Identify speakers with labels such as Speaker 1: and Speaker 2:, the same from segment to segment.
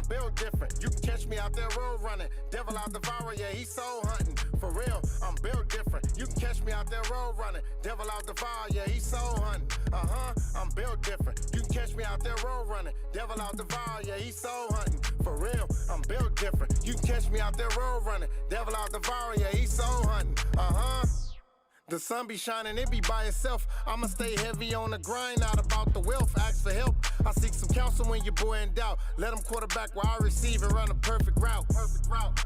Speaker 1: built different. You can catch me out there road running. Devil out devourer, yeah, he soul hunting. For real, I'm built different. You can catch me out there road running. Devil out devourer, yeah, he soul hunting. I'm built different. You can catch me out there road running. Devil out devourer, yeah, he soul hunting. For real, I'm built different. You can catch me out there road running. Devil out devourer, yeah, he soul hunting. The sun be shining, it be by itself. I'ma stay heavy on the grind, not about the wealth. Ask for help, I seek some counsel when your boy in doubt. Let him quarterback while I receive and run a perfect route.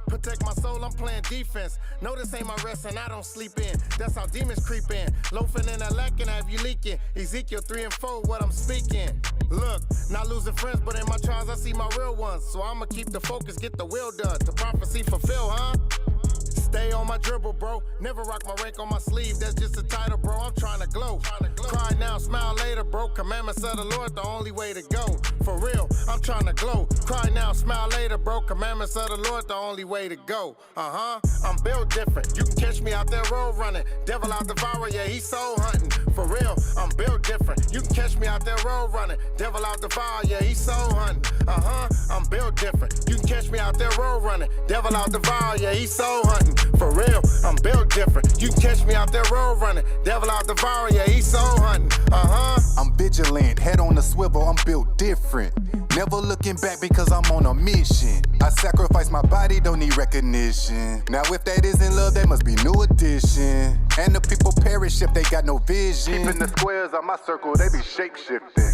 Speaker 1: Protect my soul, I'm playing defense. No, this ain't my rest and I don't sleep in. That's how demons creep in. Loafing and a lacking, have you leaking? Ezekiel 3 and 4, what I'm speaking. Look, not losing friends, but in my trials I see my real ones. So I'ma keep the focus, get the will done. To prophecy fulfill, huh? Stay on my dribble, bro. Never rock my rank on my sleeve. That's just a title, bro. I'm trying to glow. Cry now, smile later, bro. Commandments of the Lord, the only way to go. For real, I'm trying to glow. Cry now, smile later, bro. Commandments of the Lord, the only way to go. I'm built different. You can catch me out there road running. Devil out devourer, yeah, he soul hunting. For real, I'm built different. You can catch me out there road running. Devil out devourer, yeah, he soul hunting. I'm built different. You can catch me out there road running. Devil out devourer, yeah, he soul hunting. For real, I'm built different. You can catch me out there road running. Devil out devourer, yeah, he soul hunting.
Speaker 2: I'm vigilant, head on the swivel, I'm built different. Never looking back because I'm on a mission. I sacrifice my body, don't need recognition. Now if that isn't love, that must be new addition. And the people perish if they got no vision. Keeping the squares on my circle, they be shape-shifting.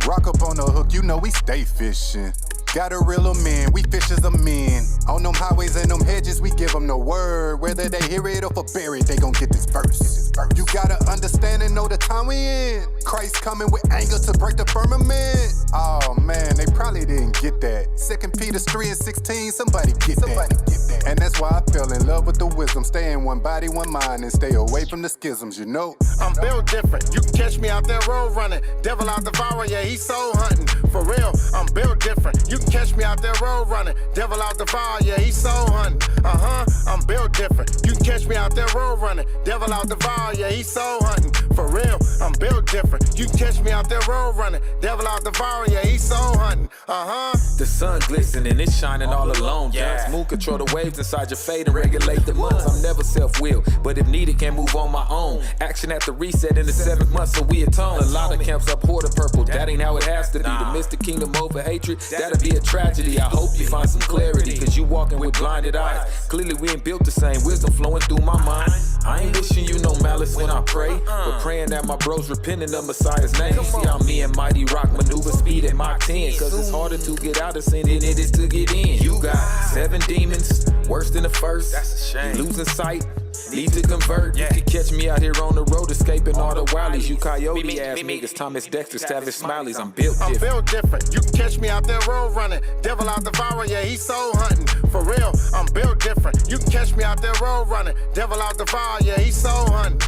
Speaker 2: Rock up on the hook, you know we stay fishing. Gotta reel them in, we fish as a men. On them highways and them hedges, we give them no word. Whether they hear it or for buried, they gon' get this verse. You gotta understand and know the time we in. Christ coming with anger to break the firmament. Oh man, they probably didn't get that. 2 Peter 3 and 16, somebody get that. And that's why I fell in love with the wisdom. Stay in one body, one mind, and stay away from the schisms, you know.
Speaker 1: I'm built different. You can catch me out there road running. Devil out devourer, yeah, he soul hunting. For real, I'm built different. You can catch me out there road running. Devil out devourer, yeah, he soul hunting. I'm built different. You can catch me out there road running. Devil out devourer, yeah, he soul hunting. For real, I'm built different. You can catch me out there road running. Devil out devourer, yeah, he soul hunting.
Speaker 3: The sun glistening, it's shining all alone. Yeah. Moon control the waves inside your fate and regulate the months. I'm never self-willed, but if needed, can move on my own. Action at the reset in the 7th month, so we atone. A lot of camps abhor the purple, that ain't how it has to be. To miss the kingdom over hatred, that'll be a tragedy. I hope you find some clarity, cause you walking with blinded eyes. Clearly we ain't built the same, wisdom flowing through my mind. I ain't wishing you no malice when I pray, but praying that my bros repenting of Messiah's name. You see how me and Mighty Rock maneuver speed at Mach 10, cause it's harder to get out of sin than it is to get in. You got 7 demons, worse than the first. That's a shame. Losing sight, need to convert. You can catch me out here on the road, escaping all the wildies. You coyote ass niggas, Thomas Dexter, Savage Smileys. I'm built different.
Speaker 1: I'm built different. You can catch me out there road running. Devil out devourer, yeah, he soul hunting. For real, I'm built different. You can catch me out there road running. Devil out devourer, yeah, he soul hunting.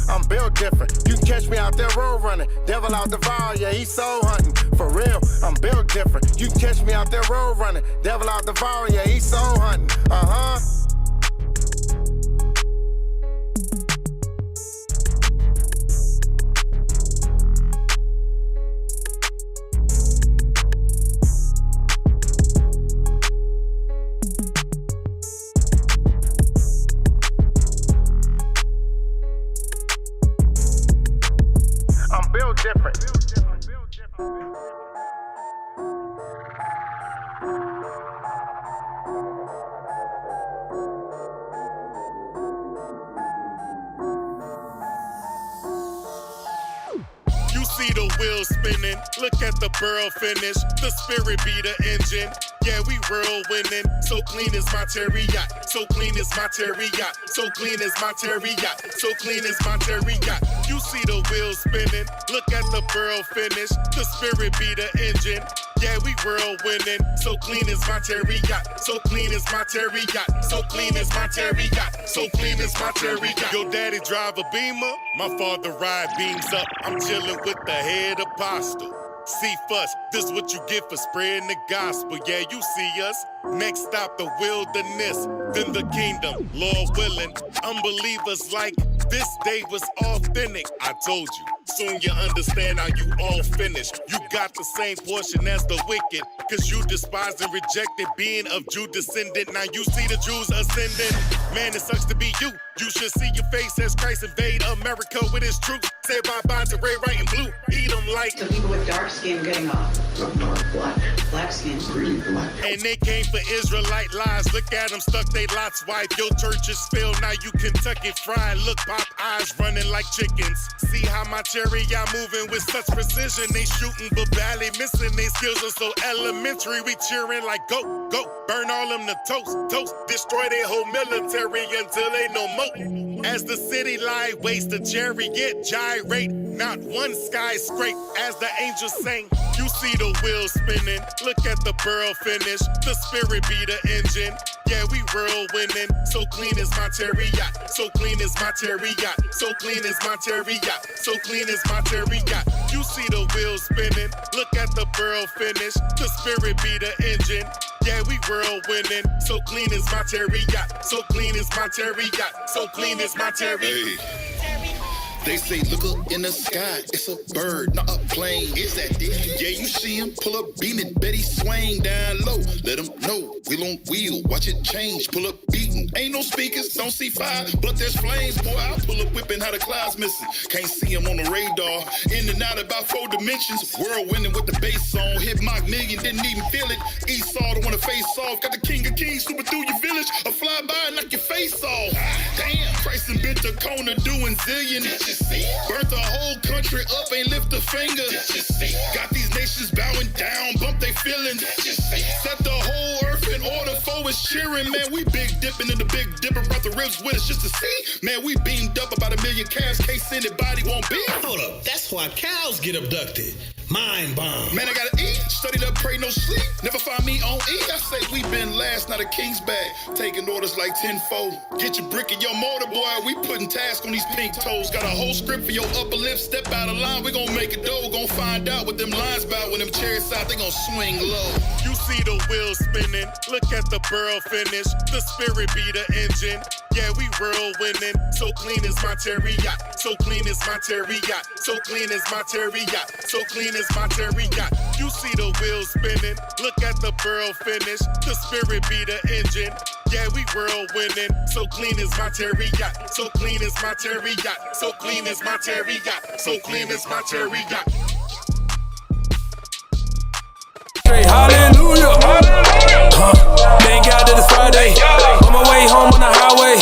Speaker 1: I'm built different. You can catch me out there road running. Devil out devourer, yeah, he soul hunting. For real, I'm built different. You can catch me out there road running. Devil out devourer, yeah, he soul hunting. I'm built different.
Speaker 4: You see the wheels spinning, look at the barrel finish. The spirit be the engine. Yeah, we whirlwinding. So clean is my chariot. So clean is my chariot. So clean is my chariot. So clean is my chariot. You see the wheels spinning, look at the barrel finish. The spirit be the engine. Yeah, we whirlwinding. So clean is my chariot. So clean is my chariot. So clean is my chariot. So clean is my chariot. Your daddy drive a Beamer, my father ride beams up. I'm chilling with the head apostle. See fuss, this what you get for spreading the gospel. Yeah, you see us. Next stop, the wilderness, then the kingdom. Lord willing, unbelievers like this day was authentic. I told you. Soon you understand how you all finish. You got the same portion as the wicked, cause you despised and rejected being of Jew descendant. Now you see the Jews ascending. Man, it sucks to be you. You should see your face as Christ invade America with his troops. Say bye-bye to red, white, and blue. Eat them like
Speaker 5: So people with dark skin getting off. Black skin.
Speaker 6: Green, black.
Speaker 4: and they came for Israelite lies. Look at them stuck, they Lot's wife. Your churches failed, now you Kentucky fried. Look, pop eyes running like chickens. See how my chariot moving with such precision. They shooting but barely missing. They skills are so elementary. We cheering like go, go. Burn all them to toast. Destroy their whole military until they no more. As the city lie waste, the chariot gyrate. Not one skyscrape. As the angels sang, you see the wheels spinning. Look at the barrel finish. The spirit be the engine. Yeah, we whirlwinding. So clean is my chariot. So clean is my chariot. So clean is my chariot. So clean is my chariot. You see the wheels spinning. Look at the barrel finish. The spirit be the engine. Yeah, we whirlwinding. So clean is my chariot. So clean is my chariot. So clean is my chariot.
Speaker 6: They say, look up in the sky, it's a bird, not a plane. Is that it? Yeah, you see him, pull up beaming, Betty swing down low. Let him know, wheel on wheel, watch it change, pull up beating. Ain't no speakers, don't see fire, but there's flames. Boy, I'll pull up whipping, how the clouds missing. Can't see him on the radar, in and out about 4 dimensions. Whirlwinding with the bass on, hit Mach million, didn't even feel it. Esau, the one to face off, got the king of kings, super through your village. A fly by and knock your face off. Damn, Christ and bent a Kona doing zillion. Burnt the whole country up, ain't lift a finger. Got these nations bowing down, bump they feelings. Set the whole earth in order for us cheering. Man, we big dipping in the big dipper, brought the ribs with us just to see. Man, we beamed up about 1 million calves, case anybody won't be.
Speaker 7: Hold up, that's why cows get abducted. Mind bomb.
Speaker 6: Man, I gotta eat, studied up, pray, no sleep. Never find me on E. I say we been last, not a king's bag. Taking orders like tenfold. Get your brick in your motor, boy. We putting tasks on these pink toes. Got a whole script for your upper lip. Step out of line, we gon' make it dough. Gon' find out what them lines about. When them chariots out, they gon' swing low.
Speaker 4: You see the wheels spinning. Look at the barrel finish. The spirit be the engine. Yeah, we whirlwinding. So clean is my chariot. So clean is my chariot. So clean is my chariot. So clean is my chariot. You see the wheels spinning. Look at the barrel finish. The spirit be the engine. Yeah, we whirlwinding. So clean is my chariot. So clean is my chariot. So clean is my chariot. So clean is my chariot.
Speaker 8: Hallelujah. Thank God that it's Friday. On my way home on the highway.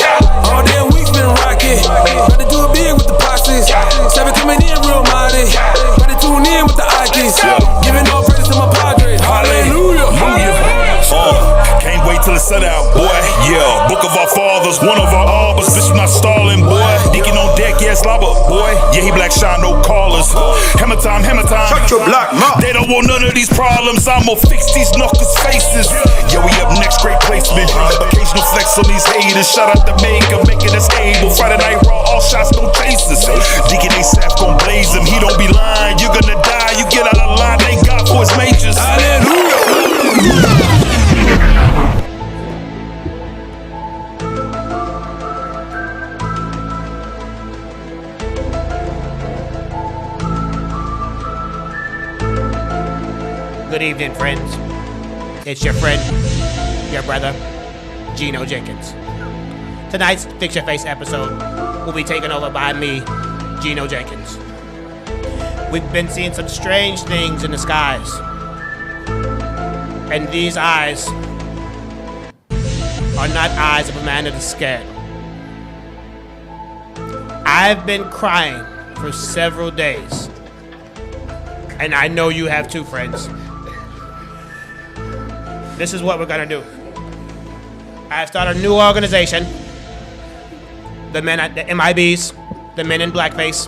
Speaker 8: All damn week's been rocking. About to do it big with the posses. Seven coming in real mighty. About to tune in with the IUIC. Giving all praise to my Padre. Hallelujah.
Speaker 9: Can't wait till it's set out, boy. Yeah, book of our fathers, one of our arbors. Bitch, I'm not stalling, boy. Deacon on deck, yeah, slobber, boy. Yeah, he black shine, no callers. Hammer time, hammer time.
Speaker 10: Shut your black mouth.
Speaker 9: They don't want none of these problems. I'ma fix these knuckles' faces. Yeah, we up next, great placement. Occasional flex on these haters. Shout out to Maker, making us able. Friday night raw, all shots, no chases. Deacon A$AP gon' blaze him. He don't be lying. You're gonna die. You get out of line. Thank God for his majors. Hallelujah.
Speaker 11: Good evening, friends. It's your friend, your brother, Gino Jenkins. Tonight's Fix Your Face episode will be taken over by me, Gino Jenkins. We've been seeing some strange things in the skies. And these eyes are not eyes of a man that is scared. I've been crying for several days. And I know you have too, friends. This is what we're gonna do. I've started a new organization. The MIBs, the Men in Blackface.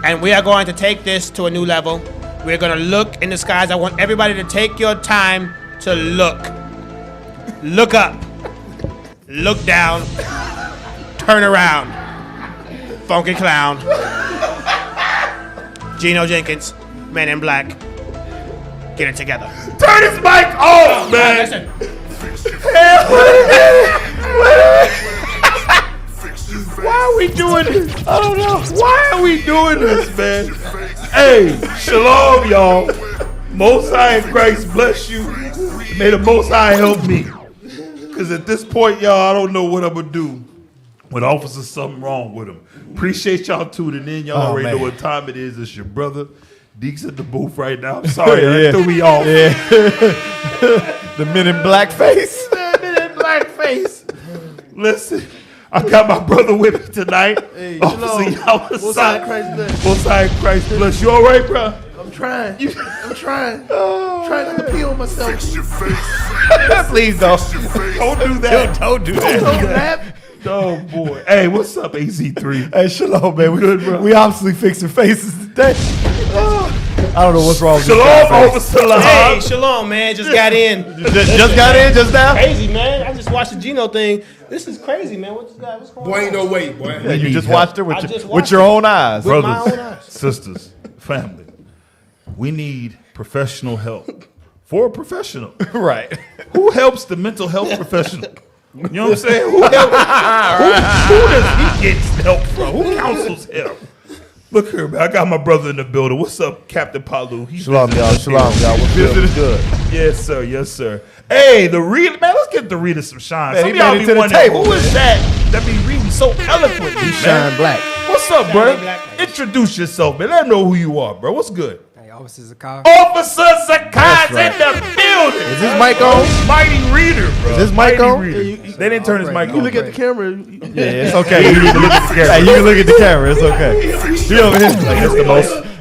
Speaker 11: And we are going to take this to a new level. We're gonna look in the skies. I want everybody to take your time to look. Look up. Look down. Turn around. Funky Clown. Gino Jenkins, Men in Black. Get it together.
Speaker 10: Turn his mic off, man.
Speaker 11: Listen.
Speaker 10: Why are we doing this? I don't know. Why are we doing this, man? Hey, shalom, y'all. Most High in Christ bless you. May the Most High help me. Because at this point, y'all, I don't know what I'm going to do when officers something wrong with them. Appreciate y'all tuning in. Y'all already know what time it is. It's your brother. Deke's at the booth right now. I'm sorry, that threw me off.
Speaker 12: Yeah. The men in blackface.
Speaker 10: Men in blackface. Listen, I got my brother with me tonight.
Speaker 13: Hey,
Speaker 10: Officer, y'all was
Speaker 13: Most High in Christ bless.
Speaker 10: Most High in Christ bless. You all right, bro?
Speaker 13: I'm trying. I'm trying. I'm trying not to pee on myself.
Speaker 6: Fix your face.
Speaker 12: Please don't.
Speaker 10: Don't do that.
Speaker 12: Don't do that.
Speaker 10: Oh, boy. Hey, what's up, AZ3?
Speaker 12: Hey, shalom, man. We
Speaker 10: good, bro.
Speaker 12: We obviously fixing faces today. I don't know what's wrong with
Speaker 10: Shalom, Officer Lahab.
Speaker 11: Hey, shalom, man. Just got in.
Speaker 12: Just got in just now?
Speaker 11: Crazy, man. I just watched the Geno thing. This is crazy, man. What's going on?
Speaker 13: Boy, ain't no way, boy.
Speaker 12: Yeah, you just watched it with
Speaker 11: just
Speaker 12: with
Speaker 11: watched
Speaker 12: your
Speaker 11: it.
Speaker 12: own eyes.
Speaker 11: With my
Speaker 10: Brothers,
Speaker 11: own eyes.
Speaker 10: sisters, family, we need professional help for a professional.
Speaker 12: Right.
Speaker 10: Who helps the mental health professional? You know what I'm saying? Who does he get help from? Who counsels him? Look here, man. I got my brother in the building. What's up, Captain Pallu?
Speaker 12: Shalom, y'all. Shalom, y'all. What's good? Good.
Speaker 10: Yes, sir. Yes, sir. Hey, the reader, man. Let's get the reader some shine.
Speaker 12: Man,
Speaker 10: Some
Speaker 12: he
Speaker 10: of y'all
Speaker 12: made it
Speaker 10: be
Speaker 12: to the
Speaker 10: wondering,
Speaker 12: table,
Speaker 10: who is
Speaker 12: man.
Speaker 10: that be reading so eloquently?
Speaker 12: He
Speaker 10: man?
Speaker 12: shine black.
Speaker 10: What's up, bro?
Speaker 11: Black.
Speaker 10: Introduce yourself, man. Let them know who you are, bro. What's good?
Speaker 14: Hey, Officer Zakai.
Speaker 10: Officer Zakai's
Speaker 12: right.
Speaker 10: in the building.
Speaker 12: Is this mic on?
Speaker 10: Mighty reader, bro.
Speaker 12: Is this mic
Speaker 10: Mighty
Speaker 12: on?
Speaker 10: reader.
Speaker 13: Yeah,
Speaker 10: They didn't turn his mic on.
Speaker 13: You look at the camera.
Speaker 12: Yeah, it's okay. You can look at the camera. Hey, you can look at the camera. It's okay. He over here.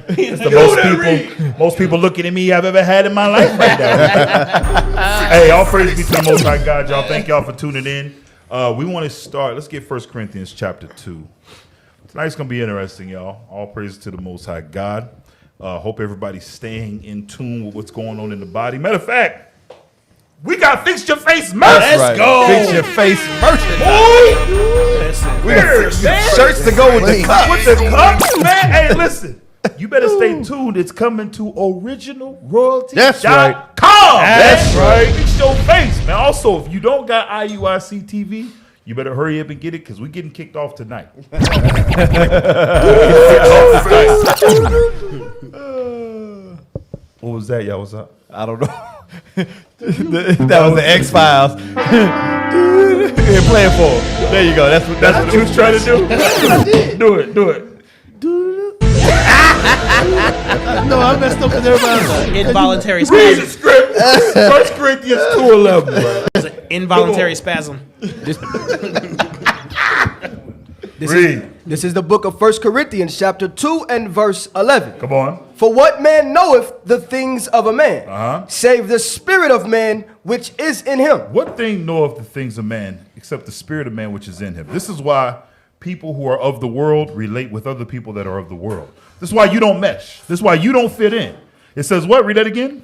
Speaker 10: That's the most people looking at me I've ever had in my life right now. Hey, all praise be to the Most High God, y'all. Thank y'all for tuning in. We want to start. Let's get 1 Corinthians chapter 2. Tonight's going to be interesting, y'all. All praise to the Most High God. Hope everybody's staying in tune with what's going on in the body. Matter of fact, we got Fix Your Face merch.
Speaker 12: Let's go. Fix Your Face merch.
Speaker 10: We got
Speaker 12: Shirts to go with the cups.
Speaker 10: With the cups, man. Hey, listen. You better stay tuned. It's coming to originalroyalty.com.
Speaker 12: That's right.
Speaker 10: That's right. Fix your face, man. Also, if you don't got IUIC TV, you better hurry up and get it because we're getting kicked off tonight. What was that, y'all? What's up?
Speaker 12: I don't know. That was the X-Files. Here, playing for him. There you go. That's what you was trying to do.
Speaker 10: Do it.
Speaker 13: No, I messed up with everybody.
Speaker 11: Involuntary
Speaker 10: Read the
Speaker 11: spasm.
Speaker 10: script. 1 Corinthians 2:11, bro.
Speaker 11: Involuntary spasm.
Speaker 14: This is the book of 1 Corinthians chapter 2 and verse 11.
Speaker 10: Come on.
Speaker 14: For what man knoweth the things of a man, save the spirit of man which is in him?
Speaker 10: What thing knoweth the things of man, except the spirit of man which is in him? This is why people who are of the world relate with other people that are of the world. This is why you don't mesh. This is why you don't fit in. It says what? Read that again.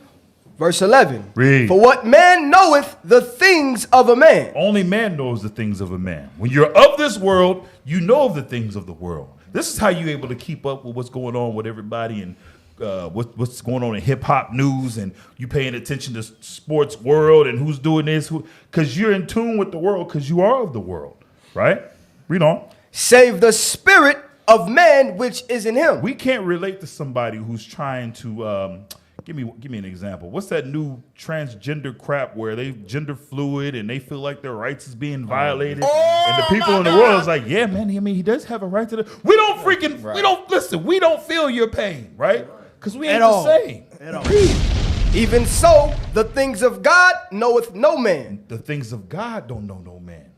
Speaker 14: Verse 11.
Speaker 10: Read.
Speaker 14: For what man knoweth the things of a man?
Speaker 10: Only man knows the things of a man. When you're of this world, you know the things of the world. This is how you're able to keep up with what's going on with everybody and what's going on in hip-hop news, and you paying attention to sports world and who's doing this, because you're in tune with the world because you are of the world, right? Read on.
Speaker 14: Save the spirit of man which is in him.
Speaker 10: We can't relate to somebody who's trying to give me an example. What's that new transgender crap where they gender fluid and they feel like their rights is being violated, and the people in the world is like, yeah, man. I mean, he does have a right to the. We don't We don't feel your pain, right? Because we ain't the same.
Speaker 14: Even so, the things of God knoweth no man.
Speaker 10: The things of God don't know no man.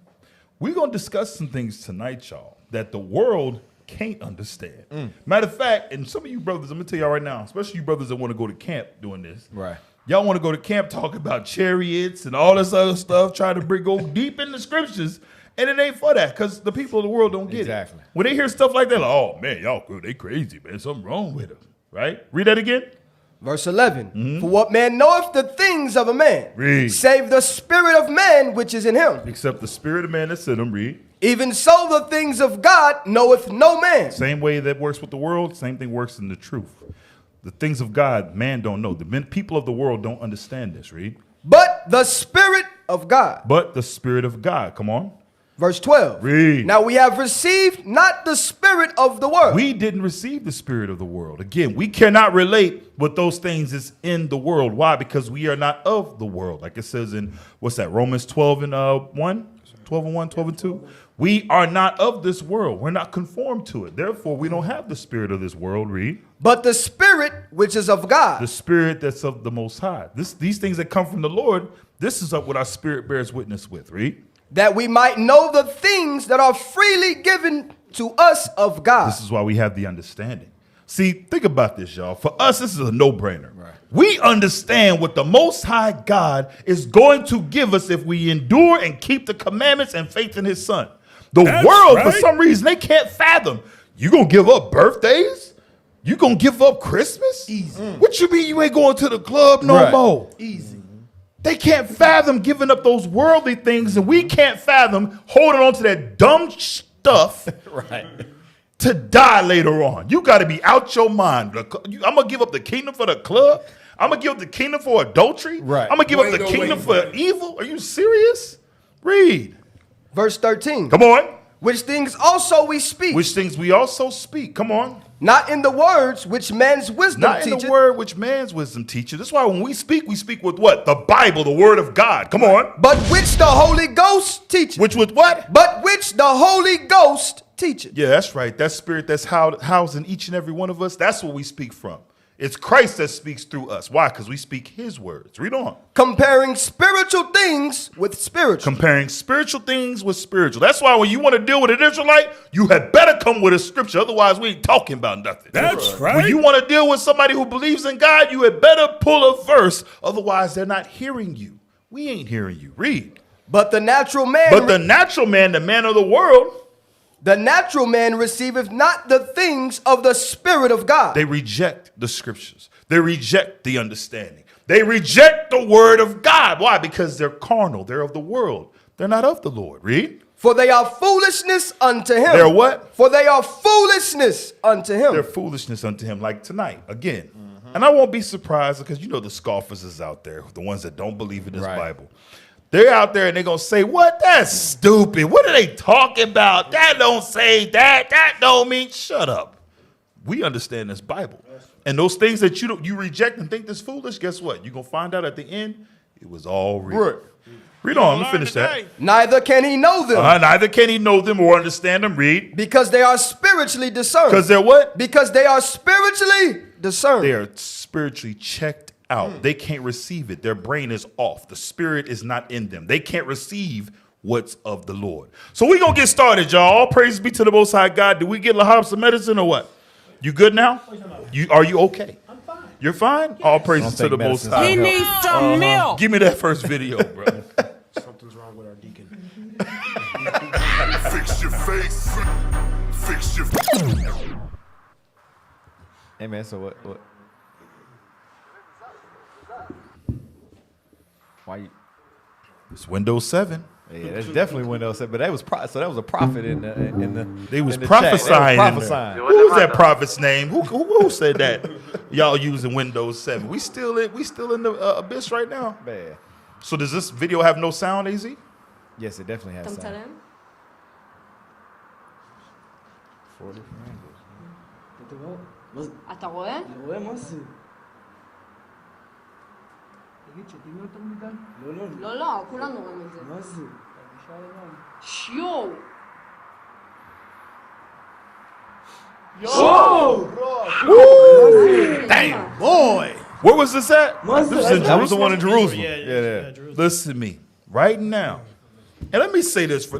Speaker 10: We're gonna discuss some things tonight, y'all, that the world can't understand. Matter of fact, and some of you brothers, I'm gonna tell y'all right now, especially you brothers that want to go to camp doing this.
Speaker 12: Right.
Speaker 10: Y'all want to go to camp talking about chariots and all this other stuff, trying to go deep in the scriptures, and it ain't for that, because the people of the world don't get it. When they hear stuff like that, like, oh man, y'all good, they crazy, man. Something wrong with them. Right? Read that again.
Speaker 14: Verse 11. For what man knoweth the things of a man,
Speaker 10: Read.
Speaker 14: save the spirit of man which is in him.
Speaker 10: Except the spirit of man that's in him. Read.
Speaker 14: Even so, the things of God knoweth no man.
Speaker 10: Same way that works with the world, same thing works in the truth. The things of God, man don't know. The people of the world don't understand this. Read.
Speaker 14: But the spirit of God.
Speaker 10: But the spirit of God. Come on.
Speaker 14: Verse 12.
Speaker 10: Read.
Speaker 14: Now we have received not the spirit of the world.
Speaker 10: We didn't receive the spirit of the world. Again, we cannot relate with those things that's in the world. Why? Because we are not of the world. Like it says in, what's that, Romans 12 and 1? 12 and 1, 12 and 2. We are not of this world. We're not conformed to it. Therefore, we don't have the spirit of this world. Read.
Speaker 14: But the spirit which is of God.
Speaker 10: The spirit that's of the Most High. These things that come from the Lord, this is what our spirit bears witness with. Read.
Speaker 14: That we might know the things that are freely given to us of God.
Speaker 10: This is why we have the understanding. See, think about this, y'all. For us, this is a no-brainer. Right. We understand what the Most High God is going to give us if we endure and keep the commandments and faith in his Son. The world, for some reason, they can't fathom. You gonna give up birthdays? You gonna give up Christmas?
Speaker 13: Easy.
Speaker 10: What you mean you ain't going to the club no more?
Speaker 13: Easy.
Speaker 10: They can't fathom giving up those worldly things, and we can't fathom holding on to that dumb stuff to die later on. You got to be out your mind. I'm going to give up the kingdom for the club. I'm going to give up the kingdom for adultery. I'm going to give up the kingdom for evil. Are you serious? Read.
Speaker 14: Verse 13.
Speaker 10: Come on.
Speaker 14: Which things also we speak.
Speaker 10: Which things we also speak. Come on.
Speaker 14: Not in the words which man's wisdom teacheth.
Speaker 10: Not in the word which man's wisdom teaches. That's why when we speak with what? The Bible, the word of God. Come on.
Speaker 14: But which the Holy Ghost teacheth.
Speaker 10: Which with what?
Speaker 14: But which the Holy Ghost teacheth.
Speaker 10: Yeah, that's right. That spirit that's housed in each and every one of us, that's what we speak from. It's Christ that speaks through us. Why? Because we speak his words. Read on.
Speaker 14: Comparing spiritual things with spiritual.
Speaker 10: Comparing spiritual things with spiritual. That's why when you want to deal with an Israelite, you had better come with a scripture. Otherwise, we ain't talking about nothing.
Speaker 9: That's right.
Speaker 10: When you want to deal with somebody who believes in God, you had better pull a verse. Otherwise, they're not hearing you. We ain't hearing you. Read.
Speaker 14: But the natural man.
Speaker 10: But the natural man, the man of the world.
Speaker 14: The natural man receiveth not the things of the Spirit of God.
Speaker 10: They reject the scriptures. They reject the understanding. They reject the word of God. Why? Because they're carnal. They're of the world. They're not of the Lord. Read.
Speaker 14: For they are foolishness unto him.
Speaker 10: They're what?
Speaker 14: For they are foolishness unto him.
Speaker 10: They're foolishness unto him, like tonight, again. And I won't be surprised because you know the scoffers is out there, the ones that don't believe in this Bible. They're out there and they're going to say, what? That's stupid. What are they talking about? That don't say that. That don't mean. Shut up. We understand this Bible. And those things that you reject and think is foolish, guess what? You're going to find out at the end, it was all real.
Speaker 14: Right.
Speaker 10: Read on. Let me finish that.
Speaker 14: Neither can he know them.
Speaker 10: Neither can he know them or understand them. Read.
Speaker 14: Because they are spiritually discerned.
Speaker 10: Because they're what?
Speaker 14: Because they are spiritually discerned.
Speaker 10: They are spiritually checked out. They can't receive it. Their brain is off. The spirit is not in them. They can't receive what's of the Lord. So we're going to get started, y'all. All praise be to the Most High God. Do we get Lahab some medicine or what? You good now? Are you okay? I'm fine. You're fine? Yes. All praises to the Most High.
Speaker 15: He needs some milk.
Speaker 10: Give me that first video, bro.
Speaker 11: Something's wrong with our deacon.
Speaker 6: Fix your face. Fix your.
Speaker 12: Hey man, so what? Why you?
Speaker 10: It's Windows 7.
Speaker 12: Yeah, that's definitely Windows 7. But that was so that was a prophet in the.
Speaker 10: They was
Speaker 12: in the
Speaker 10: prophesying.
Speaker 12: Chat. They was prophesying.
Speaker 10: Who was that prophet's name? Who said that? Y'all using Windows 7? We still in the abyss right now.
Speaker 12: Man.
Speaker 10: So does this video have no sound, AZ?
Speaker 12: Yes, it definitely has sound. 4 different angles.
Speaker 15: אתה רואה?
Speaker 13: אני רואה מה זה. תגיד שתהיו יותר מדי? לא.
Speaker 15: לא, כולנו רואים את זה.
Speaker 13: מה זה?
Speaker 15: שיו!
Speaker 10: Damn, boy. Where was this at? That was the one in Jerusalem.
Speaker 12: Yeah.
Speaker 10: Listen to me right now. And let me say this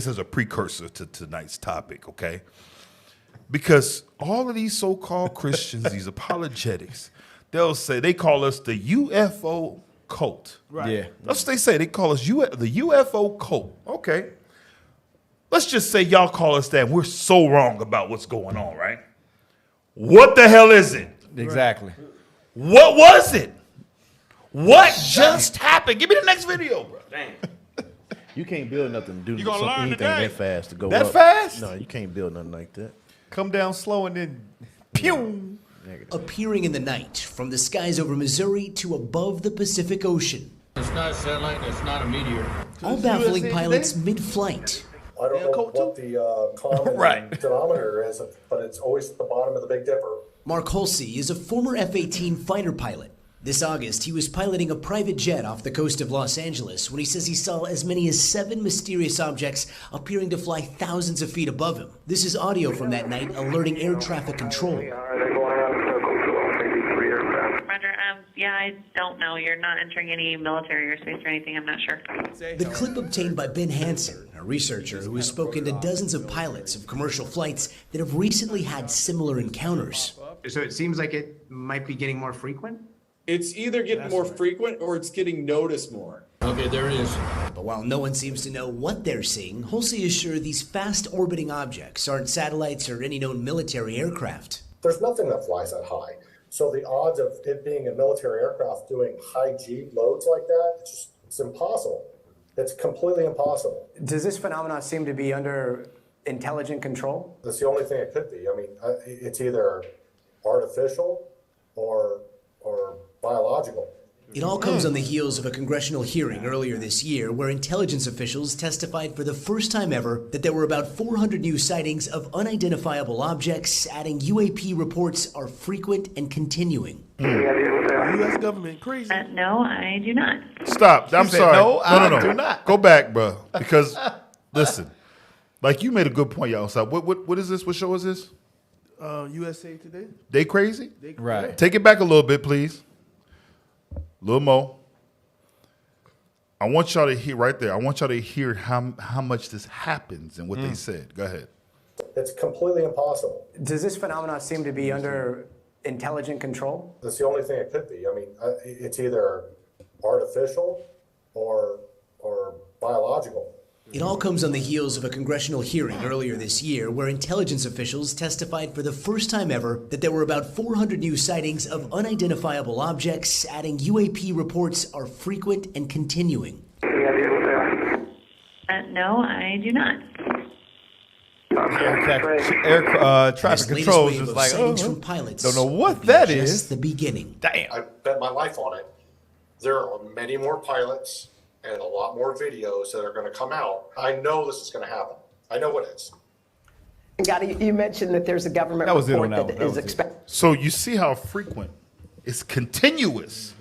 Speaker 10: as a precursor to tonight's topic, okay? Because all of these so-called Christians, these apologetics, they call us the UFO cult.
Speaker 12: Right. Yeah.
Speaker 10: That's what they say. They call us the UFO cult. Okay. Let's just say y'all call us that. We're so wrong about what's going on, right? What the hell is it?
Speaker 12: Exactly.
Speaker 10: What was it? What just happened? Give me the next video, bro. Damn.
Speaker 13: You can't build nothing to do
Speaker 11: anything
Speaker 13: that fast to go
Speaker 10: that
Speaker 13: up.
Speaker 10: Fast?
Speaker 13: No, you can't build nothing like that.
Speaker 12: Come down slow and then pew.
Speaker 16: Appearing in the night from the skies over Missouri to above the Pacific Ocean.
Speaker 17: It's not a satellite, it's not a meteor.
Speaker 16: all baffling pilots mid-flight.
Speaker 17: I don't know what the common denominator is, but it's always at the bottom of the Big Dipper.
Speaker 16: Mark Hulsey is a former F-18 fighter pilot. This August, he was piloting a private jet off the coast of Los Angeles when he says he saw as many as 7 mysterious objects appearing to fly thousands of feet above him. This is audio from that night alerting air traffic control.
Speaker 18: Yeah, I don't know. You're not entering any military airspace or anything. I'm not sure.
Speaker 16: The clip obtained by Ben Hansen, a researcher who has spoken to dozens of pilots of commercial flights that have recently had similar encounters.
Speaker 19: So it seems like it might be getting more frequent?
Speaker 20: It's either getting more frequent or it's getting noticed more. Okay, there it is.
Speaker 16: But while no one seems to know what they're seeing, Hulsey is sure these fast-orbiting objects aren't satellites or any known military aircraft.
Speaker 17: There's nothing that flies that high. So the odds of it being a military aircraft doing high G loads like that, it's impossible. It's completely impossible.
Speaker 19: Does this phenomenon seem to be under intelligent control?
Speaker 17: That's the only thing it could be. I mean, it's either artificial or biological.
Speaker 16: It all comes on the heels of a congressional hearing earlier this year where intelligence officials testified for the first time ever that there were about 400 new sightings of unidentifiable objects, adding UAP reports are frequent and continuing.
Speaker 13: U.S. government crazy.
Speaker 18: No, I do not.
Speaker 10: Stop. I'm sorry.
Speaker 13: No, I
Speaker 10: no.
Speaker 13: do not.
Speaker 10: Go back, bro. Because, listen, like you made a good point, y'all. So what is this? What show is this?
Speaker 13: USA Today.
Speaker 10: They crazy?
Speaker 12: Right.
Speaker 10: Take it back a little bit, please. Lil Mo, I want y'all to hear right there. I want y'all to hear how much this happens and what they said. Go ahead.
Speaker 17: It's completely impossible.
Speaker 19: Does this phenomenon seem to be under intelligent control?
Speaker 17: That's the only thing it could be. I mean, it's either artificial or biological.
Speaker 16: It all comes on the heels of a congressional hearing earlier this year where intelligence officials testified for the first time ever that there were about 400 new sightings of unidentifiable objects, adding UAP reports are frequent and continuing.
Speaker 18: No, I do not.
Speaker 12: Air traffic controls is like,
Speaker 16: from pilots
Speaker 12: don't know what that
Speaker 16: just
Speaker 12: is.
Speaker 16: The beginning.
Speaker 12: Damn.
Speaker 17: I bet my life on it. There are many more pilots and a lot more videos that are going to come out. I know this is going to happen. I know it is.
Speaker 5: Gotti, you mentioned that there's a government report that is expected.
Speaker 10: So you see how frequent? It's continuous.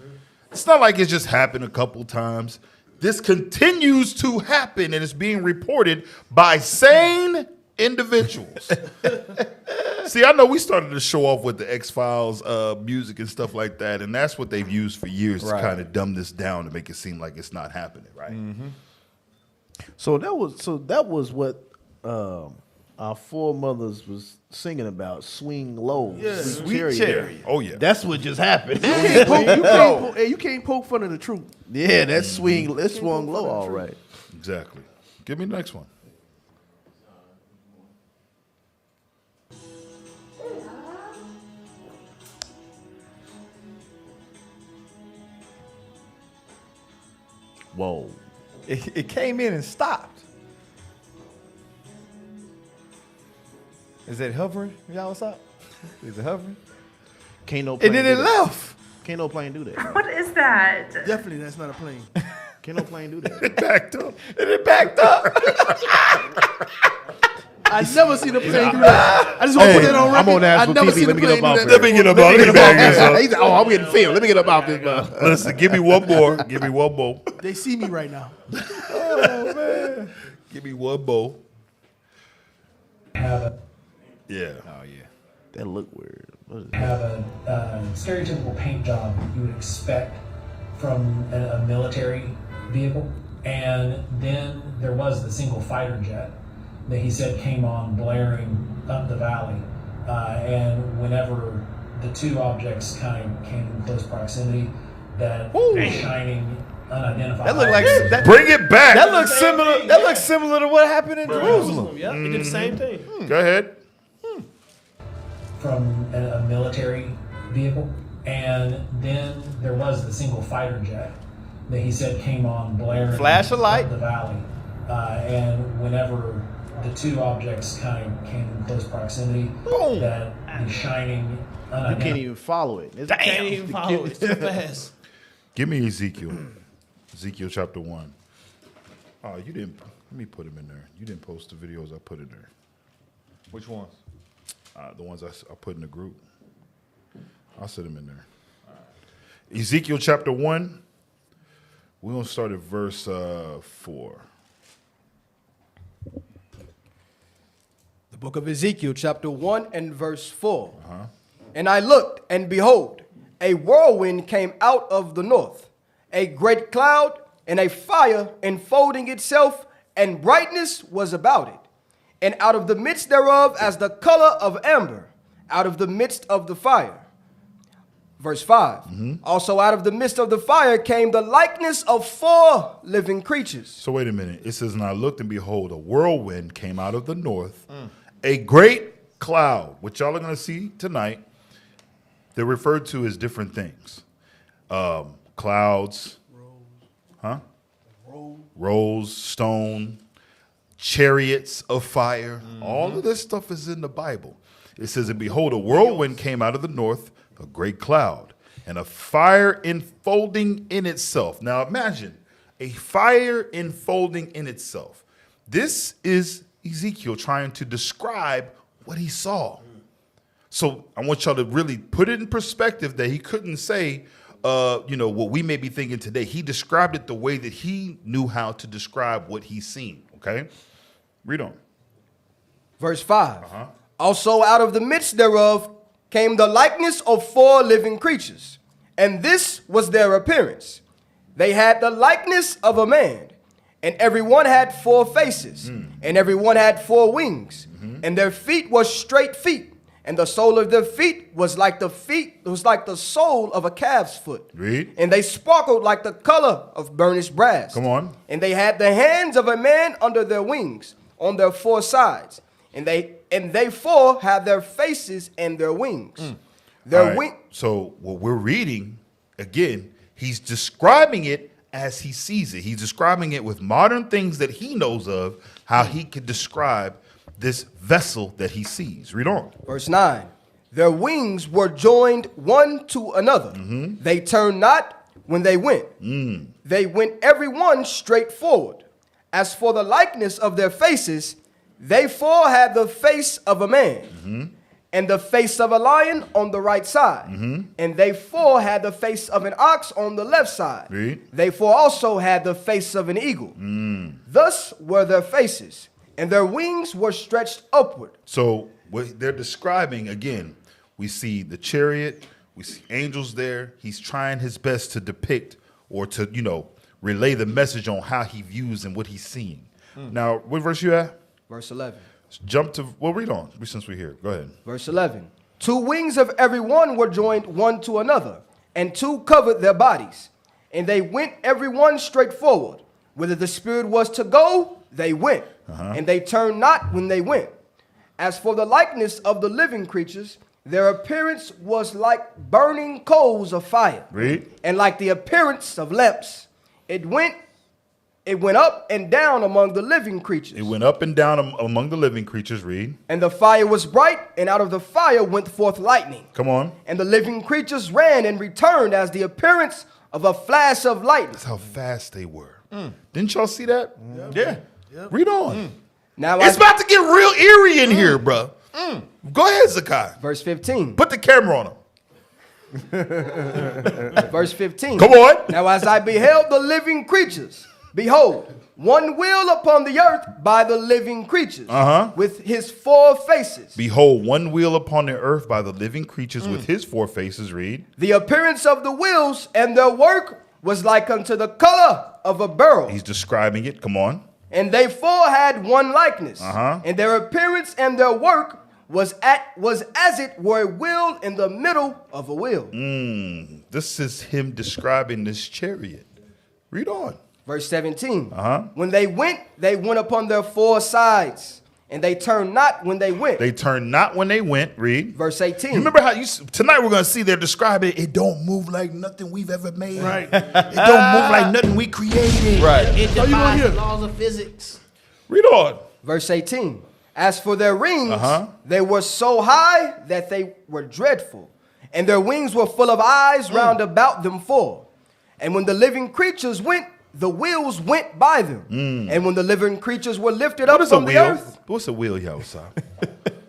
Speaker 10: It's not like it just happened a couple times. This continues to happen, and it's being reported by sane individuals. See, I know we started to show off with the X-Files music and stuff like that, and that's what they've used for years to kind of dumb this down to make it seem like it's not happening, right?
Speaker 13: Mm-hmm. So that was what our foremothers was singing about. Swing low,
Speaker 10: Sweet cherry. Oh yeah,
Speaker 13: that's what just happened. You can't poke fun of the truth. Yeah, that swung low, all right.
Speaker 10: Exactly. Give me the next one.
Speaker 12: Whoa. It came in and stopped. Is it hovering? Y'all, what's up? Is it hovering?
Speaker 13: Can't no plane
Speaker 12: and then it left.
Speaker 13: Can't no plane do that.
Speaker 18: What is that?
Speaker 13: Definitely that's not a plane. Can't no plane do that.
Speaker 10: It backed up.
Speaker 12: And it backed up.
Speaker 13: I never seen a plane do that. I just want to put it on record.
Speaker 12: I'm on national TV. Let me get up off
Speaker 10: Let me get up off this.
Speaker 13: He's like, oh, I'm getting filmed. Let me get up off this.
Speaker 10: Listen, give me one more. Give me one more.
Speaker 13: They see me right now.
Speaker 12: Oh, man.
Speaker 10: Give me one more.
Speaker 21: Have
Speaker 10: Yeah.
Speaker 12: Oh, yeah.
Speaker 13: That look weird.
Speaker 21: have a stereotypical paint job you would expect from a military vehicle, and then there was the single fighter jet that he said came on blaring up the valley, and whenever the two objects kind of came in close proximity, that shining unidentified.
Speaker 12: That looked like that,
Speaker 10: bring it back.
Speaker 12: That looks similar. That looks similar to what happened in Jerusalem.
Speaker 11: Yeah, he did the same thing.
Speaker 10: Go ahead.
Speaker 21: From a military vehicle, and then there was the single fighter jet that he said came on blaring
Speaker 12: Flash a light.
Speaker 21: up the valley, and whenever the two objects kind of came in close proximity, that the shining
Speaker 13: You can't even follow it.
Speaker 11: Damn. Can't even follow it. It's too fast.
Speaker 10: Give me Ezekiel. Ezekiel chapter 1. Oh, you didn't. Let me put them in there. You didn't post the videos I put in there.
Speaker 12: Which ones?
Speaker 10: The ones I put in the group. I'll set them in there. Right. Ezekiel chapter 1. We're going to start at verse 4.
Speaker 14: The book of Ezekiel chapter 1 and verse 4. And I looked, and behold, a whirlwind came out of the north, a great cloud, and a fire enfolding itself, and brightness was about it. And out of the midst thereof, as the color of amber, out of the midst of the fire. Verse 5. Also out of the midst of the fire came the likeness of 4 living creatures.
Speaker 10: So wait a minute. It says, and I looked, and behold, a whirlwind came out of the north, a great cloud, which y'all are going to see tonight. They're referred to as different things. Clouds. Rolls, stone, chariots of fire. All of this stuff is in the Bible. It says, and behold, a whirlwind came out of the north, a great cloud, and a fire enfolding in itself. Now imagine a fire enfolding in itself. This is Ezekiel trying to describe what he saw. So I want y'all to really put it in perspective that he couldn't say, what we may be thinking today. He described it the way that he knew how to describe what he's seen. Okay? Read on.
Speaker 14: Verse 5. Also out of the midst thereof came the likeness of 4 living creatures, and this was their appearance. They had the likeness of a man, and every one had 4 faces, and every one had 4 wings, and their feet were straight feet. And the sole of their feet was like the sole of a calf's foot.
Speaker 10: Read.
Speaker 14: And they sparkled like the color of burnished brass.
Speaker 10: Come on.
Speaker 14: And they had the hands of a man under their wings, on their 4 sides. And they 4 had their faces and their wings.
Speaker 10: So what we're reading, again, he's describing it as he sees it. He's describing it with modern things that he knows of, how he could describe this vessel that he sees. Read on.
Speaker 14: Verse 9. Their wings were joined one to another. They turned not when they went. They went every one straight forward. As for the likeness of their faces, they 4 had the face of a man, and the face of a lion on the right side. And they 4 had the face of an ox on the left side. They 4 also had the face of an eagle. Thus were their faces. And their wings were stretched upward.
Speaker 10: So what they're describing, again, we see the chariot, we see angels there. He's trying his best to depict or to, relay the message on how he views and what he's seeing. Now, what verse you at?
Speaker 14: Verse 11.
Speaker 10: Jump to, read on, since we're here. Go ahead.
Speaker 14: Verse 11. 2 wings of every one were joined one to another, and 2 covered their bodies. And they went every one straight forward. Whither the spirit was to go, they went. And they turned not when they went. As for the likeness of the living creatures, their appearance was like burning coals of fire.
Speaker 10: Read.
Speaker 14: And like the appearance of lamps. It went up and down among the living creatures.
Speaker 10: It went up and down among the living creatures. Read.
Speaker 14: And the fire was bright, and out of the fire went forth lightning.
Speaker 10: Come on.
Speaker 14: And the living creatures ran and returned as the appearance of a flash of lightning.
Speaker 10: That's how fast they were. Didn't y'all see that?
Speaker 12: Yeah.
Speaker 10: Read on.
Speaker 14: Now
Speaker 10: it's about to get real eerie in here, bro. Go ahead, Zakai.
Speaker 14: Verse 15.
Speaker 10: Put the camera on him.
Speaker 14: Verse 15.
Speaker 10: Come on.
Speaker 14: Now as I beheld the living creatures, behold, one wheel upon the earth by the living creatures, with his 4 faces.
Speaker 10: Behold, one wheel upon the earth by the living creatures with his 4 faces. Read.
Speaker 14: The appearance of the wheels and their work was like unto the color of a beryl.
Speaker 10: He's describing it. Come on.
Speaker 14: And they 4 had one likeness, and their appearance and their work was as it were a wheel in the middle of a wheel.
Speaker 10: This is him describing this chariot. Read on.
Speaker 14: Verse 17. When they went upon their 4 sides, and they turned not when they went.
Speaker 10: They turned not when they went. Read.
Speaker 14: Verse 18.
Speaker 10: You remember how tonight we're going to see they're describing it. It don't move like nothing we've ever made. Right. It don't move like nothing we created.
Speaker 12: Right.
Speaker 16: It defies the laws of physics.
Speaker 10: Read on.
Speaker 14: Verse 18. As for their rings, they were so high that they were dreadful, and their wings were full of eyes round about them 4. And when the living creatures went, the wheels went by them. And when the living creatures were lifted up from the earth.
Speaker 10: What's a wheel, y'all?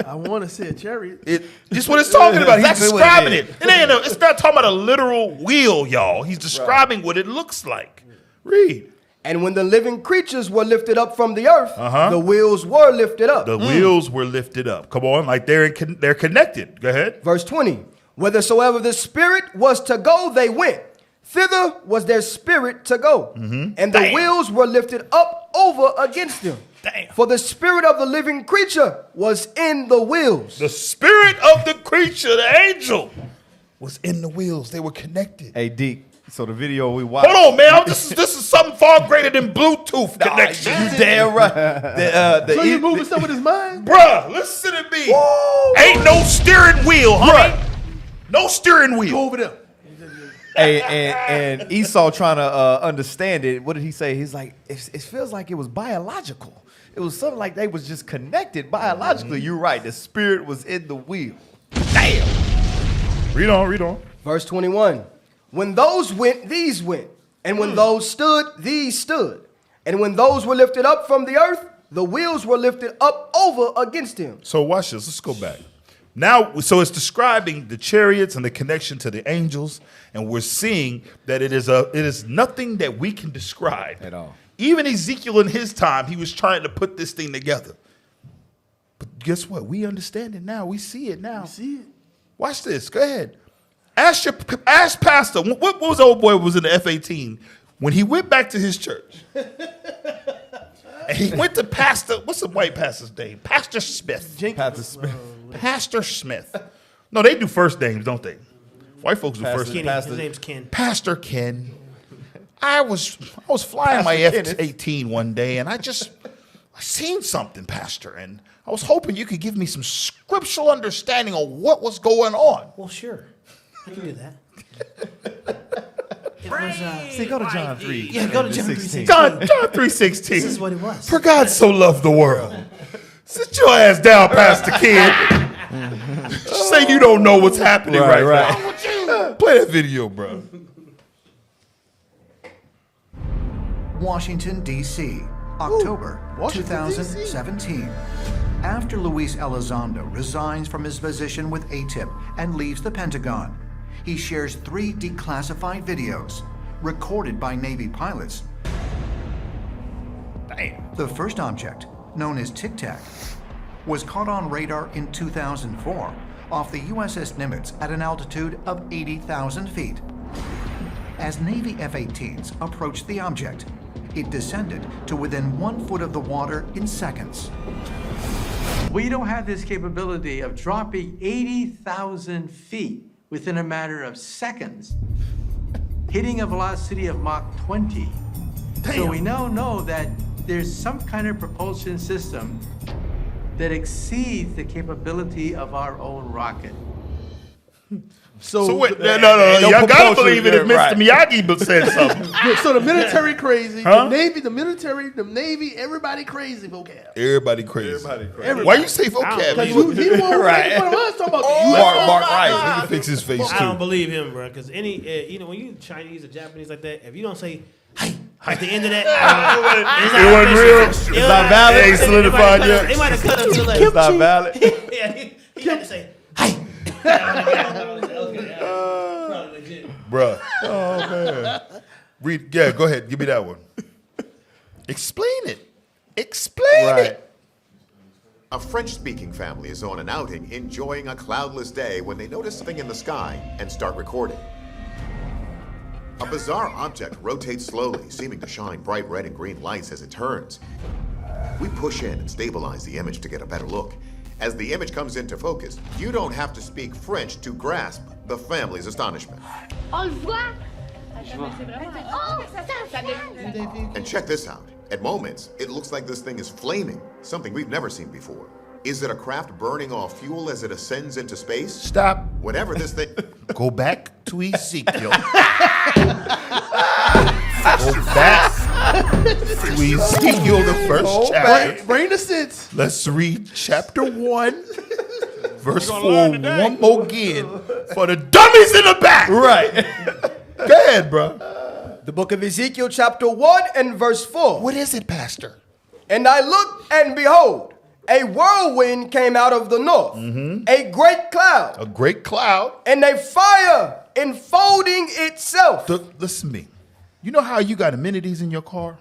Speaker 13: I want to say a chariot.
Speaker 10: Just what it's talking about. He's
Speaker 13: Exactly what
Speaker 10: describing
Speaker 13: it
Speaker 10: it. It's not talking about a literal wheel, y'all. He's describing what it looks like. Read.
Speaker 14: And when the living creatures were lifted up from the earth, the wheels were lifted up.
Speaker 10: The wheels were lifted up. Come on, like they're connected. Go ahead.
Speaker 14: Verse 20. Whithersoever the spirit was to go, they went. Thither was their spirit to go. And the wheels were lifted up over against them. For the spirit of the living creature was in the wheels.
Speaker 10: The spirit of the creature, the angel, was in the wheels. They were connected.
Speaker 12: Hey, Deke. So the video we watched.
Speaker 10: Hold on, man. This is something far greater than Bluetooth connection.
Speaker 12: You damn right.
Speaker 13: So you moving stuff with his mind?
Speaker 10: Bruh, listen to me. Whoa. Ain't no steering wheel, homie. No steering wheel.
Speaker 13: Go over there.
Speaker 12: Hey, and Esau trying to understand it. What did he say? He's like, it feels like it was biological. It was something like they was just connected biologically. You're right. The spirit was in the wheel. Damn.
Speaker 10: Read on.
Speaker 14: Verse 21. When those went, these went. And when those stood, these stood. And when those were lifted up from the earth, the wheels were lifted up over against him.
Speaker 10: So watch this. Let's go back. Now, so it's describing the chariots and the connection to the angels, and we're seeing that it is nothing that we can describe
Speaker 12: at all.
Speaker 10: Even Ezekiel in his time, he was trying to put this thing together. But guess what? We understand it now. We see it now.
Speaker 13: We see it.
Speaker 10: Watch this. Go ahead. Ask Pastor. What was the old boy who was in the F-18 when he went back to his church? And he went to Pastor. What's the white pastor's name? Pastor Smith.
Speaker 12: Pastor Smith.
Speaker 10: Pastor Smith. No, they do first names, don't they? White folks do first names.
Speaker 11: His name's Ken.
Speaker 10: Pastor Ken. I was flying my F-18 one day, and I seen something, Pastor, and I was hoping you could give me some scriptural understanding of what was going on.
Speaker 11: Well, sure. I can do that.
Speaker 12: See, go to John 3.
Speaker 11: Yeah, go to John 3:16.
Speaker 10: John 3:16.
Speaker 11: This is what it was.
Speaker 10: For God so loved the world. Sit your ass down, Pastor Kid. Say you don't know what's happening right now. Play that video, bro.
Speaker 2: Washington, D.C., October 2017. After Luis Elizondo resigns from his position with ATIP and leaves the Pentagon, he shares 3 declassified videos recorded by Navy pilots.
Speaker 10: Damn.
Speaker 2: The first object, known as Tic Tac, was caught on radar in 2004 off the USS Nimitz at an altitude of 80,000 feet. As Navy F-18s approached the object, it descended to within 1 foot of the water in seconds.
Speaker 22: We don't have this capability of dropping 80,000 feet within a matter of seconds, hitting a velocity of Mach 20.
Speaker 10: Damn.
Speaker 22: So we now know that there's some kind of propulsion system that exceeds the capability of our own rocket.
Speaker 10: So wait, no. Y'all gotta believe it if Mr. Miyagi said something.
Speaker 13: So the military crazy,
Speaker 10: Huh?
Speaker 13: the Navy, everybody crazy vocab.
Speaker 10: Everybody crazy.
Speaker 13: Everybody.
Speaker 10: Why you say vocab?
Speaker 13: Because he the one
Speaker 10: Right.
Speaker 13: talking about
Speaker 10: Mark Rice. He can fix his face
Speaker 11: I don't
Speaker 10: too.
Speaker 11: believe him, bro. Because when you Chinese or Japanese like that, if you don't say "hey" at the end of that,
Speaker 10: It wasn't real.
Speaker 12: It's not valid.
Speaker 10: It ain't solidified yet.
Speaker 11: They might have cut up to the left.
Speaker 12: It's not valid.
Speaker 11: Yeah, he had to say "hey."
Speaker 10: Bruh. Oh, man. Yeah, go ahead. Give me that one. Explain it. Explain it.
Speaker 23: A French-speaking family is on an outing enjoying a cloudless day when they notice something in the sky and start recording. A bizarre object rotates slowly, seeming to shine bright red and green lights as it turns. We push in and stabilize the image to get a better look. As the image comes into focus, you don't have to speak French to grasp the family's astonishment.
Speaker 15: On le voit.
Speaker 23: And check this out. At moments, it looks like this thing is flaming, something we've never seen before. Is it a craft burning off fuel as it ascends into space?
Speaker 10: Stop.
Speaker 23: Whatever this thing...
Speaker 10: Go back to Ezekiel. Go back to Ezekiel, the first chapter.
Speaker 13: Bring the sense.
Speaker 10: Let's read chapter 1, verse 4 one more again for the dummies in the back.
Speaker 12: Right.
Speaker 10: Go ahead, bro.
Speaker 14: The book of Ezekiel chapter 1 and verse 4.
Speaker 9: What is it, Pastor?
Speaker 14: And I looked, and behold, a whirlwind came out of the north, a great cloud.
Speaker 9: A great cloud.
Speaker 14: And a fire enfolding itself.
Speaker 9: Listen to me. You know how you got amenities in your car?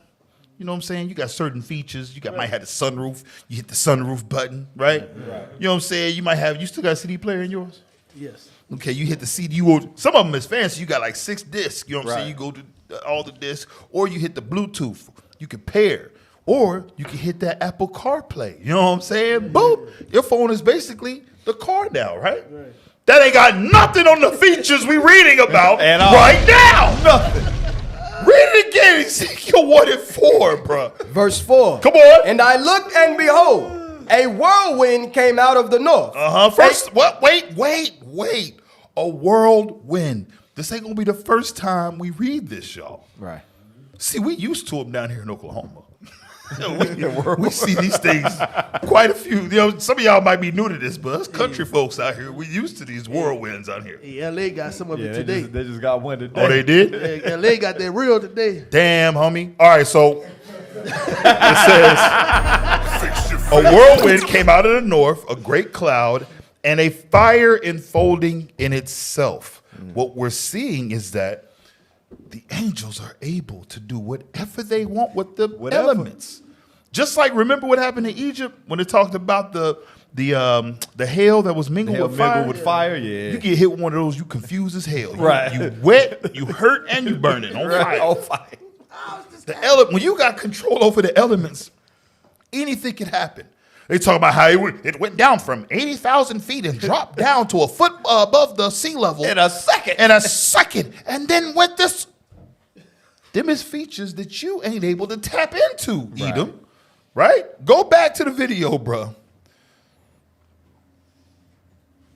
Speaker 9: You know what I'm saying? You got certain features. You might have the sunroof. You hit the sunroof button, right? You know what I'm saying? You still got a CD player in yours?
Speaker 13: Yes.
Speaker 9: Okay, you hit the CD. Some of them is fancy. You got like 6 discs. You know what I'm saying? You go to all the discs. Or you hit the Bluetooth. You can pair. Or you can hit that Apple CarPlay. You know what I'm saying? Boom. Your phone is basically the car now, right? That ain't got nothing on the features we reading about right now.
Speaker 14: Nothing.
Speaker 9: Read it again, Ezekiel 1 and 4, bro.
Speaker 14: Verse 4.
Speaker 9: Come on.
Speaker 14: And I looked, and behold, a whirlwind came out of the north.
Speaker 9: First, what? Wait. A whirlwind. This ain't gonna be the first time we read this, y'all.
Speaker 12: Right.
Speaker 9: See, we used to them down here in Oklahoma. we see these things quite a few. You know, some of y'all might be new to this, but us country folks out here, we used to these whirlwinds out here.
Speaker 13: Yeah, LA got some of it today.
Speaker 12: They just got one today.
Speaker 9: Oh, they did?
Speaker 13: Yeah, LA got that real today.
Speaker 9: Damn, homie. All right, so it says, a whirlwind came out of the north, a great cloud, and a fire enfolding in itself. What we're seeing is that the angels are able to do whatever they want with the elements. Just like, remember what happened in Egypt when it talked about the hail that was mingled with fire?
Speaker 12: Mingled with fire, yeah.
Speaker 9: You get hit with one of those, you confuse as hell.
Speaker 12: Right.
Speaker 9: You wet, you hurt, and you burn it on fire.
Speaker 12: On fire.
Speaker 9: When you got control over the elements, anything can happen. They talk about how it went down from 80,000 feet and dropped down to a foot above the sea level.
Speaker 12: In a second.
Speaker 9: And then went this. Them is features that you ain't able to tap into, Edom. Right? Go back to the video, bro.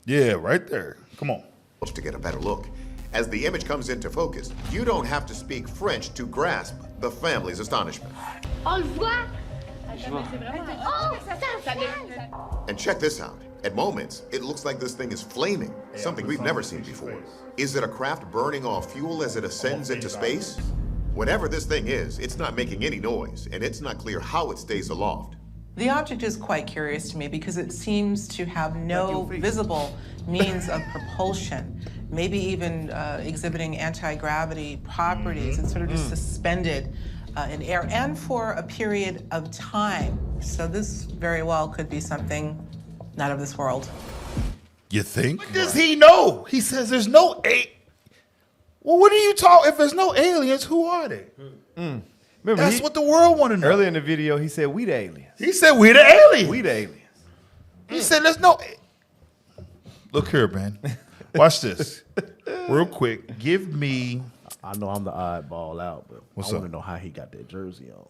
Speaker 9: Yeah, right there. Come on.
Speaker 23: To get a better look. As the image comes into focus, you don't have to speak French to grasp the family's astonishment.
Speaker 15: On le voit.
Speaker 23: And check this out. At moments, it looks like this thing is flaming, something we've never seen before. Is it a craft burning off fuel as it ascends into space? Whatever this thing is, it's not making any noise, and it's not clear how it stays aloft.
Speaker 1: The object is quite curious to me because it seems to have no visible means of propulsion, maybe even exhibiting anti-gravity properties. It's sort of just suspended in air and for a period of time. So this very well could be something not of this world.
Speaker 9: You think? What does he know? He says there's no Well, what are you talking? If there's no aliens, who are they?
Speaker 12: Remember,
Speaker 9: that's what the world want to know.
Speaker 12: Earlier in the video, he said, we the aliens.
Speaker 9: He said, we the aliens.
Speaker 12: We the aliens.
Speaker 9: He said, there's no... Look here, man. Watch this. Real quick. Give me...
Speaker 13: I know I'm the oddball out, but
Speaker 9: What's
Speaker 13: I want
Speaker 9: up?
Speaker 13: to know how he got that jersey on.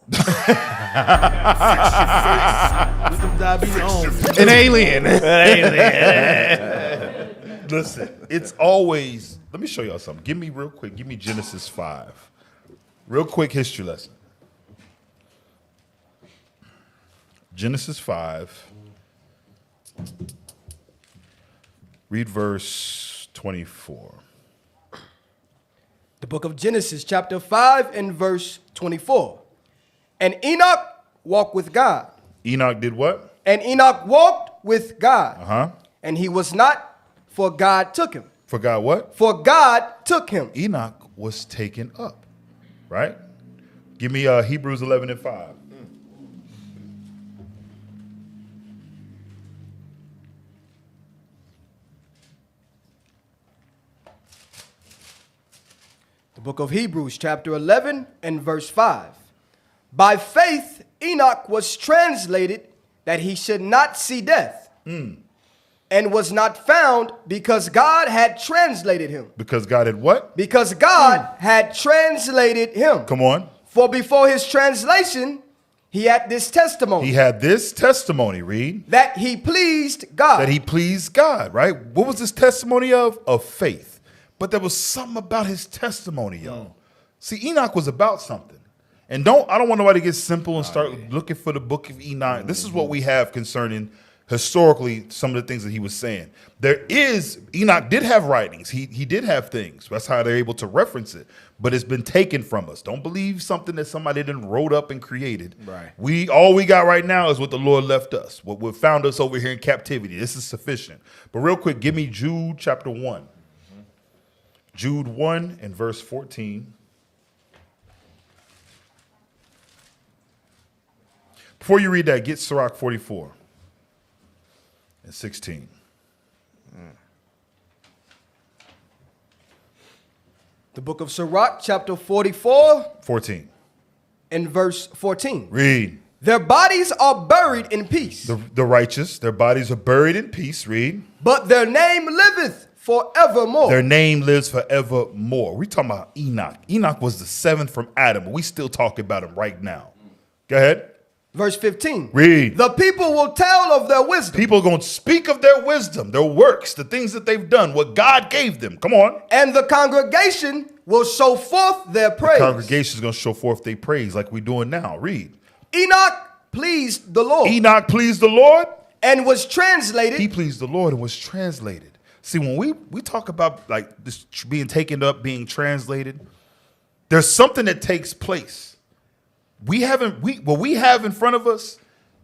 Speaker 9: With them diabetes on.
Speaker 12: An alien.
Speaker 9: Listen, it's always... Let me show y'all something. Give me real quick. Give me Genesis 5. Real quick history lesson. Genesis 5. Read verse 24.
Speaker 14: The book of Genesis, chapter 5 and verse 24. And Enoch walked with God.
Speaker 9: Enoch did what?
Speaker 14: And Enoch walked with God.
Speaker 9: Uh-huh.
Speaker 14: And he was not, for God took him.
Speaker 9: For God what?
Speaker 14: For God took him.
Speaker 9: Enoch was taken up. Right? Give me Hebrews 11 and 5.
Speaker 14: The book of Hebrews, chapter 11 and verse 5. By faith, Enoch was translated that he should not see death, and was not found because God had translated him.
Speaker 9: Because God had what?
Speaker 14: Because God had translated him.
Speaker 9: Come on.
Speaker 14: For before his translation, he had this testimony.
Speaker 9: He had this testimony, read.
Speaker 14: That he pleased God.
Speaker 9: That he pleased God, right? What was this testimony of? Of faith. But there was something about his testimony, y'all. See, Enoch was about something. And I don't want nobody to get simple and start looking for the book of Enoch. This is what we have concerning
Speaker 10: historically some of the things that he was saying. Enoch did have writings. He did have things. That's how they're able to reference it. But it's been taken from us. Don't believe something that somebody didn't wrote up and created.
Speaker 12: Right.
Speaker 10: All we got right now is what the Lord left us. What found us over here in captivity. This is sufficient. But real quick, give me Jude chapter 1. Jude 1 and verse 14. Before you read that, get Sirach 44 and 16.
Speaker 14: The book of Sirach, chapter 44.
Speaker 10: 14.
Speaker 14: And verse 14.
Speaker 10: Read.
Speaker 14: Their bodies are buried in peace.
Speaker 10: The righteous, their bodies are buried in peace. Read.
Speaker 14: But their name liveth forevermore.
Speaker 10: Their name lives forevermore. We're talking about Enoch. Enoch was the seventh from Adam, but we still talking about him right now. Go ahead.
Speaker 14: Verse 15.
Speaker 10: Read.
Speaker 14: The people will tell of their wisdom.
Speaker 10: People are going to speak of their wisdom, their works, the things that they've done, what God gave them. Come on.
Speaker 14: And the congregation will show forth their praise.
Speaker 10: The congregation is going to show forth their praise like we're doing now. Read.
Speaker 14: Enoch pleased the Lord.
Speaker 10: Enoch pleased the Lord.
Speaker 14: And was translated.
Speaker 10: He pleased the Lord and was translated. See, when we talk about like this being taken up, being translated, there's something that takes place. What we have in front of us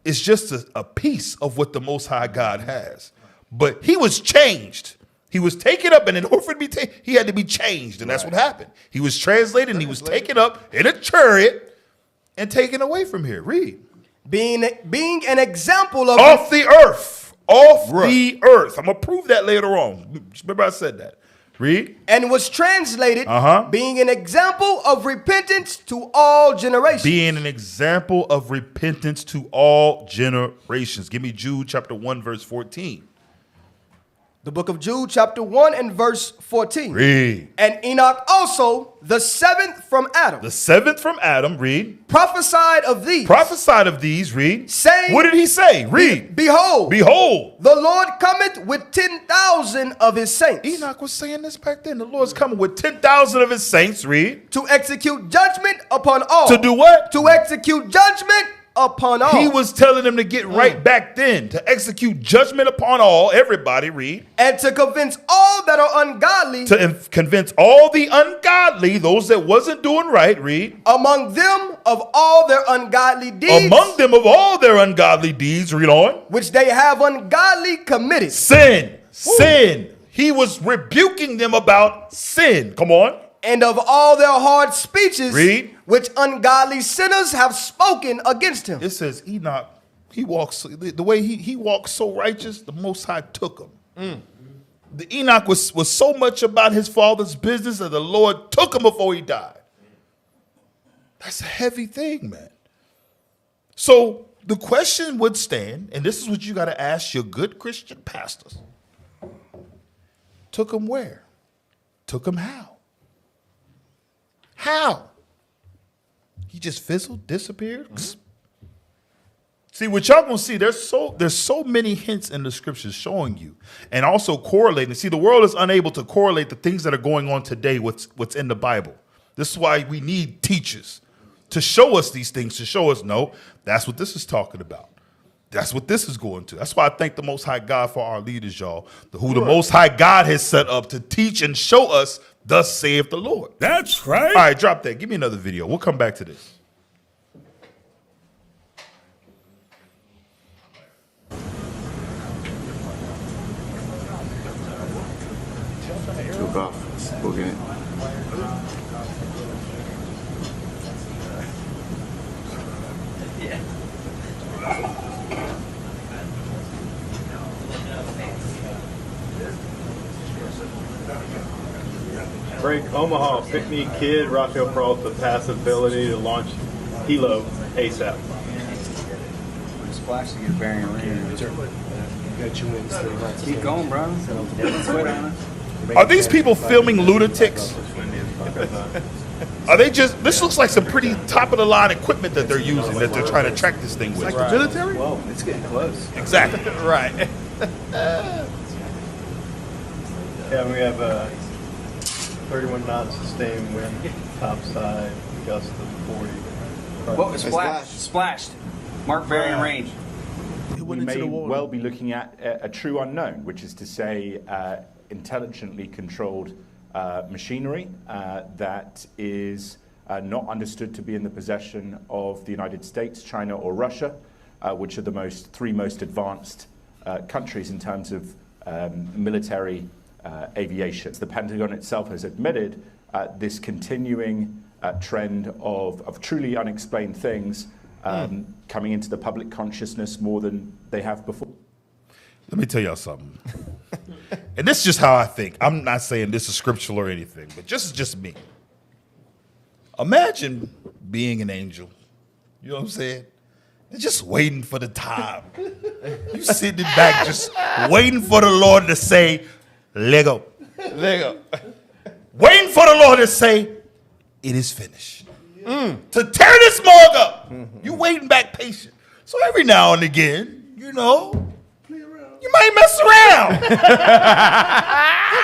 Speaker 10: is just a piece of what the Most High God has. But he was changed. He was taken up, and in order for it to be taken, he had to be changed, and that's what happened. He was translated, and he was taken up in a chariot and taken away from here. Read.
Speaker 14: Being an example of
Speaker 10: off the earth. The earth. I'm going to prove that later on. Remember I said that. Read.
Speaker 14: And was translated, being an example of repentance to all generations.
Speaker 10: Being an example of repentance to all generations. Give me Jude chapter 1, verse 14.
Speaker 14: The book of Jude, chapter 1 and verse 14.
Speaker 10: Read.
Speaker 14: And Enoch also, the seventh from Adam.
Speaker 10: The seventh from Adam, read.
Speaker 14: Prophesied of these.
Speaker 10: Prophesied of these, read.
Speaker 14: Saying.
Speaker 10: What did he say? Read.
Speaker 14: Behold.
Speaker 10: Behold.
Speaker 14: The Lord cometh with 10,000 of his saints.
Speaker 10: Enoch was saying this back then. The Lord's coming with 10,000 of his saints, read.
Speaker 14: To execute judgment upon all.
Speaker 10: To do what?
Speaker 14: To execute judgment upon all.
Speaker 10: He was telling them to get right back then, to execute judgment upon all, everybody, read.
Speaker 14: And to convince all that are ungodly.
Speaker 10: To convince all the ungodly, those that wasn't doing right, read.
Speaker 14: Among them of all their ungodly deeds.
Speaker 10: Among them of all their ungodly deeds, read on.
Speaker 14: Which they have ungodly committed.
Speaker 10: Sin. Sin. He was rebuking them about sin. Come on.
Speaker 14: And of all their hard speeches,
Speaker 10: read,
Speaker 14: which ungodly sinners have spoken against him.
Speaker 10: It says Enoch, he walks the way he walks so righteous, the Most High took him. The Enoch was so much about his father's business that the Lord took him before he died. That's a heavy thing, man. So the question would stand, and this is what you got to ask your good Christian pastors. Took him where? Took him how? How? He just fizzled, disappeared? See, what y'all gonna see, there's so many hints in the scriptures showing you and also correlating. See, the world is unable to correlate the things that are going on today with what's in the Bible. This is why we need teachers to show us these things, to show us, no, that's what this is talking about. That's what this is going to. That's why I thank the Most High God for our leaders, y'all, who the Most High God has set up to teach and show us, thus saith the Lord.
Speaker 9: That's right.
Speaker 10: All right, drop that. Give me another video. We'll come back to this.
Speaker 3: Took off. Booking it.
Speaker 4: Break Omaha, pick me kid, Rafael Peralta, passive ability to launch Hilo ASAP.
Speaker 19: Splash to get bearing range. Got you in still. Keep going, bro.
Speaker 10: Are these people filming lunatics? Are they just, this looks like some pretty top of the line equipment that they're using, that they're trying to track this thing with.
Speaker 19: Like the military? Whoa, it's getting close.
Speaker 10: Exactly.
Speaker 12: Right.
Speaker 4: Yeah, we have 31 knots sustained wind, topside, gust of 40.
Speaker 19: Whoa, splashed. Mark bearing range.
Speaker 6: we
Speaker 13: into
Speaker 6: may
Speaker 13: the water.
Speaker 6: well be looking at a true unknown, which is to say intelligently controlled machinery that is not understood to be in the possession of the United States, China, or Russia, which are the three most advanced countries in terms of military aviation. The Pentagon itself has admitted this continuing trend of truly unexplained things coming into the public consciousness more than they have before.
Speaker 10: Let me tell y'all something. And this is just how I think. I'm not saying this is scriptural or anything, but just me. Imagine being an angel. You know what I'm saying? And just waiting for the time. You sitting back just waiting for the Lord to say, Lego.
Speaker 12: Lego.
Speaker 10: Waiting for the Lord to say, it is finished. To tear this morgue up. You waiting back patient. So every now and again, you know, you might mess around. You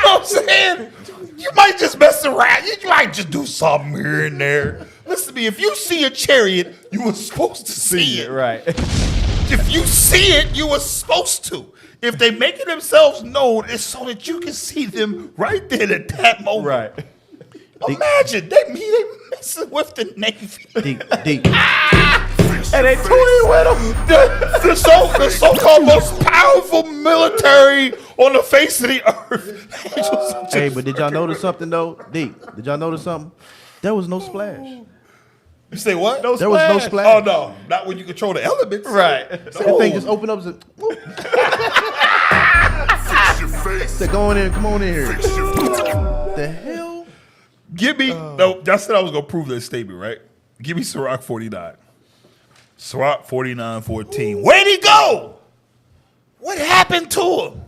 Speaker 10: know what I'm saying? You might just mess around. You might just do something here and there. Listen to me, if you see a chariot, you were supposed to see it.
Speaker 12: Right.
Speaker 10: If you see it, you were supposed to. If they making themselves known, it's so that you can see them right then at that moment.
Speaker 12: Right.
Speaker 10: Imagine, they messing with the Navy.
Speaker 13: Deep.
Speaker 10: And they toying with them. The so-called most powerful military on the face of the earth.
Speaker 13: Hey, but did y'all notice something though? Deep. Did y'all notice something? There was no splash.
Speaker 10: You say what?
Speaker 13: There was no splash.
Speaker 10: Oh no, not when you control the elements.
Speaker 12: Right.
Speaker 13: That thing just opened up. They're going in. Come on in here. The hell?
Speaker 10: Give me. No, I said I was gonna prove that statement, right? Give me Sirach 49. Sirach 49:14. Where'd he go? What happened to him?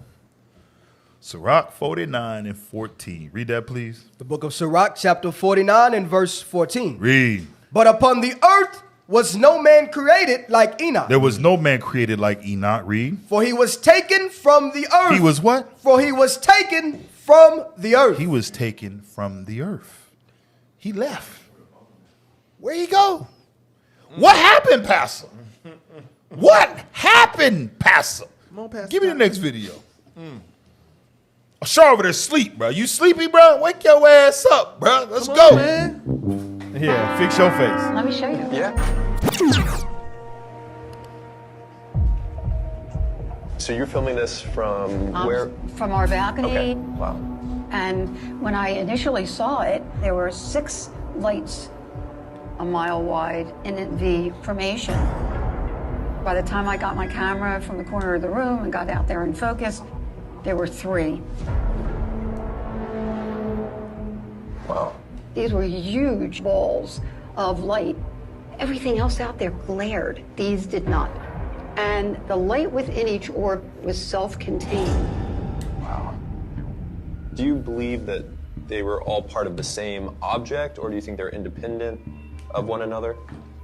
Speaker 10: Sirach 49:14. Read that, please.
Speaker 14: The book of Sirach, chapter 49 and verse 14.
Speaker 10: Read.
Speaker 14: But upon the earth was no man created like Enoch.
Speaker 10: There was no man created like Enoch. Read.
Speaker 14: For he was taken from the earth.
Speaker 10: He was what?
Speaker 14: For he was taken from the earth.
Speaker 10: He was taken from the earth. He left. Where'd he go? What happened, Pastor? What happened, Pastor? Give me the next video. Shaw over there sleep, bro. You sleepy, bro? Wake your ass up, bro. Let's go.
Speaker 12: Yeah, fix your face.
Speaker 7: Let me show you.
Speaker 12: Yeah.
Speaker 8: So you're filming this from where?
Speaker 7: From our balcony.
Speaker 8: Okay. Wow.
Speaker 7: And when I initially saw it, there were 6 lights a mile wide in a V formation. By the time I got my camera from the corner of the room and got out there and focused, there were 3.
Speaker 8: Wow.
Speaker 7: These were huge balls of light. Everything else out there glared. These did not. And the light within each orb was self-contained.
Speaker 8: Wow. Do you believe that they were all part of the same object, or do you think they're independent of one another?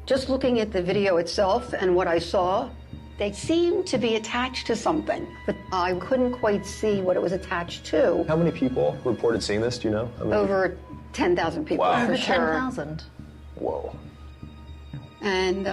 Speaker 7: Just looking at the video itself and what I saw, they seemed to be attached to something, but I couldn't quite see what it was attached to.
Speaker 8: How many people reported seeing this? Do you know?
Speaker 7: Over 10,000 people,
Speaker 8: Wow.
Speaker 7: for
Speaker 8: Over
Speaker 7: sure. 10,000.
Speaker 8: Whoa.
Speaker 7: And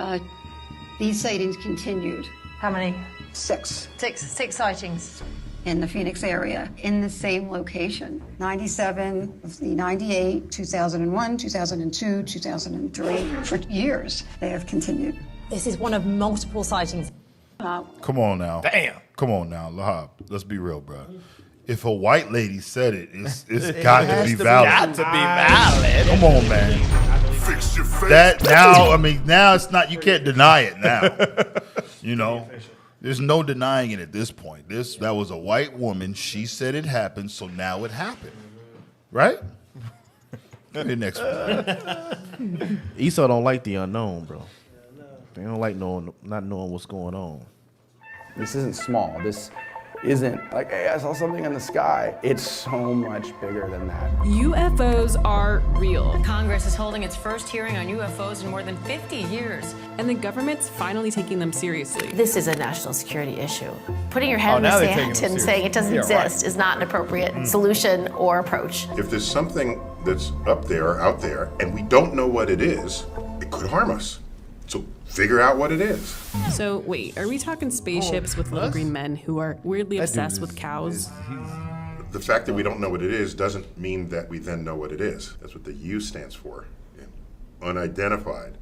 Speaker 7: these sightings continued.
Speaker 15: How many?
Speaker 7: 6.
Speaker 15: 6 sightings.
Speaker 7: In the Phoenix area, in the same location. 97, 98, 2001, 2002, 2003. For years, they have continued.
Speaker 15: This is one of multiple sightings.
Speaker 10: Come on now.
Speaker 12: Damn.
Speaker 10: Come on now, Lahab. Let's be real, bro. If a white lady said it, it's got to be valid.
Speaker 12: Got to be valid.
Speaker 10: Come on, man.
Speaker 9: Fix your face.
Speaker 10: That now, now it's not. You can't deny it now. You know, there's no denying it at this point. That was a white woman. She said it happened, so now it happened, right? Give me the next one.
Speaker 13: Esau don't like the unknown, bro. They don't like not knowing what's going on.
Speaker 24: This isn't small. This isn't like, hey, I saw something in the sky. It's so much bigger than that.
Speaker 25: UFOs are real.
Speaker 15: Congress is holding its first hearing on UFOs in more than 50 years.
Speaker 25: And the government's finally taking them seriously.
Speaker 26: This is a national security issue. Putting your head in the sand and saying it doesn't exist is not an appropriate solution or approach.
Speaker 9: If there's something that's out there, and we don't know what it is, it could harm us. So
Speaker 5: figure out what it is.
Speaker 25: So wait, are we talking spaceships with little green men who are weirdly obsessed with cows?
Speaker 5: The fact that we don't know what it is doesn't mean that we then know what it is. That's what the U stands for. Unidentified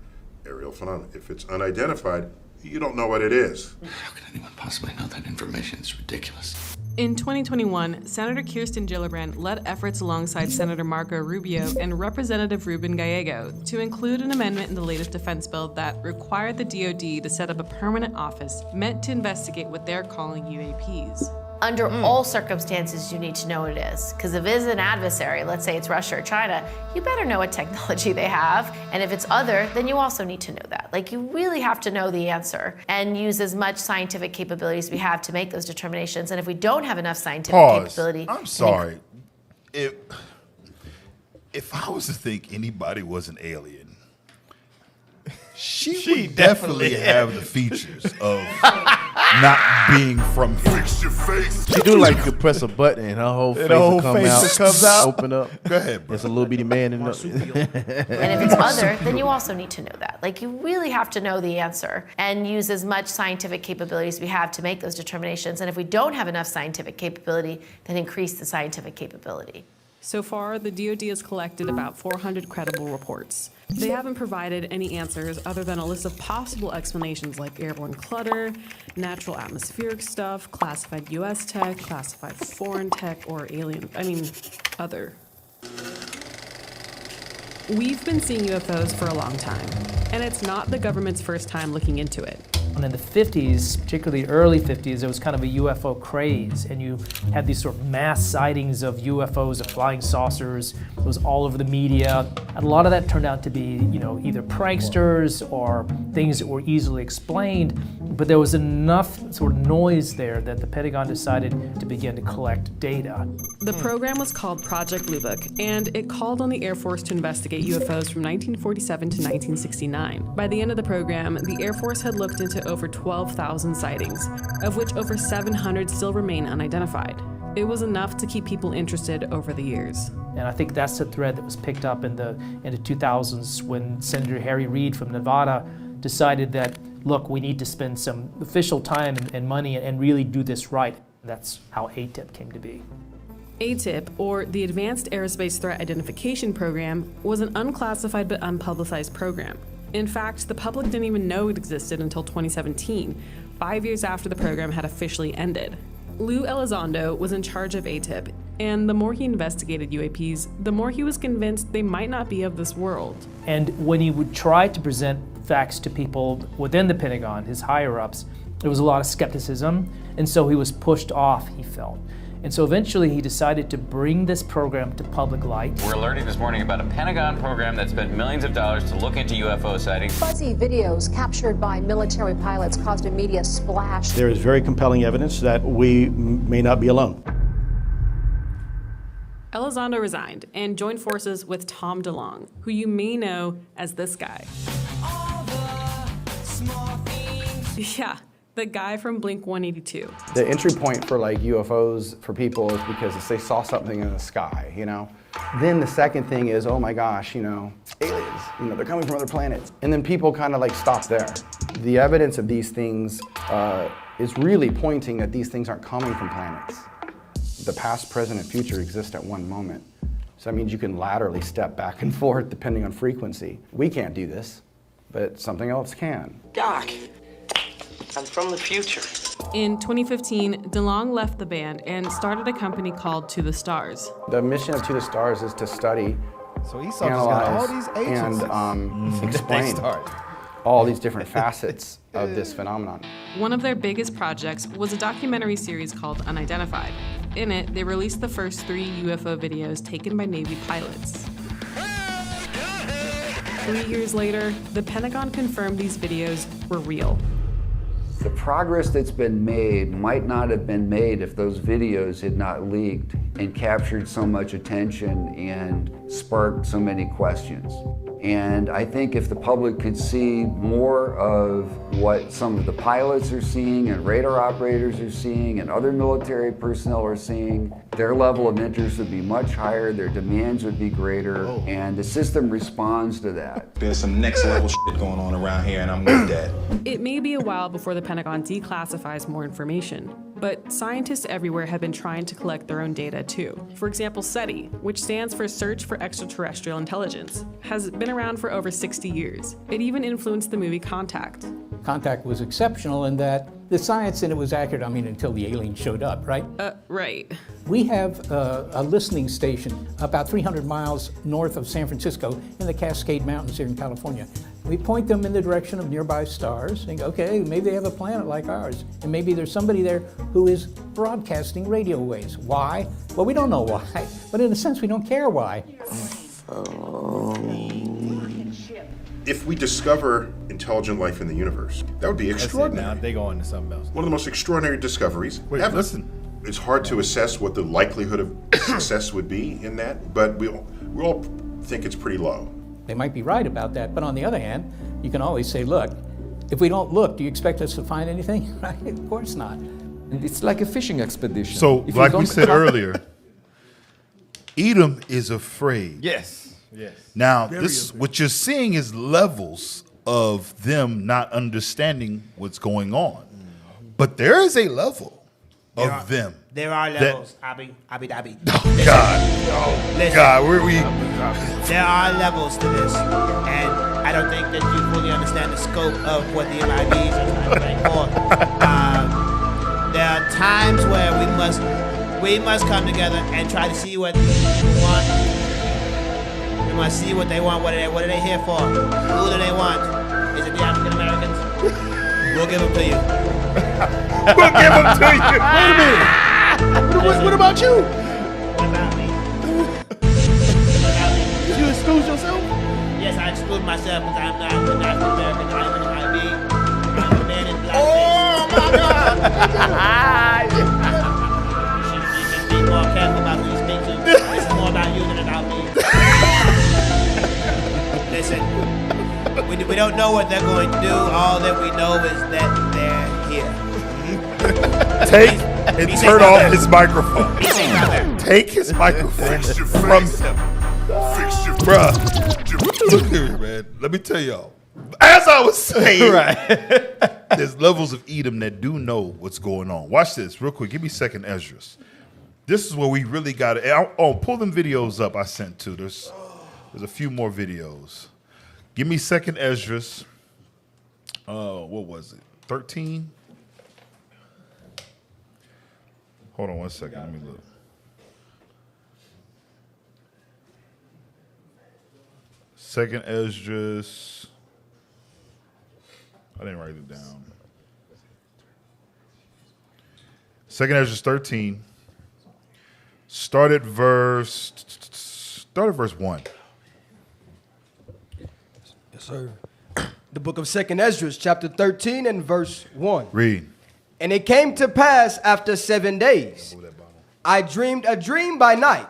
Speaker 5: aerial phenomena. If it's unidentified, you don't know what it is.
Speaker 3: How can anyone possibly know that information? It's ridiculous.
Speaker 25: In 2021, Senator Kirsten Gillibrand led efforts alongside Senator Marco Rubio and Representative Ruben Gallego to include an amendment in the latest defense bill that required the DoD to set up a permanent office meant to investigate what they're calling UAPs.
Speaker 26: Under all circumstances, you need to know what it is. Because if it is an adversary, let's say it's Russia or China, you better know what technology they have. And if it's other, then you also need to know that. Like, you really have to know the answer and use as much scientific capabilities we have to make those determinations. And if we don't have enough scientific capability...
Speaker 10: I'm sorry. If I was to think anybody was an alien, she would definitely have the features of not being from here.
Speaker 5: Fix your face.
Speaker 13: She do like you press a button and her whole face will come out, open up.
Speaker 10: Go ahead, bro.
Speaker 13: There's a little bitty man in
Speaker 26: And if it's other, then you also need to know that. Like, you really have to know the answer and use as much scientific capabilities we have to make those determinations. And if we don't have enough scientific capability, then increase the scientific capability.
Speaker 25: So far, the DoD has collected about 400 credible reports. They haven't provided any answers other than a list of possible explanations like airborne clutter, natural atmospheric stuff, classified US tech, classified foreign tech, or other. We've been seeing UFOs for a long time, and it's not the government's first time looking into it.
Speaker 16: And in the 50s, particularly early 50s, there was kind of a UFO craze, and you had these sort of mass sightings of UFOs, of flying saucers. It was all over the media. And a lot of that turned out to be, either pranksters or things that were easily explained. But there was enough sort of noise there that the Pentagon decided to begin to collect data.
Speaker 25: The program was called Project Blue Book, and it called on the Air Force to investigate UFOs from 1947 to 1969. By the end of the program, the Air Force had looked into over 12,000 sightings, of which over 700 still remain unidentified. It was enough to keep people interested over the years.
Speaker 16: And I think that's the thread that was picked up in the 2000s when Senator Harry Reid from Nevada decided that, look, we need to spend some official time and money and really do this right. That's how ATIP came to be.
Speaker 25: ATIP, or the Advanced Aerospace Threat Identification Program, was an unclassified but unpublicized program. In fact, the public didn't even know it existed until 2017, 5 years after the program had officially ended. Lou Elizondo was in charge of ATIP, and the more he investigated UAPs, the more he was convinced they might not be of this world.
Speaker 16: And when he would try to present facts to people within the Pentagon, his higher-ups, there was a lot of skepticism, and so he was pushed off, he felt. And so eventually he decided to bring this program to public light.
Speaker 17: We're alerting this morning about a Pentagon program that spent millions of dollars to look into UFO sightings.
Speaker 18: Fuzzy videos captured by military pilots caused a media splash.
Speaker 20: There is very compelling evidence that we may not be alone.
Speaker 25: Elizondo resigned and joined forces with Tom DeLonge, who you may know as this guy. Yeah, the guy from Blink-182.
Speaker 24: The entry point for UFOs for people is because they saw something in the sky, Then the second thing is, oh my gosh, aliens, they're coming from other planets. And then people kind of stop there. The evidence of these things is really pointing that these things aren't coming from planets. The past, present, and future exist at one moment. So that means you can laterally step back and forth depending on frequency. We can't do this, but something else can.
Speaker 21: Doc, I'm from the future.
Speaker 25: In 2015, DeLonge left the band and started a company called To the Stars.
Speaker 24: The mission of To the Stars is to study,
Speaker 12: analyze,
Speaker 24: and explain all these different facets of this phenomenon.
Speaker 25: One of their biggest projects was a documentary series called Unidentified. In it, they released the first 3 UFO videos taken by Navy pilots. 3 years later, the Pentagon confirmed these videos were real.
Speaker 27: The progress that's been made might not have been made if those videos had not leaked and captured so much attention and sparked so many questions. And I think if the public could see more of what some of the pilots are seeing and radar operators are seeing and other military personnel are seeing, their level of interest would be much higher, their demands would be greater, and the system responds to that.
Speaker 1: There's some next level shit going on around here, and I'm with that.
Speaker 25: It may be a while before the Pentagon declassifies more information, but scientists everywhere have been trying to collect their own data too. For example, SETI, which stands for Search for Extraterrestrial Intelligence, has been around for over 60 years. It even influenced the movie Contact.
Speaker 2: Contact was exceptional in that the science in it was accurate, until the aliens showed up, right?
Speaker 25: Right.
Speaker 2: We have a listening station about 300 miles north of San Francisco in the Cascade Mountains here in California. We point them in the direction of nearby stars and go, okay, maybe they have a planet like ours, and maybe there's somebody there who is broadcasting radio waves. Why? Well, we don't know why, but in a sense, we don't care why.
Speaker 5: If we discover intelligent life in the universe, that would be extraordinary.
Speaker 12: Now they go into something else.
Speaker 5: One of the most extraordinary discoveries ever.
Speaker 10: Listen.
Speaker 5: It's hard to assess what the likelihood of success would be in that, but we all think it's pretty low.
Speaker 2: They might be right about that, but on the other hand, you can always say, look, if we don't look, do you expect us to find anything? Right? Of course not.
Speaker 4: It's like a fishing expedition.
Speaker 10: So, like we said earlier, Edom is afraid.
Speaker 12: Yes. Yes.
Speaker 10: Now, what you're seeing is levels of them not understanding what's going on. But there is a level of them.
Speaker 11: There are levels, Abby.
Speaker 10: Oh, God.
Speaker 11: Listen.
Speaker 10: God, where we...
Speaker 11: There are levels to this. And I don't think that you fully understand the scope of what the MIBs are trying to bring forth. There are times where we must come together and try to see what people want. We must see what they want. What are they here for? Who do they want? Is it the African Americans? We'll give them to you.
Speaker 10: We'll give them to you.
Speaker 11: Wait a minute.
Speaker 13: What about you?
Speaker 11: What about me?
Speaker 13: Did you exclude yourself?
Speaker 11: Yes, I exclude myself because I'm not an African American. I'm an MIB. I'm a man in black.
Speaker 13: Oh my God!
Speaker 11: You should be more careful about who you speak to. This is more about you than about me. Listen, we don't know what they're going to do. All that we know is that they're here.
Speaker 10: Take and turn off his microphone. Take his microphone from him. Bruh, look here, man. Let me tell y'all. As I was saying, there's levels of Edom that do know what's going on. Watch this real quick. Give me second Esdras. This is where we really got it. Oh, pull them videos up I sent to. There's a few more videos. Give me second Esdras. What was it? 13? Hold on one second. Let me look. Second Esdras. I didn't write it down. Second Esdras 13. Start at verse 1.
Speaker 14: Yes, sir. The book of 2nd Esdras, chapter 13 and verse 1.
Speaker 10: Read.
Speaker 14: And it came to pass after 7 days, I dreamed a dream by night,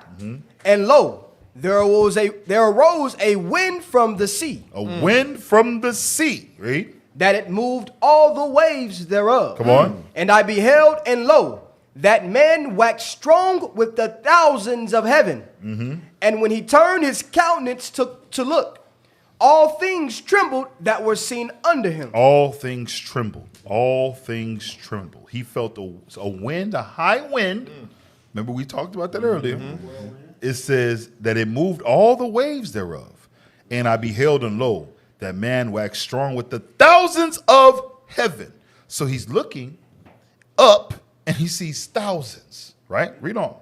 Speaker 14: and lo, there arose a wind from the sea.
Speaker 10: A wind from the sea. Read.
Speaker 14: That it moved all the waves thereof.
Speaker 10: Come on.
Speaker 14: And I beheld, and lo, that man waxed strong with the thousands of heaven. And when he turned his countenance to look, all things trembled that were seen under him.
Speaker 10: All things trembled. All things trembled. He felt a wind, a high wind. Remember we talked about that earlier. It says that it moved all the waves thereof. And I beheld, and lo, that man waxed strong with the thousands of heaven. So he's looking up and he sees thousands, right? Read on.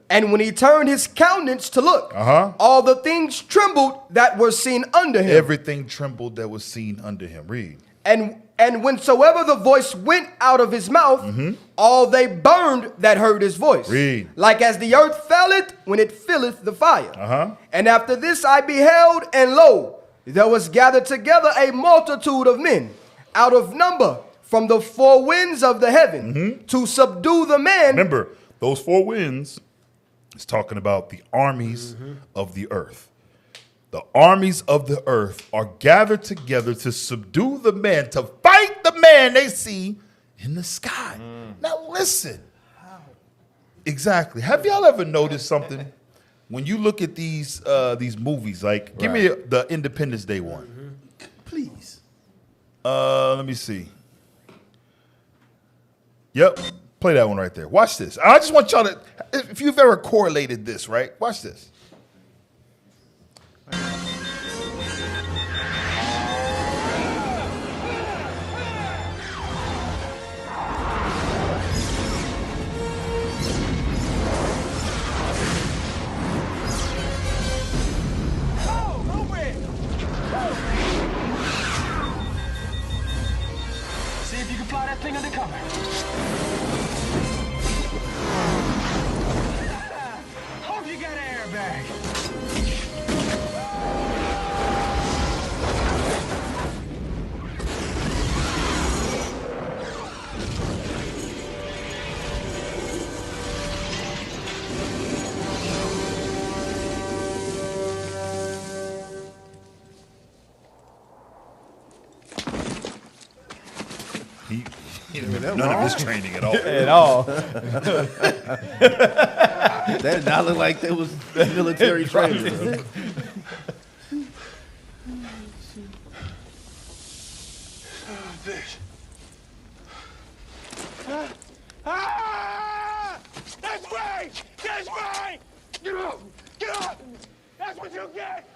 Speaker 14: And when he turned his countenance to look, all the things trembled that were seen under him.
Speaker 10: Everything trembled that was seen under him. Read.
Speaker 14: And whensoever the voice went out of his mouth, all they burned that heard his voice.
Speaker 10: Read.
Speaker 14: Like as the earth falleth when it filleth the fire. And after this I beheld, and lo, there was gathered together a multitude of men out of number from the four winds of the heaven to subdue the man.
Speaker 10: Remember, those four winds is talking about the armies of the earth. the armies of the earth are gathered together to subdue the man, to fight the man they see in the sky. Now listen. Exactly. Have y'all ever noticed something? When you look at these movies, like give me the Independence Day one, please. Let me see. Yep, play that one right there. Watch this. I just want y'all to, if you've ever correlated this, right? Watch this.
Speaker 6: See if you can fly that thing undercover. Hope you got an airbag.
Speaker 10: He didn't none of his training at all.
Speaker 12: At all.
Speaker 13: That did not look like there was military training. Bro.
Speaker 6: That's right! That's right! Get up! Get up! That's what you get!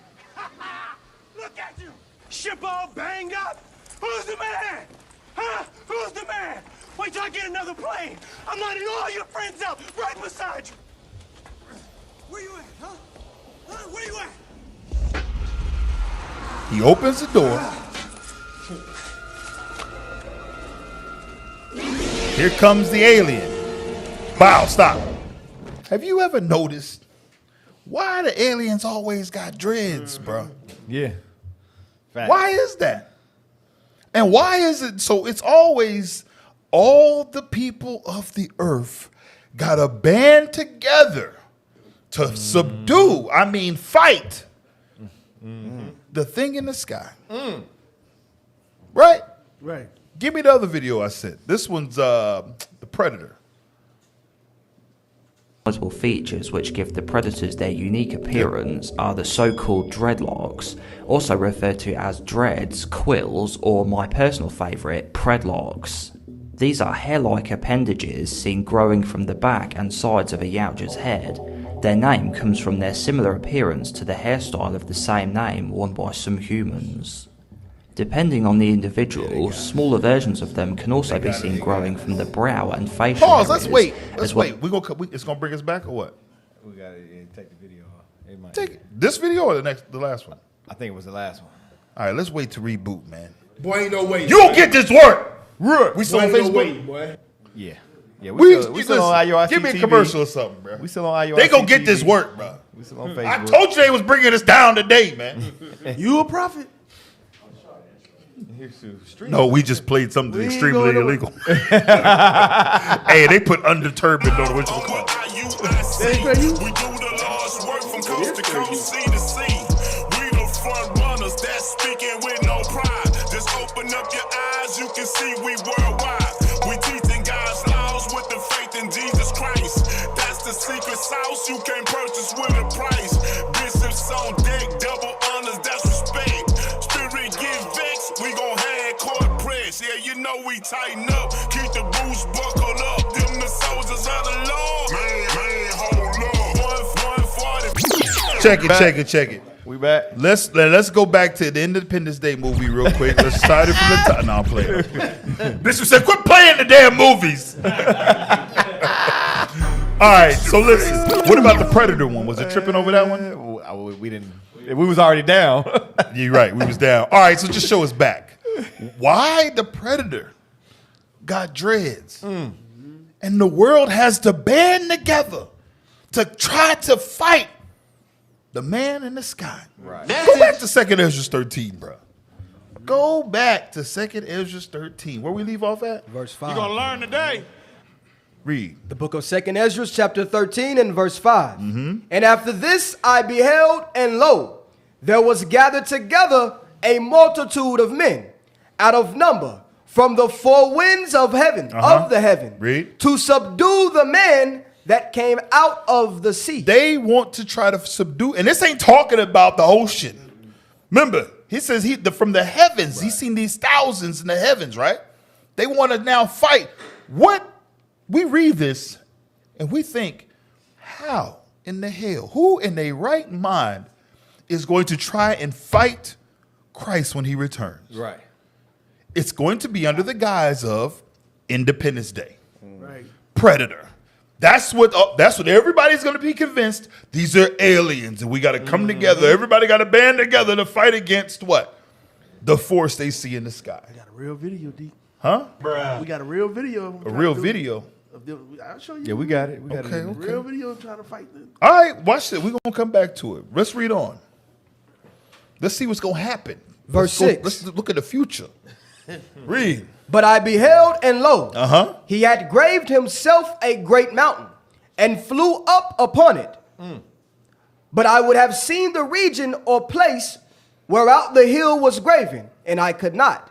Speaker 6: Look at you! Ship all banged up! Who's the man? Huh? Who's the man? Wait till I get another plane! I'm lining all your friends up right beside you! Where you at, huh? Huh? Where you at?
Speaker 10: He opens the door. Here comes the alien. Bow, stop. Have you ever noticed why the aliens always got dreads, bro?
Speaker 12: Yeah. Fact.
Speaker 10: Why is that? And why is it so? It's always all the people of the earth got to band together to subdue, I mean, fight the thing in the sky. Right?
Speaker 13: Right.
Speaker 10: Give me the other video I sent. This one's the Predator.
Speaker 7: Multiple features which give the predators their unique appearance are the so-called dreadlocks, also referred to as dreads, quills, or my personal favourite, predlocks. These are hair-like appendages seen growing from the back and sides of a yautja's head. Their name comes from their similar appearance to the hairstyle of the same name worn by some humans. Depending on the individual, smaller versions of them can also be seen growing from the brow and facial
Speaker 10: Pause,
Speaker 7: areas.
Speaker 10: let's wait. Let's wait. It's going to bring us back or what?
Speaker 12: We got to take the video off. It might
Speaker 10: Take this video or the last one?
Speaker 12: I think it was the last one.
Speaker 10: All right, let's wait to reboot, man.
Speaker 14: Boy, ain't no way.
Speaker 10: You don't get this work. We still on
Speaker 14: Boy, ain't
Speaker 10: Facebook.
Speaker 14: no way, boy.
Speaker 12: Yeah. Yeah, we still on IUIC
Speaker 10: Give me a
Speaker 12: TV.
Speaker 10: commercial or something, bro.
Speaker 12: We still on IUIC
Speaker 10: They gonna get
Speaker 12: TV.
Speaker 10: this work, bro.
Speaker 12: We still on Facebook.
Speaker 10: I told you they was bringing us down today, man.
Speaker 13: You a prophet?
Speaker 10: No, we just played something extremely illegal. Hey, they put Underturbed on which one called.
Speaker 9: We do the Lord's work from coast to coast, sea to sea. We the front runners that's speaking with no pride. Just open up your eyes, you can see we worldwide. We teaching God's laws with the faith in Jesus Christ. That's the secret sauce you can purchase with a price. Bishops on deck, double honors, that's respect. Spirit give vex, we gon' have court press. Yeah, you know we tighten up, keep the boots buckled up. Them the soldiers of the Lord. Man, hold up. 140.
Speaker 10: Check it.
Speaker 12: We back.
Speaker 10: Let's go back to the Independence Day movie real quick. Let's start it from the top. No, I'm playing. Bishop said, "Quit playing the damn movies." All right, so listen. What about the Predator one? Was it tripping over that one?
Speaker 12: We didn't. We was already down.
Speaker 10: You're right. We was down. All right, so just show us back. Why the Predator got dreads, and the world has to band together to try to fight the man in the sky.
Speaker 12: Right.
Speaker 10: Go back to 2nd Ezra 13, bro. Go back to 2nd Ezra 13. Where we leave off at?
Speaker 14: Verse 5.
Speaker 9: You're gonna learn today.
Speaker 10: Read.
Speaker 14: The book of 2nd Ezra, chapter 13 and verse 5. And after this I beheld, and lo, there was gathered together a multitude of men out of number from the four winds of heaven, of the heaven, to subdue the men that came out of the sea.
Speaker 10: They want to try to subdue, and this ain't talking about the ocean. Remember, he says from the heavens, he's seen these thousands in the heavens, right? They want to now fight. What? We read this and we think, how in the hell, who in their right mind is going to try and fight Christ when he returns?
Speaker 12: Right.
Speaker 10: It's going to be under the guise of Independence Day.
Speaker 13: Right.
Speaker 10: Predator. That's what everybody's going to be convinced. These are aliens, and we got to come together. Everybody got to band together to fight against what? The force they see in the sky.
Speaker 13: We got a real video, D.
Speaker 10: Huh?
Speaker 13: We got a real video.
Speaker 10: A real video.
Speaker 13: I'll show you.
Speaker 12: Yeah, we got it. We got
Speaker 10: Okay,
Speaker 12: it.
Speaker 10: okay.
Speaker 13: Real video trying to fight them.
Speaker 10: All right, watch it. We're going to come back to it. Let's read on. Let's see what's going to happen.
Speaker 14: Verse 6.
Speaker 10: Let's look at the future. Read.
Speaker 14: But I beheld, and lo, he had graved himself a great mountain, and flew up upon it. But I would have seen the region or place whereout the hill was graven, and I could not.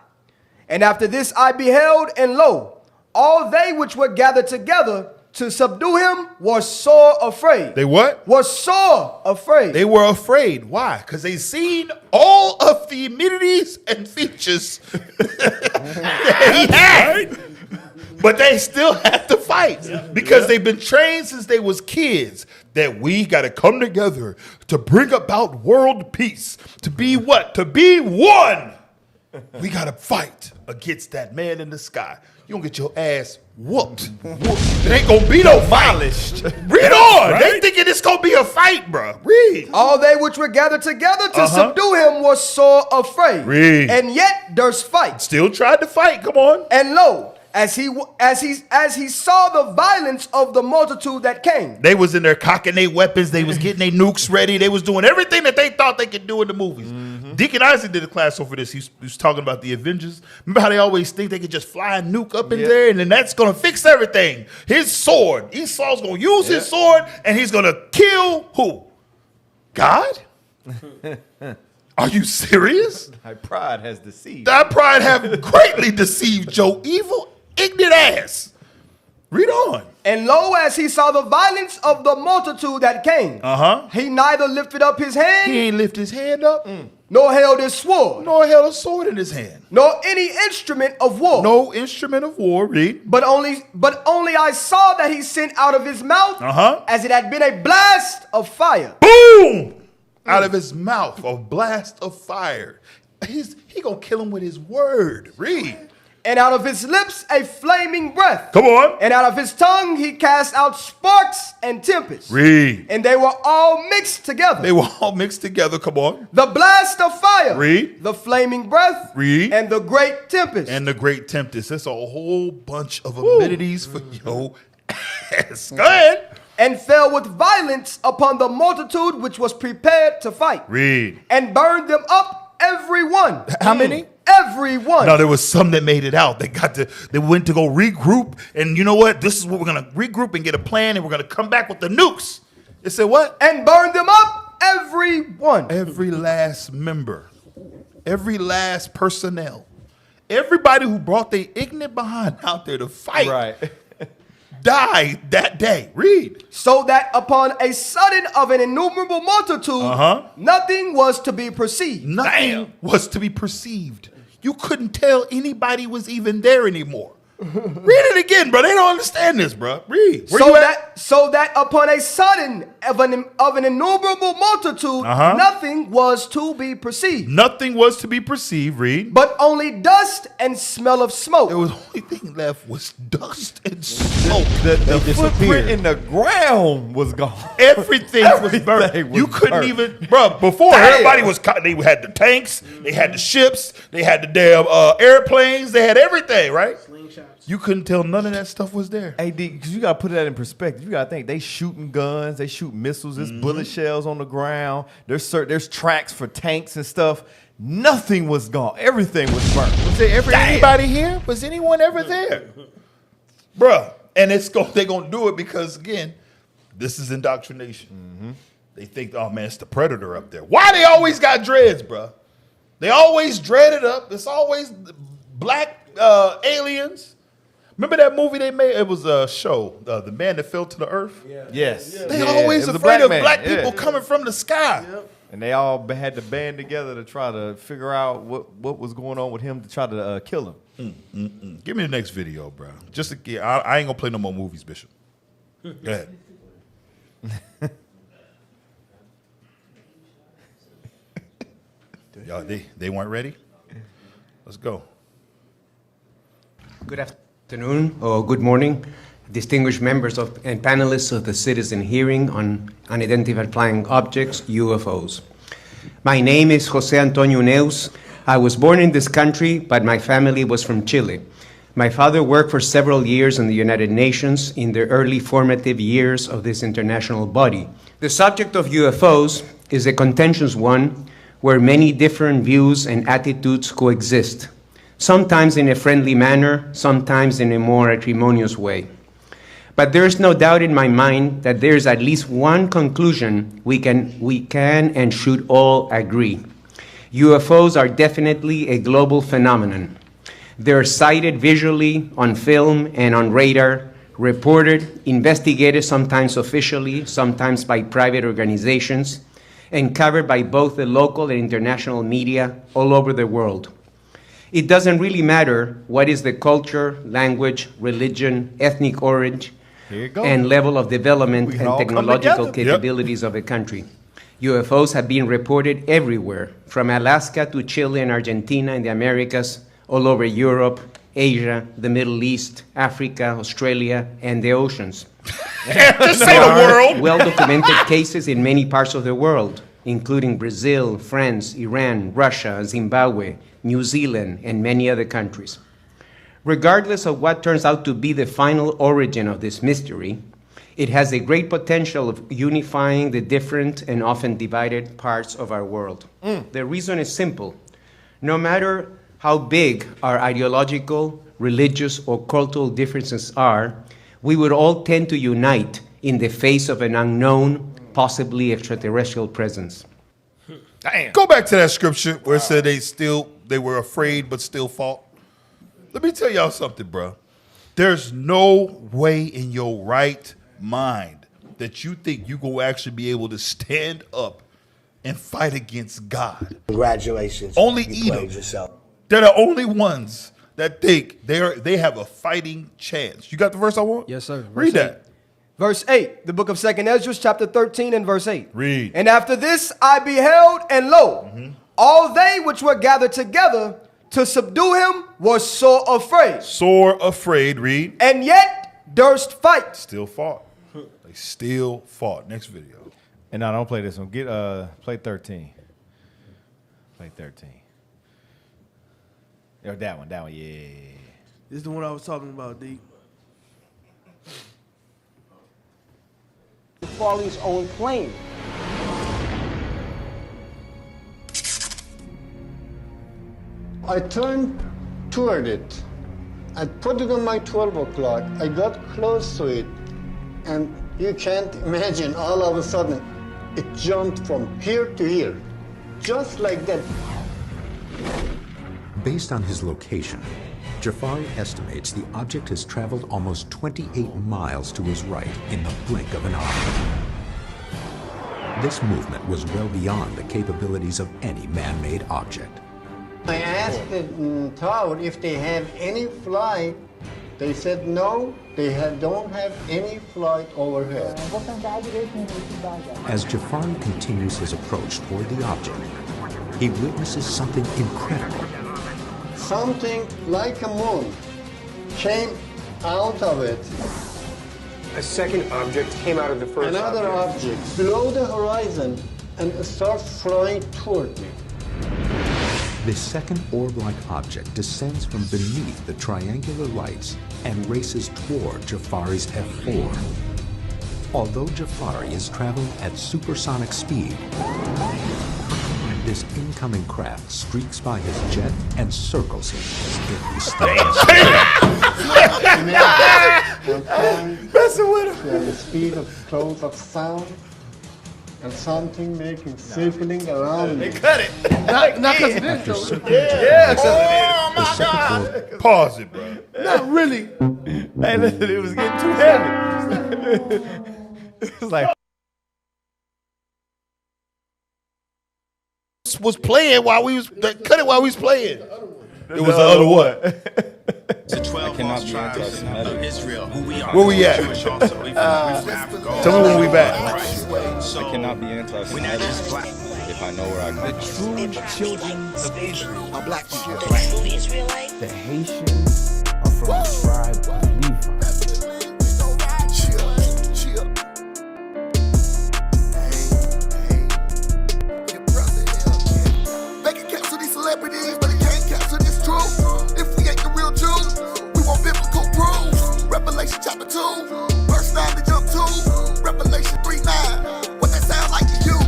Speaker 14: And after this I beheld, and lo, all they which were gathered together to subdue him were sore afraid.
Speaker 10: They what?
Speaker 14: Were sore afraid.
Speaker 10: They were afraid. Why? Because they seen all of the amenities and features that he had. But they still had to fight because they've been trained since they was kids that we got to come together to bring about world peace. To be what? To be one. We got to fight against that man in the sky. You don't get your ass whooped. It ain't going to be no fight. Read on. Right? They thinking it's going to be a fight, bro. Read.
Speaker 14: All they which were gathered together to subdue him were sore afraid.
Speaker 10: Read.
Speaker 14: And yet durst fight.
Speaker 10: Still tried to fight. Come on.
Speaker 14: And lo, as he saw the violence of the multitude that came.
Speaker 10: They was in there cocking their weapons. They was getting their nukes ready. They was doing everything that they thought they could do in the movies. Deacon Isaac did a class over this. He was talking about the Avengers. Remember how they always think they could just fly a nuke up in there and then that's going to fix everything. His sword. Esau's going to use his sword and he's going to kill who? God? Are you serious?
Speaker 12: Thy pride has deceived.
Speaker 10: Thy pride have greatly deceived your evil, ignorant ass. Read on.
Speaker 14: And lo, as he saw the violence of the multitude that came, he neither lifted up his hand.
Speaker 10: He ain't lift his hand up.
Speaker 14: Nor held his sword.
Speaker 10: Nor held a sword in his hand.
Speaker 14: Nor any instrument of war.
Speaker 10: No instrument of war, read.
Speaker 14: But only I saw that he sent out of his mouth as it had been a blast of fire.
Speaker 10: Boom! Out of his mouth, a blast of fire. He gonna kill him with his word. Read.
Speaker 14: And out of his lips a flaming breath.
Speaker 10: Come on.
Speaker 14: And out of his tongue he cast out sparks and tempests.
Speaker 10: Read.
Speaker 14: And they were all mixed together.
Speaker 10: They were all mixed together. Come on.
Speaker 14: The blast of fire.
Speaker 10: Read.
Speaker 14: The flaming breath.
Speaker 10: Read.
Speaker 14: And the great tempest.
Speaker 10: And the great tempest. That's a whole bunch of amenities for your ass. Go ahead.
Speaker 14: And fell with violence upon the multitude which was prepared to fight.
Speaker 10: Read.
Speaker 14: And burned them up every one.
Speaker 10: How many?
Speaker 14: Every one.
Speaker 10: No, there was some that made it out. They went to go regroup, and you know what? This is what we're gonna regroup and get a plan, and we're gonna come back with the nukes. It said what?
Speaker 14: And burn them up, every one.
Speaker 10: Every last member, every last personnel, everybody who brought their ignorant behind out there to fight, died that day. Read.
Speaker 14: So that upon a sudden of an innumerable multitude, nothing was to be perceived.
Speaker 10: Nothing was to be perceived. You couldn't tell anybody was even there anymore. Read it again, bro. They don't understand this, bro. Read.
Speaker 14: So that upon a sudden of an innumerable multitude, nothing was to be perceived.
Speaker 10: Nothing was to be perceived. Read.
Speaker 14: But only dust and smell of smoke.
Speaker 10: There was only thing left was dust and smoke.
Speaker 12: The footprint in the ground was gone.
Speaker 10: Everything was burned. You couldn't even, bro. Before everybody was, they had the tanks, they had the ships, they had the damn airplanes, they had everything, right? You couldn't tell none of that stuff was there.
Speaker 12: Hey, D, because you got to put that in perspective. You got to think they shooting guns, they shoot missiles, there's bullet shells on the ground. There's tracks for tanks and stuff. Nothing was gone. Everything was burnt.
Speaker 10: Was there ever anybody here? Was anyone ever there? Bruh. And they're going to do it because, again, this is indoctrination. they think, oh man, it's the predator up there. Why they always got dreads, bro? They always dreaded up. It's always black aliens. Remember that movie they made? It was a show, The Man That Fell to the Earth.
Speaker 12: Yes.
Speaker 10: They always afraid of black people coming from the sky.
Speaker 12: And they all had to band together to try to figure out what was going on with him to try to kill him.
Speaker 10: Give me the next video, bro. I ain't gonna play no more movies, Bishop. Go ahead. Y'all, they weren't ready? Let's go.
Speaker 3: Good afternoon or good morning, distinguished members and panelists of the Citizen Hearing on Unidentified Flying Objects, UFOs. My name is Jose Antonio Neus. I was born in this country, but my family was from Chile. My father worked for several years in the United Nations in the early formative years of this international body. The subject of UFOs is a contentious one where many different views and attitudes coexist, sometimes in a friendly manner, sometimes in a more acrimonious way. But there is no doubt in my mind that there is at least one conclusion we can and should all agree. UFOs are definitely a global phenomenon. They're sighted visually, on film, and on radar, reported, investigated sometimes officially, sometimes by private organizations, and covered by both the local and international media all over the world. It doesn't really matter what is the culture, language, religion, ethnic origin, and level of development and technological capabilities of a country. UFOs have been reported everywhere, from Alaska to Chile and Argentina in the Americas, all over Europe, Asia, the Middle East, Africa, Australia, and the oceans.
Speaker 10: Just say the world.
Speaker 3: Well-documented cases in many parts of the world, including Brazil, France, Iran, Russia, Zimbabwe, New Zealand, and many other countries. Regardless of what turns out to be the final origin of this mystery, it has a great potential of unifying the different and often divided parts of our world. The reason is simple. No matter how big our ideological, religious, or cultural differences are, we would all tend to unite in the face of an unknown, possibly extraterrestrial presence.
Speaker 10: Damn. Go back to that scripture where it said they were afraid but still fought. Let me tell y'all something, bro. There's no way in your right mind that you think you're going to actually be able to stand up and fight against God.
Speaker 8: Congratulations.
Speaker 10: Only
Speaker 8: you
Speaker 10: Edom.
Speaker 8: Yourself.
Speaker 10: They're the only ones that think they have a fighting chance. You got the verse I want?
Speaker 14: Yes, sir.
Speaker 10: Read that.
Speaker 14: Verse 8, the book of 2nd Ezra, chapter 13 and verse 8.
Speaker 10: Read.
Speaker 14: And after this I beheld, and lo, all they which were gathered together to subdue him were sore afraid.
Speaker 10: Sore afraid, read.
Speaker 14: And yet durst fight.
Speaker 10: Still fought. They still fought. Next video.
Speaker 12: And no, don't play this one. Get play 13. Play 13. Or that one, yeah.
Speaker 13: This is the one I was talking about, D.
Speaker 21: Farley's own plane.
Speaker 15: I turned toward it. I put it on my 12 o'clock. I got close to it, and you can't imagine, all of a sudden, it jumped from here to here, just like that.
Speaker 19: Based on his location, Jafari estimates the object has traveled almost 28 miles to his right in the blink of an eye. This movement was well beyond the capabilities of any man-made object.
Speaker 15: I asked the tower if they have any flight. They said no, they don't have any flight overhead.
Speaker 19: As Jafari continues his approach toward the object, he witnesses something incredible.
Speaker 15: Something like a moon came out of it.
Speaker 21: A second object came out of the first
Speaker 15: Another object below the horizon and starts flying toward me.
Speaker 19: This second orb-like object descends from beneath the triangular lights and races toward Jafari's F-4. Although Jafari is traveling at supersonic speed, this incoming craft streaks by his jet and circles him as if he stands.
Speaker 15: Messing with him. The speed of growth of sound. and something making circling around me.
Speaker 12: They cut it.
Speaker 8: Not because it is, though.
Speaker 12: Yeah,
Speaker 8: Oh,
Speaker 12: my
Speaker 8: God.
Speaker 10: Pause it, bro.
Speaker 8: Not really.
Speaker 12: Hey, listen, it was getting too heavy. It was like.
Speaker 10: Was playing while we was cut it while we was playing. It was the other what?
Speaker 16: I cannot be anti-Semitic.
Speaker 10: Where we at? Tell me when we back.
Speaker 16: I cannot be anti-Semitic if I know where I come from.
Speaker 17: The true children of Israel are black people.
Speaker 24: The Haitians are from the tribe of Levi.
Speaker 17: They can cancel these celebrities, but they can't cancel this truth. If we ain't the real Jews, we want biblical proof. Revelation chapter 2, verse 9 to jump to. Revelation 3:9. What that sound like to you?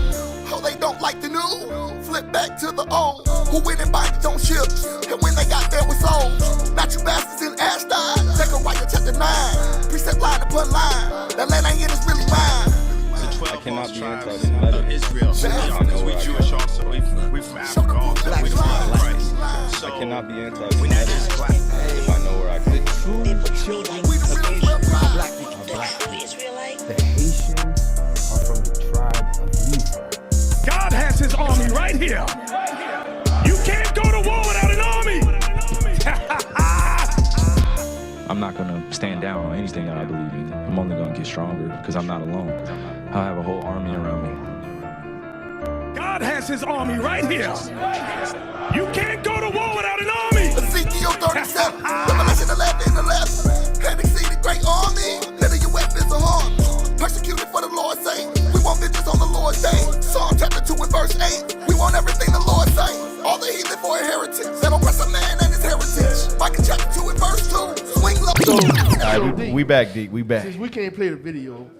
Speaker 17: Oh, they don't like the new. Flip back to the old. Who went and binded on ships? And when they got there with souls. Not you bastards in Ashdod. Zechariah chapter 9. Precept line upon line. That land ain't in is really mine.
Speaker 16: I cannot be anti-Semitic if I know where I come from. I cannot be anti-Semitic if I know where I come from.
Speaker 17: The children of Israel are black people.
Speaker 24: The Haitians are from the tribe of Levi.
Speaker 6: God has his army right here. You can't go to war without an army.
Speaker 18: I'm not going to stand down on anything that I believe in. I'm only going to get stronger because I'm not alone. I have a whole army around me.
Speaker 6: God has his army right here. You can't go to war without an army.
Speaker 17: Ezekiel 37, Revelation 11 and 11. And exceeding great army, none of your weapons are harmed. Persecuted for the Lord's sake, we want vengeance on the Lord's day. Psalm chapter 2 and verse 8, we want everything the Lord say. All the heathen for inheritance, that oppress a man and his heritage. Micah chapter 2 and verse 2, swing low.
Speaker 12: We back, D. We back.
Speaker 8: Since we can't play the video,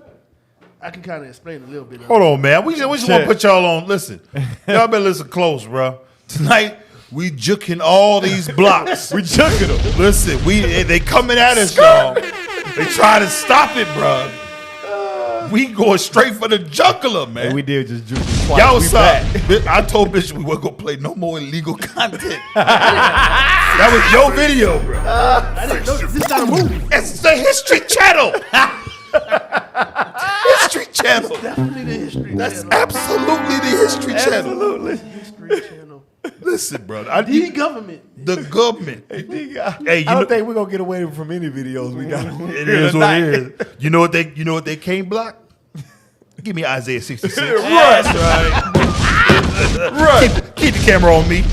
Speaker 8: I can kind of explain a little bit.
Speaker 10: Hold on, man. We just want to put y'all on. Listen, y'all better listen close, bro. Tonight we juking all these blocks.
Speaker 12: We juking them.
Speaker 10: Listen, they coming at us, y'all. They try to stop it, bro. We going straight for the jugular, man.
Speaker 12: And we did just juke them twice.
Speaker 10: Y'all was I told Bishop we weren't gonna play no more illegal content. That was your video, bro.
Speaker 8: I didn't know this is not a movie.
Speaker 10: It's the History Channel. History Channel.
Speaker 8: Definitely the History
Speaker 10: That's
Speaker 8: Channel.
Speaker 10: absolutely the History Channel.
Speaker 12: Absolutely.
Speaker 8: History Channel.
Speaker 10: Listen, bro.
Speaker 8: The government.
Speaker 10: The government.
Speaker 12: Hey,
Speaker 10: Hey,
Speaker 12: I don't think we're gonna get away from any videos we got.
Speaker 10: It is what it is. You know what they can't block? Give me Isaiah 66.
Speaker 12: Right.
Speaker 10: Keep the camera on me.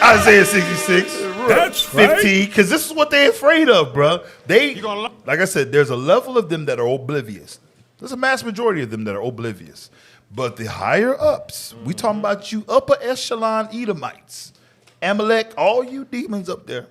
Speaker 10: Isaiah 66.
Speaker 6: That's
Speaker 10: 15, because this is what they're afraid of, bro. Like I said, there's a level of them that are oblivious. There's a mass majority of them that are oblivious. But the higher ups, we talking about you upper echelon Edomites, Amalek, all you demons up there,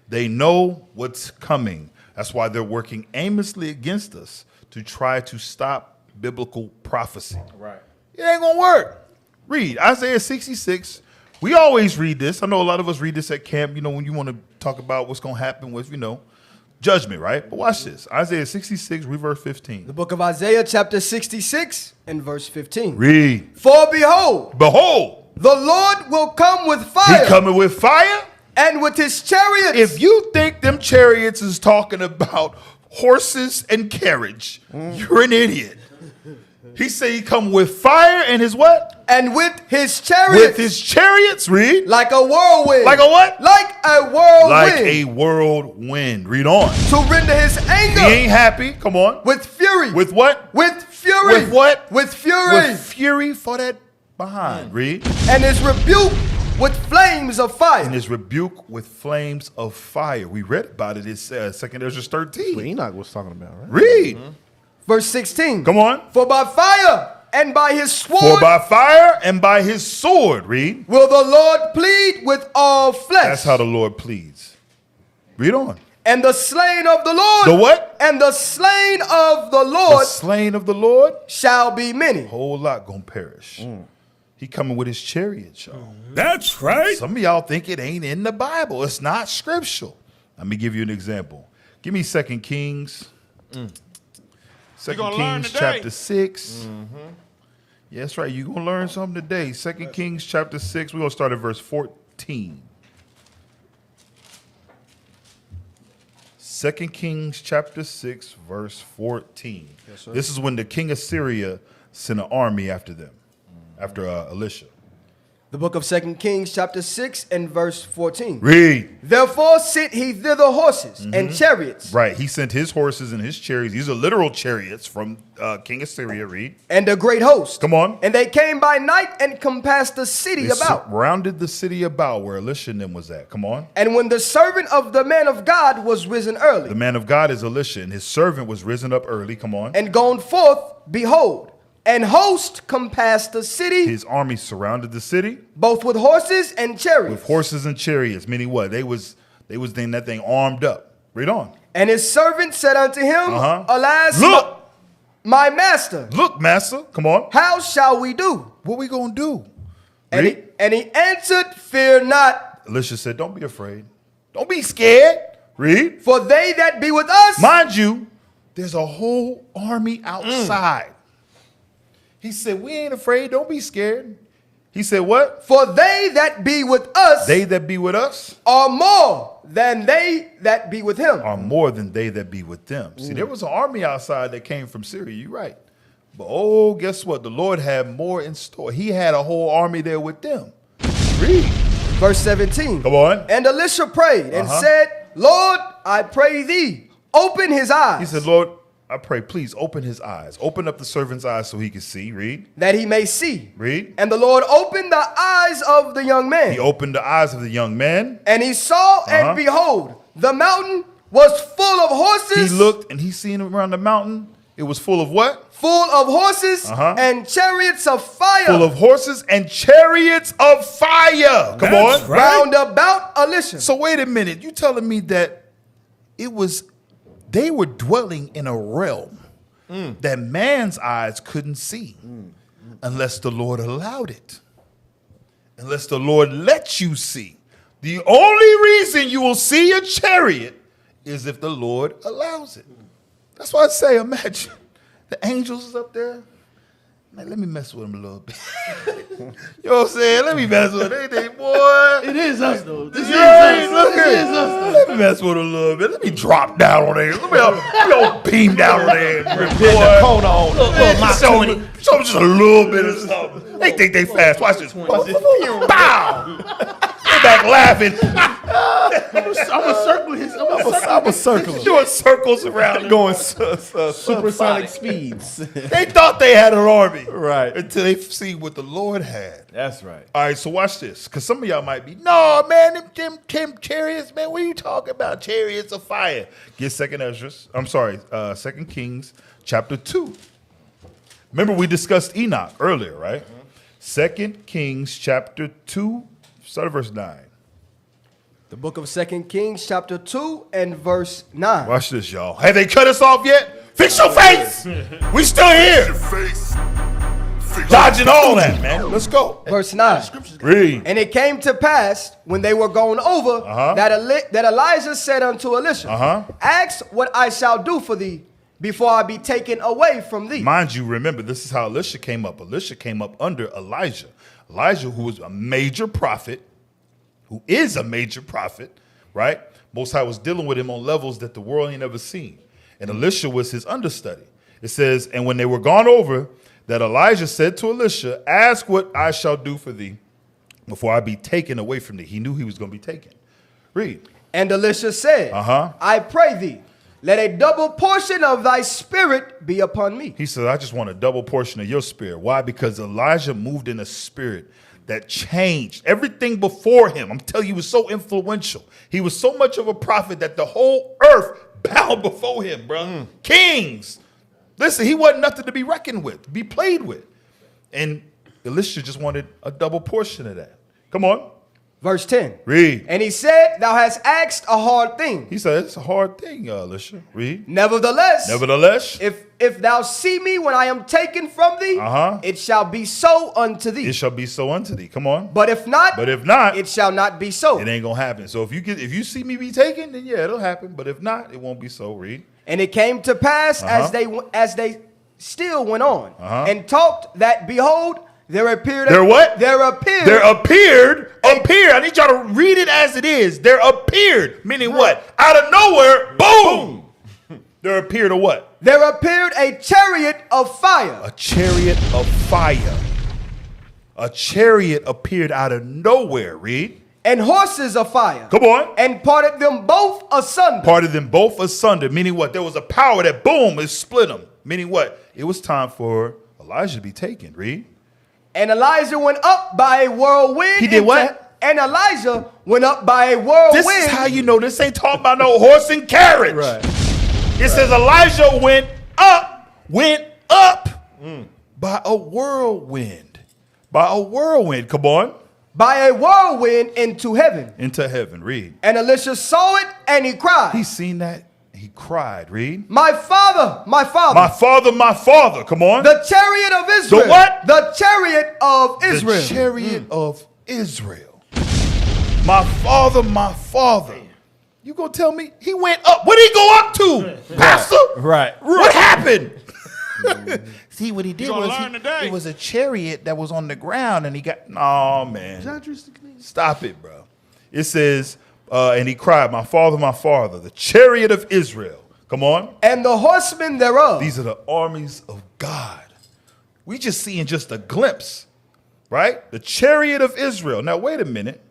Speaker 10: they know what's coming. That's why they're working aimlessly against us to try to stop biblical prophecy.
Speaker 12: Right.
Speaker 10: It ain't gonna work. Read Isaiah 66. We always read this. I know a lot of us read this at camp, when you want to talk about what's going to happen with, judgment, right? But watch this. Isaiah 66, read verse 15.
Speaker 14: The book of Isaiah, chapter 66, and verse 15.
Speaker 10: Read.
Speaker 14: For behold,
Speaker 10: the
Speaker 14: Lord will come with fire.
Speaker 10: He coming with fire?
Speaker 14: And with his chariots.
Speaker 10: If you think them chariots is talking about horses and carriage, you're an idiot. He said he come with fire and his what?
Speaker 14: And with his chariots.
Speaker 10: With his chariots, read.
Speaker 14: Like a whirlwind.
Speaker 10: Like a what?
Speaker 14: Like a whirlwind.
Speaker 10: Like a whirlwind. Read on.
Speaker 14: To render his anger.
Speaker 10: He ain't happy. Come on.
Speaker 14: With fury.
Speaker 10: With what?
Speaker 14: With fury.
Speaker 10: With what?
Speaker 14: With fury.
Speaker 10: With fury for that behind. Read.
Speaker 14: And his rebuke with flames of fire.
Speaker 10: And his rebuke with flames of fire. We read about it in 2 Ezra 13.
Speaker 13: What Enoch was talking about, right?
Speaker 10: Read.
Speaker 14: Verse 16.
Speaker 10: Come on.
Speaker 14: For by fire and by his sword.
Speaker 10: For by fire and by his sword. Read.
Speaker 14: Will the Lord plead with all flesh.
Speaker 10: That's how the Lord pleads. Read on.
Speaker 14: And the slain of the Lord.
Speaker 10: The what?
Speaker 14: And the slain of the Lord.
Speaker 10: The slain of the Lord.
Speaker 14: Shall be many.
Speaker 10: Whole lot gonna perish. He coming with his chariots, y'all.
Speaker 6: That's right.
Speaker 10: Some of y'all think it ain't in the Bible. It's not scriptural. Let me give you an example. Give me 2 Kings. Second
Speaker 6: gonna learn
Speaker 10: Kings
Speaker 6: today.
Speaker 10: chapter 6. Yeah, that's right. You're going to learn something today. Second Kings chapter 6. We're going to start at verse 14. 2 Kings chapter 6, verse 14.
Speaker 6: Yes, sir.
Speaker 10: This is when the king of Syria sent an army after them, after Elisha.
Speaker 14: The book of 2 Kings chapter 6 and verse 14.
Speaker 10: Read.
Speaker 14: Therefore sent he thither horses and chariots
Speaker 10: Right. He sent his horses and his chariots. These are literal chariots from king of Syria. Read.
Speaker 14: and a great host.
Speaker 10: Come on.
Speaker 14: And they came by night and compassed the city
Speaker 10: They
Speaker 14: about.
Speaker 10: surrounded the city about where Elisha and them was at. Come on.
Speaker 14: And when the servant of the man of God was risen early
Speaker 10: The man of God is Elisha, and his servant was risen up early. Come on.
Speaker 14: and gone forth, behold, an host compassed the city,
Speaker 10: His army surrounded the city
Speaker 14: both with horses and chariots.
Speaker 10: with horses and chariots. Meaning what? They was in that thing armed up. Read on.
Speaker 14: And his servant said unto him,
Speaker 10: Uh-huh.
Speaker 14: Alas,
Speaker 10: Look.
Speaker 14: my master,
Speaker 10: Look, master. Come on.
Speaker 14: how shall we do?
Speaker 10: What we gonna do?
Speaker 14: And he answered, Fear not,
Speaker 10: Elisha said, don't be afraid. Don't be scared. Read.
Speaker 14: for they that be with us.
Speaker 10: Mind you, there's a whole army outside. He said, we ain't afraid. Don't be scared. He said, what?
Speaker 14: For they that be with us
Speaker 10: They that be with us
Speaker 14: are more than they that be with him.
Speaker 10: are more than they that be with them. See, there was an army outside that came from Syria. You're right. But oh, guess what? The Lord had more in store. He had a whole army there with them. Read.
Speaker 14: Verse 17.
Speaker 10: Come on.
Speaker 14: And Elisha prayed and
Speaker 10: Uh-huh.
Speaker 14: said, Lord, I pray thee, open his eyes.
Speaker 10: He said, Lord, I pray, please open his eyes. Open up the servant's eyes so he can see. Read.
Speaker 14: that he may see.
Speaker 10: Read.
Speaker 14: And the Lord opened the eyes of the young man.
Speaker 10: He opened the eyes of the young man.
Speaker 14: And he saw,
Speaker 10: Uh-huh.
Speaker 14: and behold, the mountain was full of horses.
Speaker 10: He looked and he seen around the mountain. It was full of what?
Speaker 14: Full of horses
Speaker 10: Uh-huh.
Speaker 14: and chariots of fire.
Speaker 10: Full of horses and chariots of fire. Come on.
Speaker 14: round about Elisha.
Speaker 10: So wait a minute. You telling me that they were dwelling in a realm that man's eyes couldn't see unless the Lord allowed it. Unless the Lord lets you see. The only reason you will see a chariot is if the Lord allows it. That's why I say, imagine the angels is up there. Man, let me mess with them a little bit. You know what I'm saying? Let me mess with them. They boy.
Speaker 8: It is us, though. This is
Speaker 10: Yeah,
Speaker 8: us.
Speaker 10: look
Speaker 8: This
Speaker 10: at
Speaker 8: is us, though.
Speaker 10: Let me mess with them a little bit. Let me drop down on there. Let me all beam down on there. Show them just a little bit of something. They think they fast. Watch this. Bow. They back laughing.
Speaker 8: I'm gonna circle his.
Speaker 13: I'm a circle.
Speaker 10: Doing circles around him.
Speaker 13: Going
Speaker 8: Supersonic speeds.
Speaker 10: They thought they had an army.
Speaker 13: Right.
Speaker 10: Until they see what the Lord had.
Speaker 13: That's right.
Speaker 10: All right, so watch this. Because some of y'all might be, no, man, them chariots, man, what are you talking about? Chariots of fire. Get 2 Kings chapter 2. Remember, we discussed Enoch earlier, right? 2 Kings chapter 2, start at verse 9.
Speaker 14: The book of 2 Kings chapter 2 and verse 9.
Speaker 10: Watch this, y'all. Have they cut us off yet? Fix your face. We still here. Dodging all that, man. Let's go.
Speaker 14: Verse 9.
Speaker 10: Read.
Speaker 14: And it came to pass when they were going over that Elijah said unto Elisha, Ask what I shall do for thee before I be taken away from thee.
Speaker 10: Mind you, remember, this is how Elisha came up. Elisha came up under Elijah. Elijah, who was a major prophet, right? Most High was dealing with him on levels that the world ain't ever seen. And Elisha was his understudy. It says, and when they were gone over, that Elijah said to Elisha, ask what I shall do for thee before I be taken away from thee. He knew he was going to be taken. Read.
Speaker 14: And Elisha said, I pray thee, let a double portion of thy spirit be upon me.
Speaker 10: He said, I just want a double portion of your spirit. Why? Because Elijah moved in a spirit that changed everything before him. I'm telling you, he was so influential. He was so much of a prophet that the whole earth bowed before him, bro. Kings. Listen, he wasn't nothing to be reckoned with, to be played with. And Elisha just wanted a double portion of that. Come on.
Speaker 14: Verse 10.
Speaker 10: Read.
Speaker 14: And he said, thou hast asked a hard thing.
Speaker 10: He said, it's a hard thing, Elisha. Read.
Speaker 14: Nevertheless, if thou see me when I am taken from thee, it shall be so unto thee.
Speaker 10: It shall be so unto thee. Come on.
Speaker 14: But if not, it shall not be so.
Speaker 10: It ain't gonna happen. So if you see me be taken, then yeah, it'll happen. But if not, it won't be so. Read.
Speaker 14: And it came to pass as they still went on and talked that behold, there appeared.
Speaker 10: There what?
Speaker 14: There appeared.
Speaker 10: There appeared. I need y'all to read it as it is. There appeared, meaning what? Out of nowhere, boom. There appeared a what?
Speaker 14: There appeared a chariot of fire.
Speaker 10: A chariot of fire. A chariot appeared out of nowhere. Read.
Speaker 14: And horses of fire.
Speaker 10: Come on.
Speaker 14: And parted them both asunder.
Speaker 10: Parted them both asunder. Meaning what? There was a power that boom, it split them. Meaning what? It was time for Elijah to be taken. Read.
Speaker 14: And Elijah went up by a whirlwind.
Speaker 10: He did what?
Speaker 14: And Elijah went up by a whirlwind.
Speaker 10: This is how you know this ain't talking about no horse and carriage.
Speaker 13: Right.
Speaker 10: It says Elijah went up by a whirlwind. By a whirlwind. Come on.
Speaker 14: By a whirlwind into heaven.
Speaker 10: Into heaven. Read.
Speaker 14: And Elisha saw it and he cried.
Speaker 10: He seen that. He cried. Read.
Speaker 14: My father, my father.
Speaker 10: My father, my father. Come on.
Speaker 14: The chariot of Israel.
Speaker 10: The what?
Speaker 14: The chariot of Israel.
Speaker 10: The chariot of Israel. My father, my father. You gonna tell me he went up? What did he go up to, Pastor?
Speaker 13: Right.
Speaker 10: What happened?
Speaker 1: See, what he did was it was a chariot that was on the ground, and he got.
Speaker 10: Oh man, stop it, bro. It says, and he cried, my father, the chariot of Israel. Come on.
Speaker 14: And the horsemen thereof.
Speaker 10: These are the armies of God. We just seeing just a glimpse, right? The chariot of Israel. Now, wait a minute.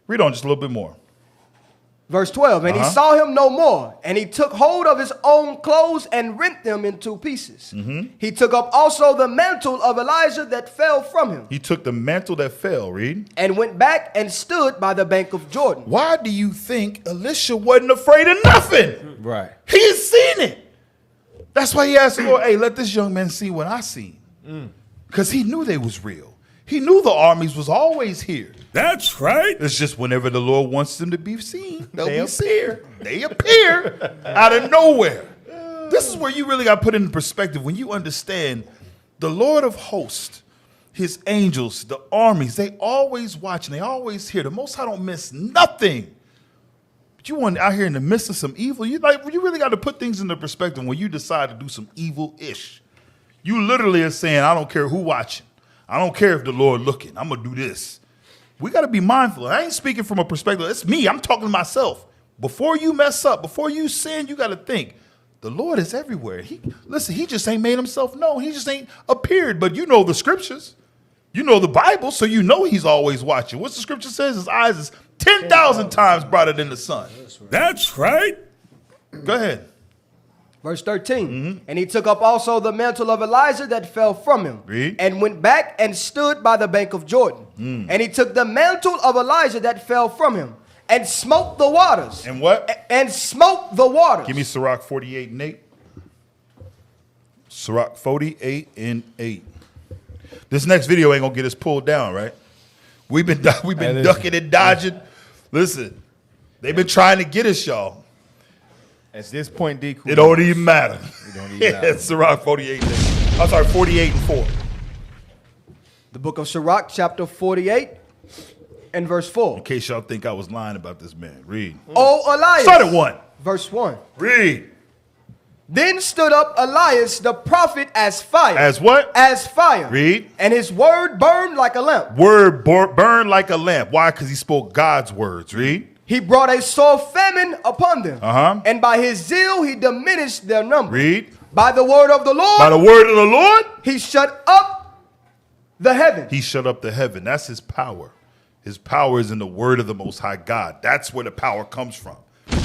Speaker 10: Read on just a little bit more.
Speaker 14: Verse 12, and he saw him no more, and he took hold of his own clothes and rent them in two pieces. He took up also the mantle of Elijah that fell from him.
Speaker 10: He took the mantle that fell, read.
Speaker 14: And went back and stood by the bank of Jordan.
Speaker 10: Why do you think Elisha wasn't afraid of nothing?
Speaker 13: Right.
Speaker 10: He had seen it. That's why he asked the Lord, hey, let this young man see what I seen. Because he knew they was real. He knew the armies was always here.
Speaker 9: That's right.
Speaker 10: It's just whenever the Lord wants them to be seen, they'll be seen. They appear out of nowhere. This is where you really got to put it in perspective. When you understand the Lord of hosts, his angels, the armies, they always watch and they always hear. The Most High don't miss nothing. But you want out here in the midst of some evil, you really got to put things into perspective when you decide to do some evil-ish. You literally are saying, I don't care who watching. I don't care if the Lord looking. I'm going to do this. We got to be mindful. I ain't speaking from a perspective. It's me. I'm talking to myself. Before you mess up, before you sin, you got to think, the Lord is everywhere. He just ain't made himself known. He just ain't appeared. But you know the scriptures. You know the Bible, so you know he's always watching. What's the scripture says? His eyes is 10,000 times brighter than the sun.
Speaker 9: That's right.
Speaker 10: Go ahead.
Speaker 14: Verse 13, and he took up also the mantle of Elijah that fell from him, and went back and stood by the bank of Jordan. And he took the mantle of Elijah that fell from him, and smote the waters.
Speaker 10: And what?
Speaker 14: And smote the waters.
Speaker 10: Give me Sirach 48 and 8. Sirach 48 and 8. This next video ain't gonna get us pulled down, right? We've been ducking and dodging. Listen, they've been trying to get us, y'all.
Speaker 12: At this point, D.
Speaker 10: It don't even matter.
Speaker 12: It don't even matter.
Speaker 10: It's Sirach 48 and 8. I'm sorry, 48 and 4.
Speaker 14: The book of Sirach, chapter 48 and verse 4.
Speaker 10: In case y'all think I was lying about this man, read.
Speaker 14: O Elias.
Speaker 10: Start at 1.
Speaker 14: Verse 1.
Speaker 10: Read.
Speaker 14: Then stood up Elias the prophet as fire.
Speaker 10: As what?
Speaker 14: As fire.
Speaker 10: Read.
Speaker 14: And his word burned like a lamp.
Speaker 10: Word burned like a lamp. Why? Because he spoke God's words. Read.
Speaker 14: He brought a sore famine upon them. And by his zeal he diminished their number.
Speaker 10: Read.
Speaker 14: By the word of the Lord.
Speaker 10: By the word of the Lord.
Speaker 14: He shut up the heaven.
Speaker 10: He shut up the heaven. That's his power. His power is in the word of the Most High God. That's where the power comes from.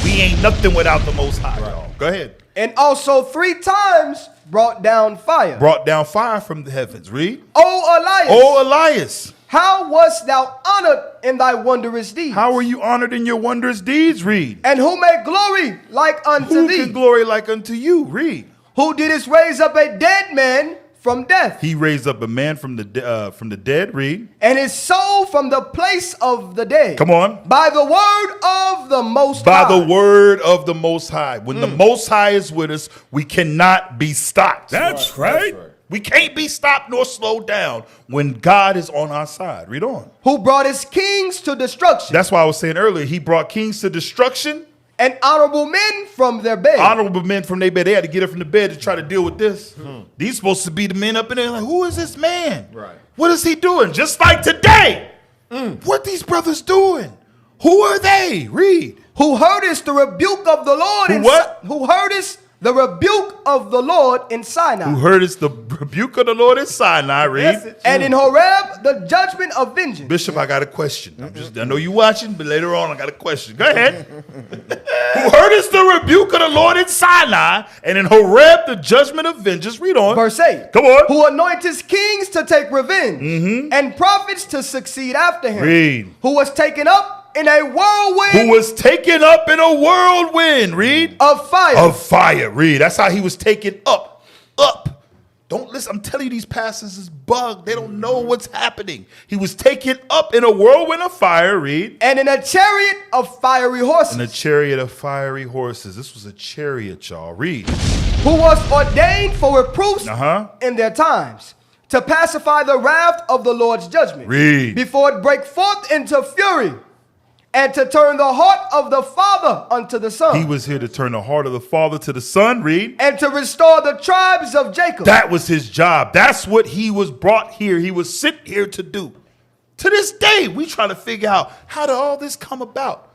Speaker 10: We ain't nothing without the Most High, y'all. Go ahead.
Speaker 14: And also 3 times brought down fire.
Speaker 10: Brought down fire from the heavens. Read.
Speaker 14: O Elias.
Speaker 10: O Elias.
Speaker 14: How wast thou honored in thy wondrous deeds?
Speaker 10: How were you honored in your wondrous deeds? Read.
Speaker 14: And who made glory like unto thee?
Speaker 10: Who can glory like unto you? Read.
Speaker 14: Who didst raise up a dead man from death?
Speaker 10: He raised up a man from the dead. Read.
Speaker 14: And his soul from the place of the dead.
Speaker 10: Come on.
Speaker 14: By the word of the Most
Speaker 10: High.
Speaker 14: High.
Speaker 10: By the word of the Most High. When the Most High is with us, we cannot be stopped.
Speaker 9: That's right.
Speaker 10: We can't be stopped nor slowed down when God is on our side. Read on.
Speaker 14: Who brought his kings to destruction.
Speaker 10: That's why I was saying earlier, he brought kings to destruction.
Speaker 14: And honorable men from their bed.
Speaker 10: Honorable men from their bed. They had to get up from the bed to try to deal with this. These supposed to be the men up in there like, who is this man?
Speaker 12: Right.
Speaker 10: What is he doing? Just like today. What these brothers doing? Who are they? Read.
Speaker 14: Who heardest the rebuke of the Lord. Who heardest the rebuke of the Lord in Sinai.
Speaker 10: Who heardest the rebuke of the Lord in Sinai. Read.
Speaker 14: And in Horeb, the judgment of vengeance.
Speaker 10: Bishop, I got a question. I know you watching, but later on I got a question. Go ahead. Who heardest the rebuke of the Lord in Sinai, and in Horeb the judgment of vengeance. Read on.
Speaker 14: Verse 8.
Speaker 10: Come on.
Speaker 14: Who anointeth kings to take revenge, and prophets to succeed after him.
Speaker 10: Read.
Speaker 14: Who was taken up in a whirlwind.
Speaker 10: Who was taken up in a whirlwind. Read.
Speaker 14: Of fire.
Speaker 10: Of fire. Read. That's how he was taken up. Up. Don't listen. I'm telling you, these pastors is bugged. They don't know what's happening. He was taken up in a whirlwind of fire. Read.
Speaker 14: And in a chariot of fiery horses.
Speaker 10: In a chariot of fiery horses. This was a chariot, y'all. Read.
Speaker 14: Who was ordained for reproofs in their times, to pacify the wrath of the Lord's judgment.
Speaker 10: Read.
Speaker 14: Before it break forth into fury, and to turn the heart of the father unto the son.
Speaker 10: He was here to turn the heart of the father to the son. Read.
Speaker 14: And to restore the tribes of Jacob.
Speaker 10: That was his job. That's what he was brought here. He was sent here to do. To this day, we try to figure out, how did all this come about?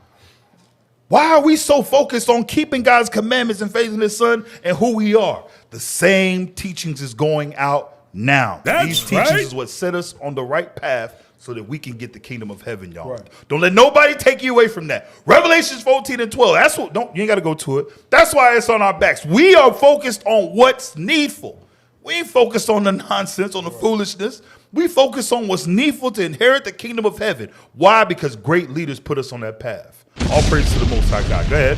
Speaker 10: Why are we so focused on keeping God's commandments and faith in his son and who we are? The same teachings is going out now. These teachings is what set us on the right path so that we can get the kingdom of heaven, y'all. Right. Don't let nobody take you away from that. Revelations 14 and 12. That's what, you ain't got to go to it. That's why it's on our backs. We are focused on what's needful. We ain't focused on the nonsense, on the foolishness. We focus on what's needful to inherit the kingdom of heaven. Why? Because great leaders put us on that path. All praise to the Most High God. Go ahead.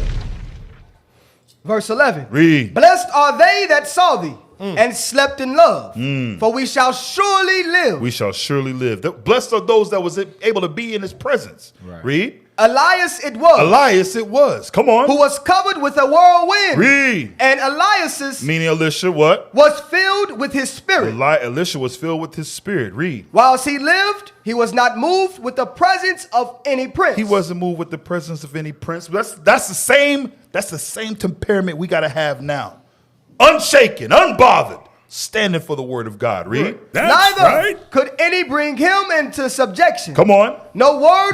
Speaker 14: Verse 11.
Speaker 10: Read.
Speaker 14: Blessed are they that saw thee. And slept in love, for we shall surely live.
Speaker 10: We shall surely live. Blessed are those that was able to be in his presence. Right. Read.
Speaker 14: Elias it was.
Speaker 10: Elias it was. Come on.
Speaker 14: Who was covered with a whirlwind.
Speaker 10: Read.
Speaker 14: And Elias's,
Speaker 10: meaning Elisha, what?
Speaker 14: Was filled with his spirit.
Speaker 10: Elisha was filled with his spirit. Read.
Speaker 14: Whilst he lived, he was not moved with the presence of any prince.
Speaker 10: He wasn't moved with the presence of any prince. That's the same temperament we got to have now. Unshaken, unbothered, standing for the word of God. Read.
Speaker 14: Neither could any bring him into subjection.
Speaker 10: Come on.
Speaker 14: No word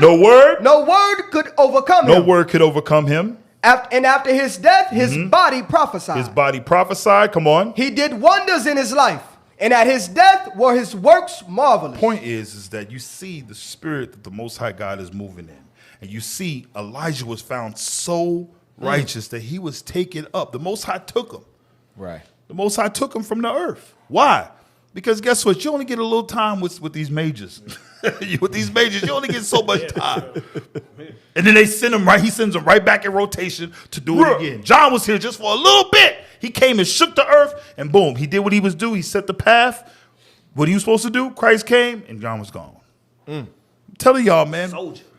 Speaker 14: could overcome him.
Speaker 10: No word could overcome him.
Speaker 14: And after his death, his body prophesied.
Speaker 10: His body prophesied. Come on.
Speaker 14: He did wonders in his life. And at his death were his works marvelous.
Speaker 10: Point is that you see the spirit that the Most High God is moving in. And you see Elijah was found so righteous that he was taken up. The Most High took him.
Speaker 12: Right.
Speaker 10: The Most High took him from the earth. Why? Because guess what? You only get a little time with these majors. With these majors, you only get so much time. And then he sends them right back in rotation to do it again. John was here just for a little bit. He came and shook the earth, and boom, he did what he was due. He set the path. What he was supposed to do, Christ came, and John was gone. I'm telling y'all, man,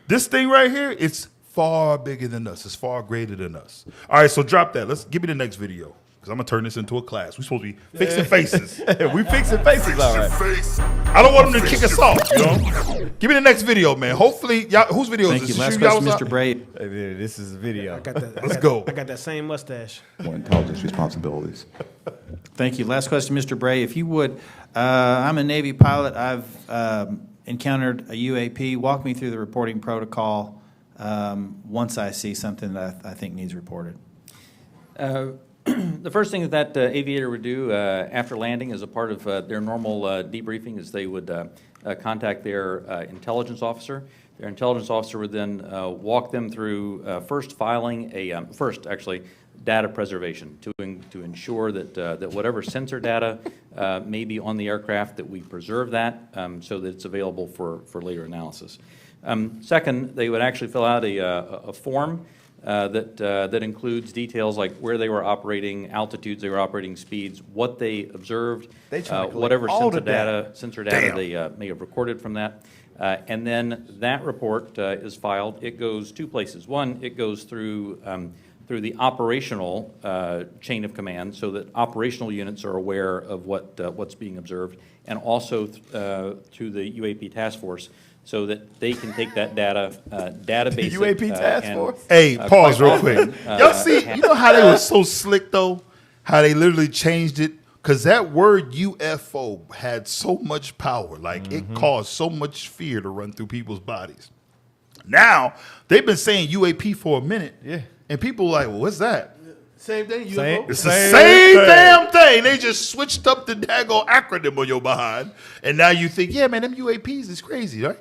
Speaker 10: this thing right here, it's far bigger than us. It's far greater than us. All right, so drop that. Let's give me the next video. Because I'm going to turn this into a class. We're supposed to be fixing faces.
Speaker 12: We fixing faces, all right.
Speaker 10: I don't want them to kick us off, you know? Give me the next video, man. Hopefully, y'all, whose video is this?
Speaker 5: Last question, Mr. Bray.
Speaker 12: This is a video.
Speaker 10: Let's go.
Speaker 8: I got that same mustache.
Speaker 16: More intelligence responsibilities.
Speaker 5: Thank you. Last question, Mr. Bray. If you would, I'm a Navy pilot. I've encountered a UAP. Walk me through the reporting protocol once I see something that I think needs reported.
Speaker 20: The first thing that aviator would do after landing as a part of their normal debriefing is they would contact their intelligence officer. Their intelligence officer would then walk them through first filing data preservation to ensure that whatever sensor data may be on the aircraft, that we preserve that so that it's available for later analysis. Second, they would actually fill out a form that includes details like where they were operating, altitudes they were operating, speeds, what they observed, whatever sensor data they may have recorded from that. And then that report is filed. It goes two places. One, it goes through the operational chain of command so that operational units are aware of what's being observed, and also to the UAP task force so that they can take that data, database
Speaker 12: UAP task force?
Speaker 10: Hey, pause real quick.
Speaker 20: often,
Speaker 10: Y'all see, you know how they were so slick though? How they literally changed it? Because that word UFO had so much power. Like it caused so much fear to run through people's bodies. Now, they've been saying UAP for a minute.
Speaker 12: Yeah.
Speaker 10: And people are like, well, what's that?
Speaker 8: Same thing. UFO.
Speaker 10: It's the same damn thing. They just switched up the daggone acronym on your behind. And now you think, yeah, man, them UAPs is crazy, right?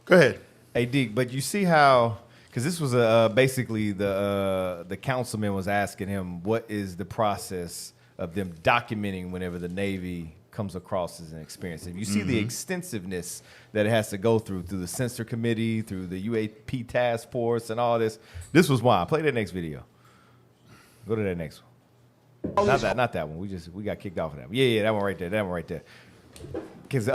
Speaker 10: Go ahead.
Speaker 12: Hey, Deke, but you see how, because this was basically the councilman was asking him, what is the process of them documenting whenever the Navy comes across as an experience? And you see the extensiveness that it has to go through the Censor Committee, through the UAP Task Force, and all this. This was why. Play that next video. Go to that next one. Not that one. We got kicked off of that one. Yeah, that one right there. That one right there. Because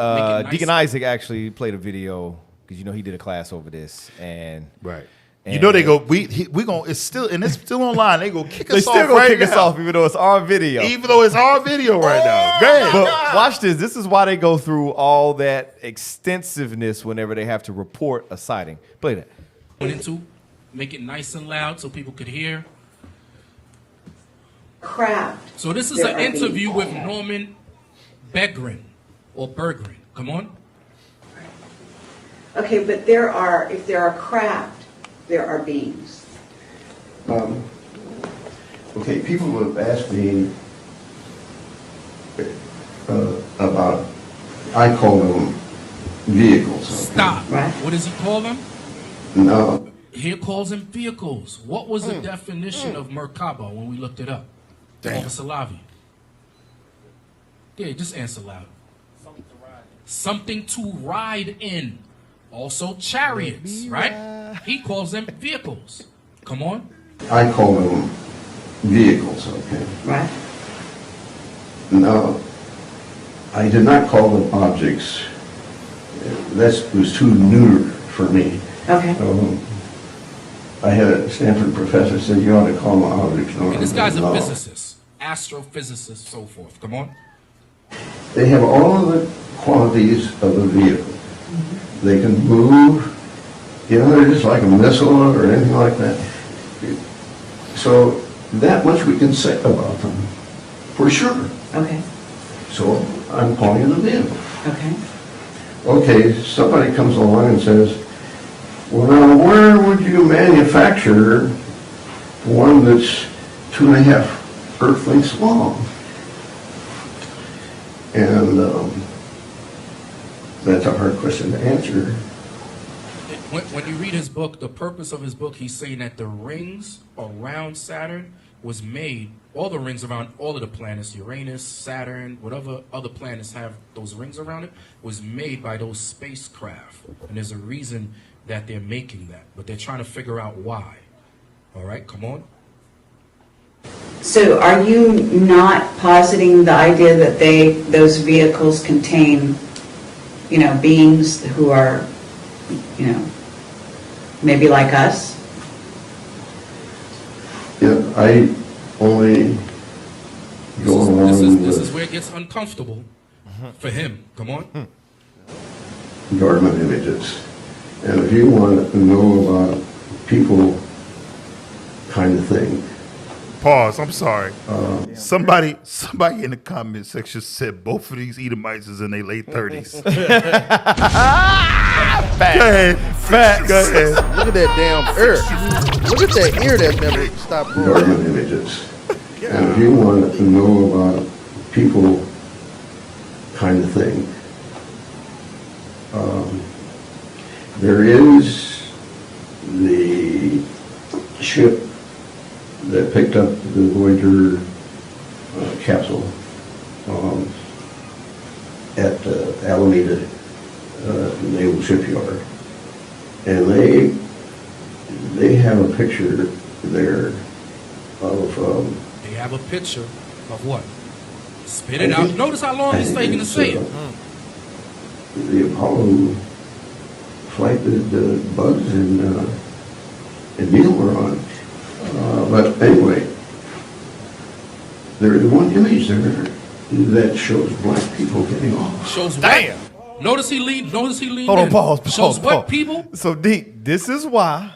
Speaker 12: Deacon Isaac actually played a video because he did a class over this, and
Speaker 10: right. You know they go. We gonna. It's still online. They go kick us off.
Speaker 12: They still gonna kick us
Speaker 10: now.
Speaker 12: off even though it's our video.
Speaker 10: Even though it's our video right now. Go ahead.
Speaker 12: But watch this. This is why they go through all that extensiveness whenever they have to report a sighting. Play that.
Speaker 2: Went into make it nice and loud so people could hear.
Speaker 4: Craft.
Speaker 2: So this is an interview with Norman Berggren or Berggren. Come on.
Speaker 4: Okay, but if there are craft, there are beings.
Speaker 22: Okay, people have asked me about, I call them vehicles.
Speaker 2: Stop. Right. What does he call them?
Speaker 22: No.
Speaker 2: He calls them vehicles. What was the definition of Merkaba when we looked it up? Damn. Salavi. Yeah, just answer loud. Something to ride in. Also chariots, right? He calls them vehicles. Come on.
Speaker 22: I call them vehicles, okay?
Speaker 4: Right.
Speaker 22: No, I did not call them objects. That was too neuter for me.
Speaker 4: Okay.
Speaker 22: I had a Stanford professor say you ought to call them objects. No,
Speaker 2: And this guy's
Speaker 22: no.
Speaker 2: a physicist, astrophysicist, so forth. Come on.
Speaker 22: They have all of the qualities of a vehicle. They can move, they're just like a missile or anything like that. So that much we can say about them, for sure.
Speaker 4: Okay.
Speaker 22: So I'm calling it a vehicle.
Speaker 4: Okay.
Speaker 22: Okay, somebody comes along and says, well, now where would you manufacture one that's 2.5 Earth lengths long? And that's a hard question to answer.
Speaker 2: When you read his book, the purpose of his book, he's saying that the rings around Saturn was made, all the rings around all of the planets, Uranus, Saturn, whatever other planets have those rings around it, was made by those spacecraft. And there's a reason that they're making that, but they're trying to figure out why. All right, come on.
Speaker 4: So are you not positing the idea that those vehicles contain, beings who are, maybe like us?
Speaker 22: Yeah, I only go along
Speaker 2: This is
Speaker 22: with
Speaker 2: where it gets uncomfortable for him. Come on.
Speaker 22: government images. And if you want to know about people kind of thing.
Speaker 10: Pause. I'm sorry. Somebody in the comment section said both of these Edomites is in their late 30s.
Speaker 12: Fact.
Speaker 10: Go ahead.
Speaker 12: Fact.
Speaker 10: Go ahead.
Speaker 8: Look at that damn ear. Look at that ear that never stopped growing.
Speaker 22: Government images. And if you want to know about people kind of thing, there is the ship that picked up the Voyager capsule at Alameda Naval Shipyard, and they have a picture there of.
Speaker 2: They have a picture of what? Spit it out. Notice how long it's taking to say it.
Speaker 22: The Apollo flight that Bugs and Neil were on. But anyway, there is one image there that shows black people getting off.
Speaker 2: Shows
Speaker 12: damn.
Speaker 2: Notice he leaned
Speaker 12: Hold on,
Speaker 2: in.
Speaker 12: pause.
Speaker 2: Shows what people?
Speaker 12: So, D, this is why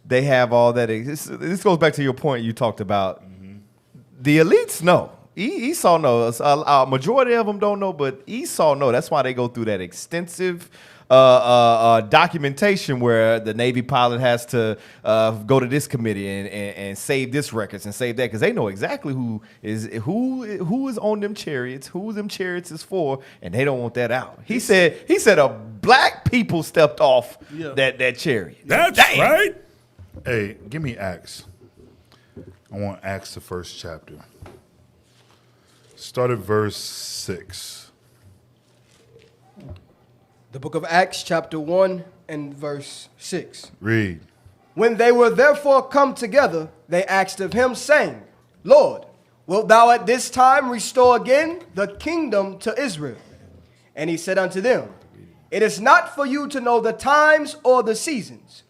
Speaker 12: they have all that. This goes back to your point you talked about. The elites know. Esau knows. A majority of them don't know, but Esau know. That's why they go through that extensive documentation where the Navy pilot has to go to this committee and save this records and save that, because they know exactly who is on them chariots, who them chariots is for, and they don't want that out. He said a black people stepped off that chariot.
Speaker 10: That's
Speaker 12: Damn.
Speaker 10: right. Hey, give me Acts. I want Acts, the first chapter. Start at verse 6.
Speaker 14: The book of Acts, chapter 1 and verse 6.
Speaker 10: Read.
Speaker 14: When they were therefore come together, they asked of him, saying, Lord, wilt thou at this time restore again the kingdom to Israel? And he said unto them, It is not for you to know the times or the seasons,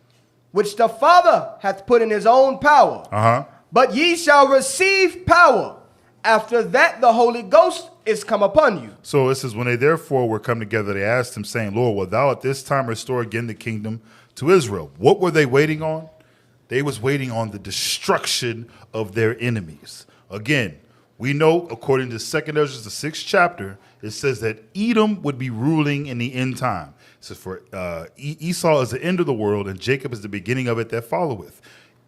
Speaker 14: which the Father hath put in his own power. But ye shall receive power after that the Holy Ghost is come upon you.
Speaker 10: So it says, when they therefore were come together, they asked him, saying, Lord, wilt thou at this time restore again the kingdom to Israel? What were they waiting on? They was waiting on the destruction of their enemies. Again, we know, according to 2nd Ezra, the 6th chapter, it says that Edom would be ruling in the end time. It says, for Esau is the end of the world, and Jacob is the beginning of it that followeth.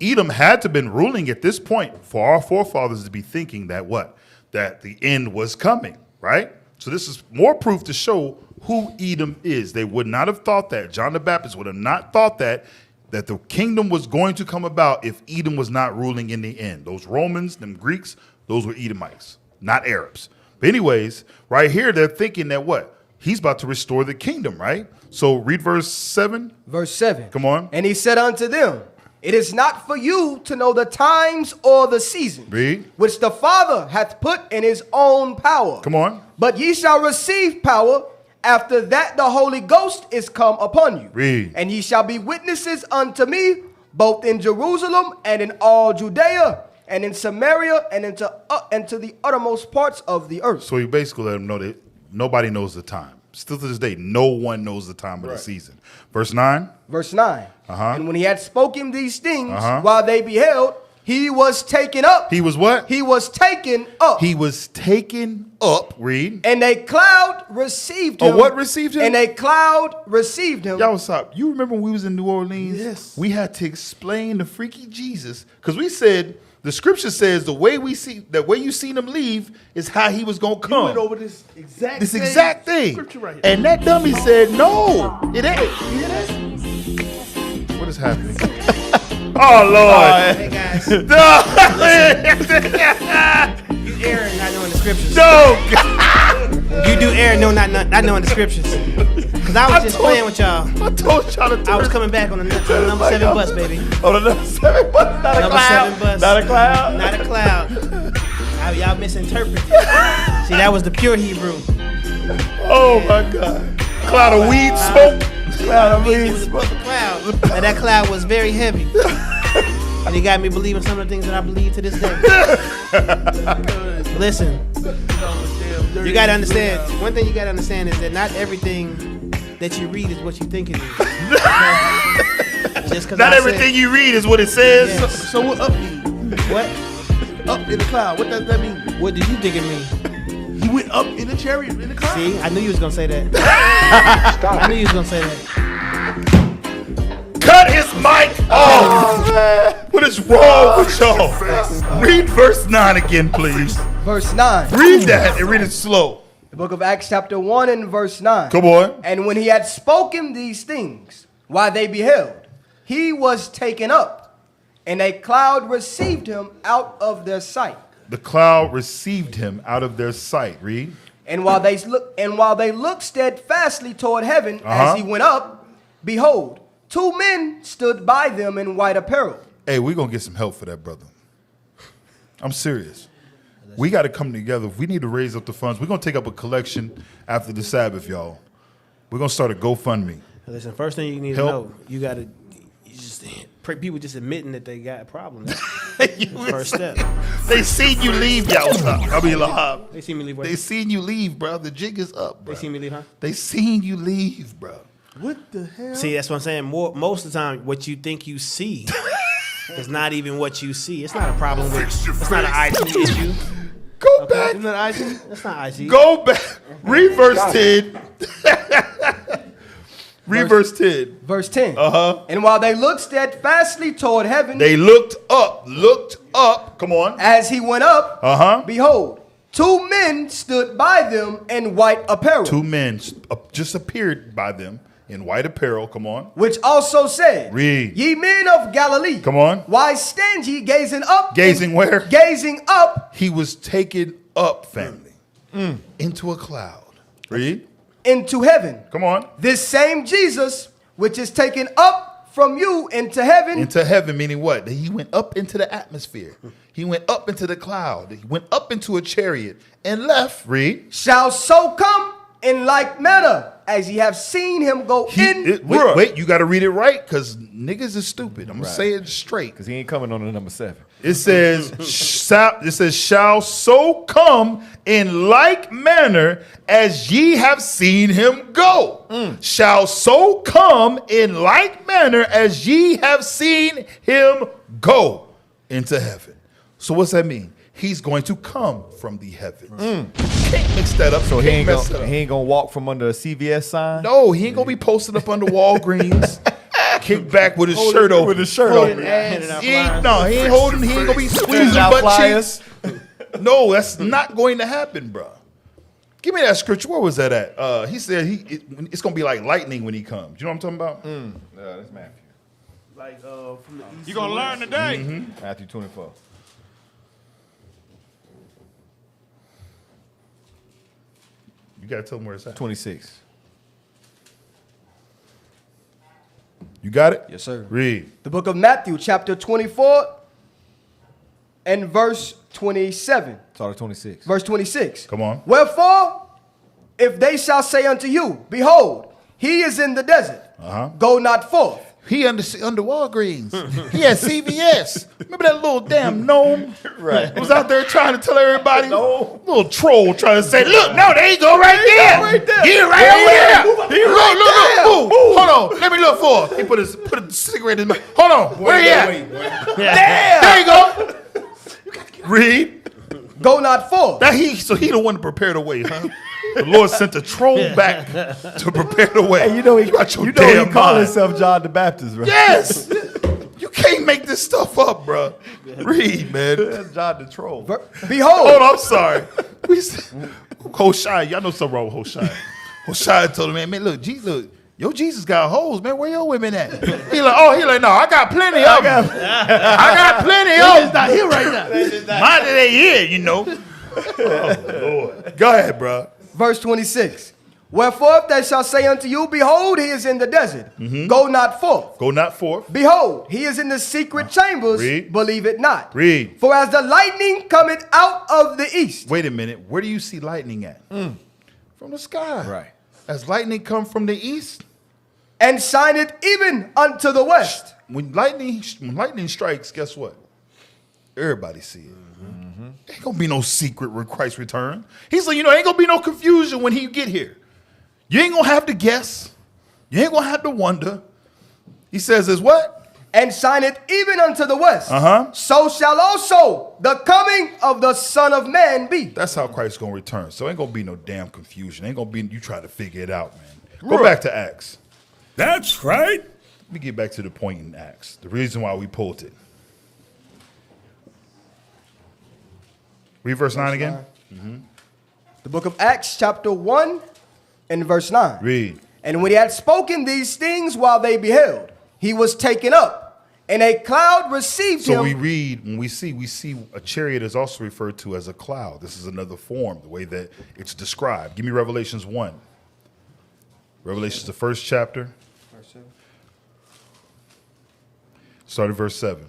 Speaker 10: Edom had to have been ruling at this point for our forefathers to be thinking that what? That the end was coming, right? So this is more proof to show who Edom is. They would not have thought that. John the Baptist would have not thought that the kingdom was going to come about if Edom was not ruling in the end. Those Romans, them Greeks, those were Edomites, not Arabs. But anyways, right here, they're thinking that what? He's about to restore the kingdom, right? So read verse 7.
Speaker 14: Verse 7.
Speaker 10: Come on.
Speaker 14: And he said unto them, It is not for you to know the times or the seasons, which the Father hath put in his own power.
Speaker 10: Come on.
Speaker 14: But ye shall receive power after that the Holy Ghost is come upon you.
Speaker 10: Read.
Speaker 14: And ye shall be witnesses unto me, both in Jerusalem and in all Judea and in Samaria and into the uttermost parts of the earth.
Speaker 10: So he basically let them know that nobody knows the time. Still to this day, no one knows the time of the season. Verse 9.
Speaker 14: Verse 9. And when he had spoken these things, while they beheld, he was taken up.
Speaker 10: He was what?
Speaker 14: He was taken up.
Speaker 10: He was taken up. Read.
Speaker 14: And a cloud received him.
Speaker 10: Oh, what received him?
Speaker 14: And a cloud received him.
Speaker 10: Y'all, stop. You remember when we was in New Orleans?
Speaker 14: Yes.
Speaker 10: We had to explain the freaky Jesus, because we said the scripture says the way you seen him leave is how he was gonna come.
Speaker 8: You went over this
Speaker 10: exact thing.
Speaker 8: Scripture right here.
Speaker 10: And that dummy said, "No, it ain't." You hear that? What is happening? Oh Lord!
Speaker 3: Hey guys.
Speaker 10: No.
Speaker 3: You err in not knowing the scriptures.
Speaker 10: No.
Speaker 3: You do err not knowing the scriptures. Cause I was just playing with y'all.
Speaker 10: I told y'all to.
Speaker 3: I was coming back on the number 7 bus, baby.
Speaker 10: On the number 7 bus, not a
Speaker 3: number
Speaker 10: cloud.
Speaker 3: 7 bus.
Speaker 10: Not a cloud.
Speaker 3: Not a cloud. Y'all misinterpreted. See, that was the pure Hebrew.
Speaker 10: Oh my God! Cloud of weed smoke. Cloud of weed smoke.
Speaker 3: Cloud. And that cloud was very heavy. And it got me believing some of the things that I believe to this day. Listen, you gotta understand. One thing you gotta understand is that not everything that you read is what you think it is. Just
Speaker 10: Not everything you read is what it says.
Speaker 3: Yes.
Speaker 8: So what up mean?
Speaker 3: What?
Speaker 8: Up in the cloud. What does that mean?
Speaker 3: What did you think it mean?
Speaker 8: He went up in the chariot in the cloud.
Speaker 3: See, I knew you was gonna say that. I knew you was gonna say that.
Speaker 10: Cut his mic off. What is wrong with y'all? Read verse 9 again, please.
Speaker 14: Verse 9.
Speaker 10: Read that and read it slow.
Speaker 14: The book of Acts chapter 1 and verse 9.
Speaker 10: Come on.
Speaker 14: And when he had spoken these things, while they beheld, he was taken up, and a cloud received him out of their sight.
Speaker 10: The cloud received him out of their sight. Read.
Speaker 14: And while they looked steadfastly toward heaven as he went up, behold, 2 men stood by them in white apparel.
Speaker 10: Hey, we're going to get some help for that, brother. I'm serious. We got to come together. We need to raise up the funds. We're going to take up a collection after the Sabbath, y'all. We're going to start a GoFundMe.
Speaker 3: Listen, first thing you need to know, you gotta people just admitting that they got problems. First step.
Speaker 10: They seen you leave, Lahab.
Speaker 3: They seen me leave.
Speaker 10: They seen you leave, bro. The jig is up, bro.
Speaker 3: They seen me leave, huh?
Speaker 10: They seen you leave, bro.
Speaker 13: What the hell?
Speaker 3: See, that's what I'm saying. Most of the time, what you think you see is not even what you see. It's not a problem with. It's not an IT issue.
Speaker 10: Go back.
Speaker 3: Isn't that IT? That's not IT.
Speaker 10: Go back. Read verse 10. Read verse 10.
Speaker 14: Verse 10.
Speaker 10: Uh-huh.
Speaker 14: And while they looked steadfastly toward heaven,
Speaker 10: They looked up. Come on.
Speaker 14: as he went up,
Speaker 10: Uh-huh.
Speaker 14: behold, 2 men stood by them in white apparel.
Speaker 10: 2 men just appeared by them in white apparel. Come on.
Speaker 14: Which also said,
Speaker 10: Read.
Speaker 14: Ye men of Galilee,
Speaker 10: Come on.
Speaker 14: why stand ye gazing up?
Speaker 10: Gazing where?
Speaker 14: Gazing up
Speaker 10: He was taken up, family, into a cloud. Read.
Speaker 14: into heaven.
Speaker 10: Come on.
Speaker 14: This same Jesus, which is taken up from you into heaven,
Speaker 10: Into heaven, meaning what? That he went up into the atmosphere. He went up into the cloud. He went up into a chariot and left. Read.
Speaker 14: shall so come in like manner as ye have seen him go in.
Speaker 10: Wait, you got to read it right because niggas is stupid. I'm going to say it straight.
Speaker 12: Because he ain't coming on the number 7.
Speaker 10: It says, shall so come in like manner as ye have seen him go. Shall so come in like manner as ye have seen him go into heaven. So what's that mean? He's going to come from the heavens. Can't mix that up.
Speaker 12: So he ain't
Speaker 10: mess it up.
Speaker 12: gonna walk from under a CVS sign?
Speaker 10: No, he ain't gonna be posted up under Walgreens, kick back with his shirt open.
Speaker 12: With his shirt
Speaker 10: Holding
Speaker 12: open.
Speaker 10: ass. He ain't gonna be squeezing butt cheeks. No, that's not going to happen, bro. Give me that scripture. Where was that at? He said it's gonna be like lightning when he comes. You know what I'm talking about?
Speaker 12: Yeah, that's Matthew.
Speaker 13: Like from the east.
Speaker 6: You gonna learn today.
Speaker 12: Matthew 24.
Speaker 10: You gotta tell him where it's at.
Speaker 12: 26.
Speaker 10: You got it?
Speaker 14: Yes, sir.
Speaker 10: Read.
Speaker 14: The book of Matthew, chapter 24 and verse 27.
Speaker 12: Start at 26.
Speaker 14: Verse 26.
Speaker 10: Come on.
Speaker 14: Wherefore, if they shall say unto you, Behold, he is in the desert, go not forth.
Speaker 10: He under Walgreens. He had CVS. Remember that little damn gnome?
Speaker 12: Right.
Speaker 10: Was out there trying to tell everybody. Little troll trying to say, look, no, there you go right there.
Speaker 12: Right there.
Speaker 10: He right over there. Look. Hold on. Let me look for him. He put a cigarette in his mouth. Hold on. Where he at? Damn. There you go. Read.
Speaker 14: Go not forth.
Speaker 10: So he the one to prepare the way, huh? The Lord sent a troll back to prepare the way.
Speaker 12: Hey, you know he
Speaker 10: damn
Speaker 12: called
Speaker 10: mind.
Speaker 12: himself John the Baptist, right?
Speaker 10: Yes. You can't make this stuff up, bro. Read, man.
Speaker 12: That's John the troll.
Speaker 14: Behold.
Speaker 10: Hold on, I'm sorry. Hoshai, y'all know something wrong with Hoshai. Hoshai told him, man, look, your Jesus got hoes, man. Where your women at? He like, no, I got plenty of them. I got plenty of them.
Speaker 13: He's not here right now.
Speaker 10: Mine they here, you know. Oh, Lord. Go ahead, bro.
Speaker 14: Verse 26. Wherefore, if they shall say unto you, Behold, he is in the desert, go not forth.
Speaker 10: Go not forth.
Speaker 14: Behold, he is in the secret chambers,
Speaker 10: Read.
Speaker 14: believe it not.
Speaker 10: Read.
Speaker 14: For as the lightning cometh out of the east.
Speaker 10: Wait a minute. Where do you see lightning at? From the sky.
Speaker 12: Right.
Speaker 10: As lightning come from the east.
Speaker 14: And shineth even unto the west.
Speaker 10: When lightning strikes, guess what? Everybody see it. Ain't gonna be no secret when Christ return. He's like, ain't gonna be no confusion when he get here. You ain't gonna have to guess. You ain't gonna have to wonder. He says, "Is what?
Speaker 14: And shineth even unto the west. So shall also the coming of the Son of Man be."
Speaker 10: That's how Christ's gonna return. So ain't gonna be no damn confusion. Ain't gonna be you try to figure it out, man. Go back to Acts.
Speaker 6: That's right.
Speaker 10: Let me get back to the point in Acts. The reason why we pulled it. Read verse 9 again.
Speaker 14: The book of Acts, chapter 1 and verse 9.
Speaker 10: Read.
Speaker 14: And when he had spoken these things while they beheld, he was taken up, and a cloud received him.
Speaker 10: So we read, when we see a chariot is also referred to as a cloud. This is another form, the way that it's described. Give me Revelations 1. Revelations, the first chapter. Start at verse 7.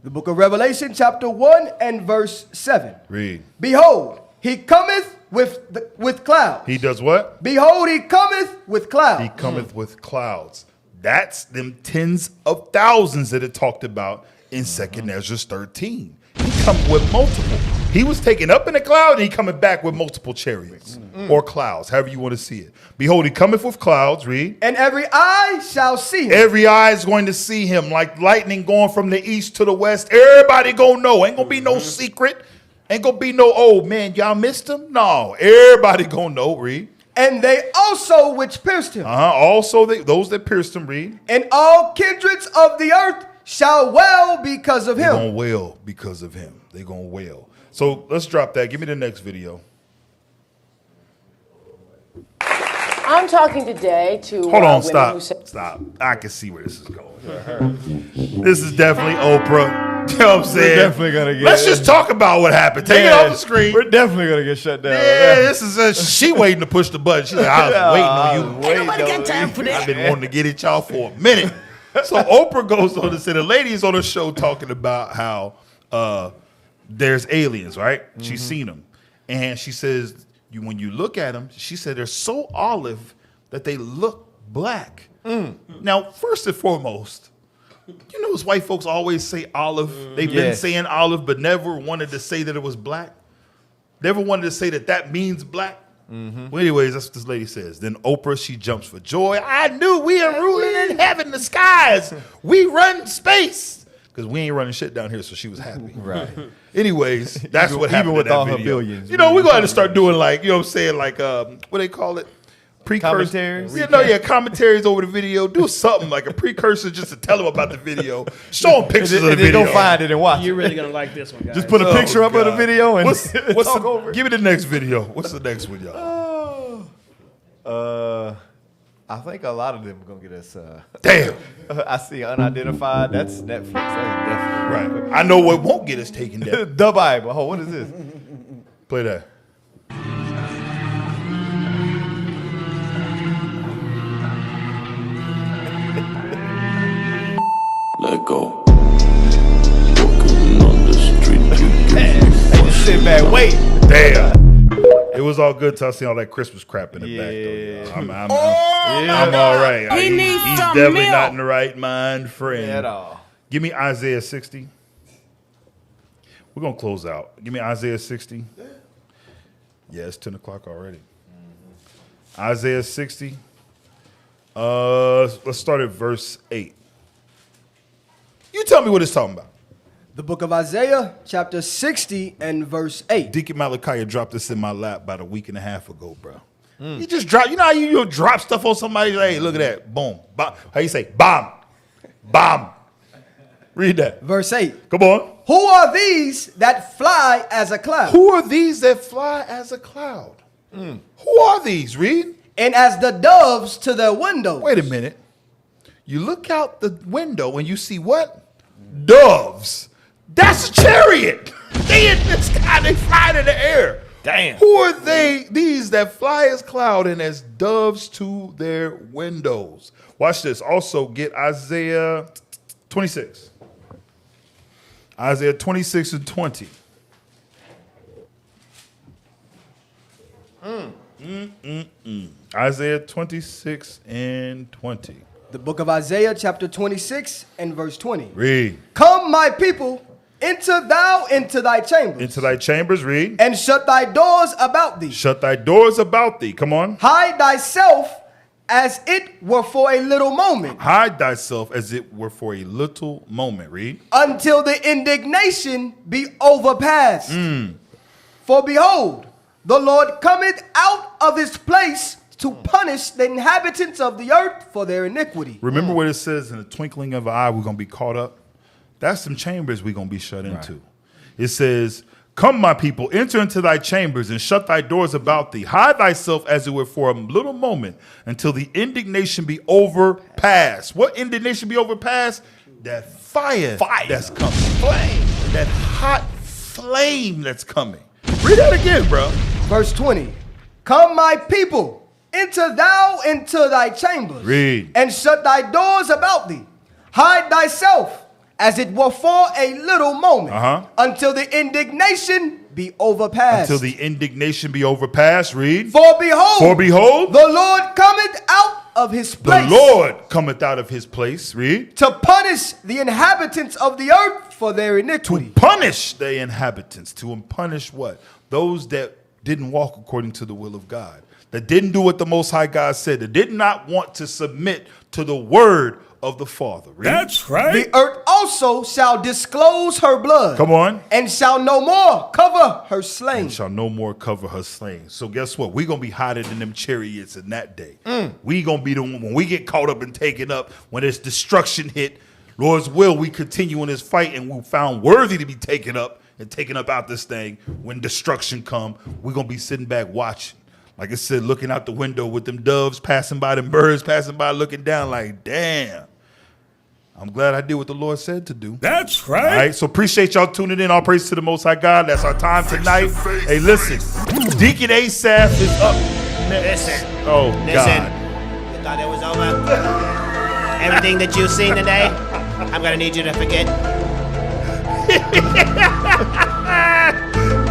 Speaker 14: The book of Revelation, chapter 1 and verse 7.
Speaker 10: Read.
Speaker 14: Behold, he cometh with clouds.
Speaker 10: He does what?
Speaker 14: Behold, he cometh with clouds.
Speaker 10: He cometh with clouds. That's them tens of thousands that it talked about in 2nd Ezra 13. He come with multiple. He was taken up in a cloud, and he coming back with multiple chariots or clouds, however you want to see it. Behold, he cometh with clouds, read.
Speaker 14: And every eye shall see him.
Speaker 10: Every eye is going to see him like lightning going from the east to the west. Everybody gonna know. Ain't gonna be no secret. Ain't gonna be no, oh man, y'all missed him. No, everybody gonna know, read.
Speaker 14: And they also which pierced him.
Speaker 10: Also those that pierced him, read.
Speaker 14: And all kindreds of the earth shall wail because of him.
Speaker 10: They're gonna wail because of him. They're gonna wail. So let's drop that. Give me the next video.
Speaker 7: I'm talking today to
Speaker 10: Hold on,
Speaker 7: women
Speaker 10: stop. I can see where this is going. This is definitely Oprah. You know what I'm saying?
Speaker 12: We're definitely gonna get.
Speaker 10: Let's just talk about what happened. Take it off the screen.
Speaker 12: We're definitely gonna get shut down.
Speaker 10: Yeah, this is she waiting to push the button. She's like, I was waiting on you.
Speaker 12: Ain't nobody got time for that.
Speaker 10: I've been wanting to get at y'all for a minute. So Oprah goes on to say the lady's on the show talking about how there's aliens, right? She's seen them, and she says when you look at them, she said they're so olive that they look black. Now, first and foremost, you know, as white folks always say olive. They've been saying olive, but never wanted to say that it was black. Never wanted to say that means black. Well, anyways, that's what this lady says. Then Oprah, she jumps for joy. I knew we are ruling in heaven, the skies. We run space. Because we ain't running shit down here, so she was happy.
Speaker 12: Right.
Speaker 10: Anyways, that's what happened
Speaker 12: even with
Speaker 10: in that
Speaker 12: all her
Speaker 10: video.
Speaker 12: billions.
Speaker 10: You know, we're going to start doing like, you know what I'm saying, like, what they call it?
Speaker 12: Commentaries?
Speaker 10: Commentaries over the video. Do something like a precursor just to tell them about the video. Show them pictures of the
Speaker 12: and
Speaker 10: video.
Speaker 12: then go find it and watch
Speaker 3: You're
Speaker 12: it.
Speaker 3: really gonna like this one, guys.
Speaker 12: Just put a picture up of the
Speaker 10: God.
Speaker 12: video and
Speaker 10: what's
Speaker 12: talk over it.
Speaker 10: Give me the next video. What's the next one, y'all?
Speaker 12: I think a lot of them are gonna get us.
Speaker 10: Damn.
Speaker 12: I see unidentified. That's Netflix. That's definitely
Speaker 10: Right. I know what won't get us taken down.
Speaker 12: The Bible. Oh, what is this?
Speaker 10: Play that.
Speaker 9: Let go. Walking on the street.
Speaker 12: Hey, just sit back, wait.
Speaker 10: Damn. It was all good till I see all that Christmas crap in the back, though. I'm all right. He's definitely not in the right mind frame.
Speaker 12: At all.
Speaker 10: Give me Isaiah 60. We're going to close out. Give me Isaiah 60. Yeah, it's 10 o'clock already. Isaiah 60. Let's start at verse 8. You tell me what it's talking about.
Speaker 14: The book of Isaiah, chapter 60 and verse 8.
Speaker 10: Deacon Malachi dropped this in my lap about a week and a half ago, bro. He just dropped, you know how you drop stuff on somebody? Like, hey, look at that. Boom. Bomb. How you say? Bomb. Bomb. Read that.
Speaker 14: Verse 8.
Speaker 10: Come on.
Speaker 14: Who are these that fly as a cloud?
Speaker 10: Who are these that fly as a cloud? Who are these? Read.
Speaker 14: And as the doves to their windows.
Speaker 10: Wait a minute. You look out the window and you see what? Doves. That's a chariot. They in the sky. They fly in the air.
Speaker 12: Damn.
Speaker 10: Who are they? These that fly as cloud and as doves to their windows. Watch this. Also get Isaiah 26. Isaiah 26 and 20. Isaiah 26 and 20.
Speaker 14: The book of Isaiah, chapter 26 and verse 20.
Speaker 10: Read.
Speaker 14: Come, my people, enter thou into thy chambers.
Speaker 10: Into thy chambers, read.
Speaker 14: And shut thy doors about thee.
Speaker 10: Shut thy doors about thee. Come on.
Speaker 14: Hide thyself as it were for a little moment.
Speaker 10: Hide thyself as it were for a little moment. Read.
Speaker 14: Until the indignation be overpassed. For behold, the Lord cometh out of his place to punish the inhabitants of the earth for their iniquity.
Speaker 10: Remember what it says, in the twinkling of an eye, we're going to be caught up. That's some chambers we're going to be shut into. It says, come, my people, enter into thy chambers and shut thy doors about thee. Hide thyself as it were for a little moment until the indignation be overpassed. What indignation be overpassed? That fire that's coming. Flame. That hot flame that's coming. Read that again, bro.
Speaker 14: Verse 20. Come, my people, enter thou into thy chambers.
Speaker 10: Read.
Speaker 14: And shut thy doors about thee. Hide thyself as it were for a little moment. Until the indignation be overpassed.
Speaker 10: Until the indignation be overpassed. Read.
Speaker 14: For behold,
Speaker 10: the
Speaker 14: Lord cometh out of his place.
Speaker 10: The Lord cometh out of his place. Read.
Speaker 14: To punish the inhabitants of the earth for their iniquity.
Speaker 10: To punish the inhabitants. To punish what? Those that didn't walk according to the will of God. That didn't do what the Most High God said. That did not want to submit to the word of the Father. Read.
Speaker 6: That's right.
Speaker 14: The earth also shall disclose her blood.
Speaker 10: Come on.
Speaker 14: And shall no more cover her slain.
Speaker 10: And shall no more cover her slain. So guess what? We're going to be hotter than them chariots in that day. We going to be the one, when we get caught up and taken up, when there's destruction hit, Lord's will, we continue in this fight and we found worthy to be taken up and taken up out this thing. When destruction come, we're going to be sitting back watching. Like I said, looking out the window with them doves passing by, them birds passing by, looking down like, damn. I'm glad I did what the Lord said to do.
Speaker 6: That's right.
Speaker 10: All right, so appreciate y'all tuning in. All praise to the Most High God. That's our time tonight. Hey, listen, Deacon Asaph is up next.
Speaker 3: Listen.
Speaker 10: Oh,
Speaker 3: Listen.
Speaker 10: God.
Speaker 3: You thought it was over? Everything that you've seen today, I'm going to need you to forget.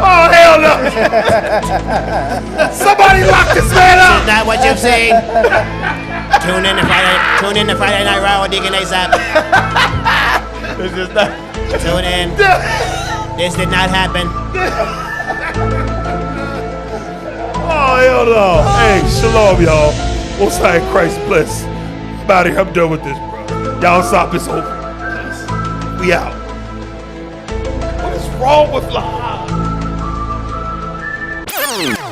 Speaker 10: Oh, hell no. Somebody lock this man up.
Speaker 3: This is not what you've seen. Tune in to Friday Night Raw with Deacon Asaph.
Speaker 12: This is not.
Speaker 3: Tune in. This did not happen.
Speaker 10: Oh, hell no. Hey, shalom, y'all. Most High Christ bless. I'm out of here. I'm done with this, bro. Y'all stop. It's over. We out. What is wrong with life?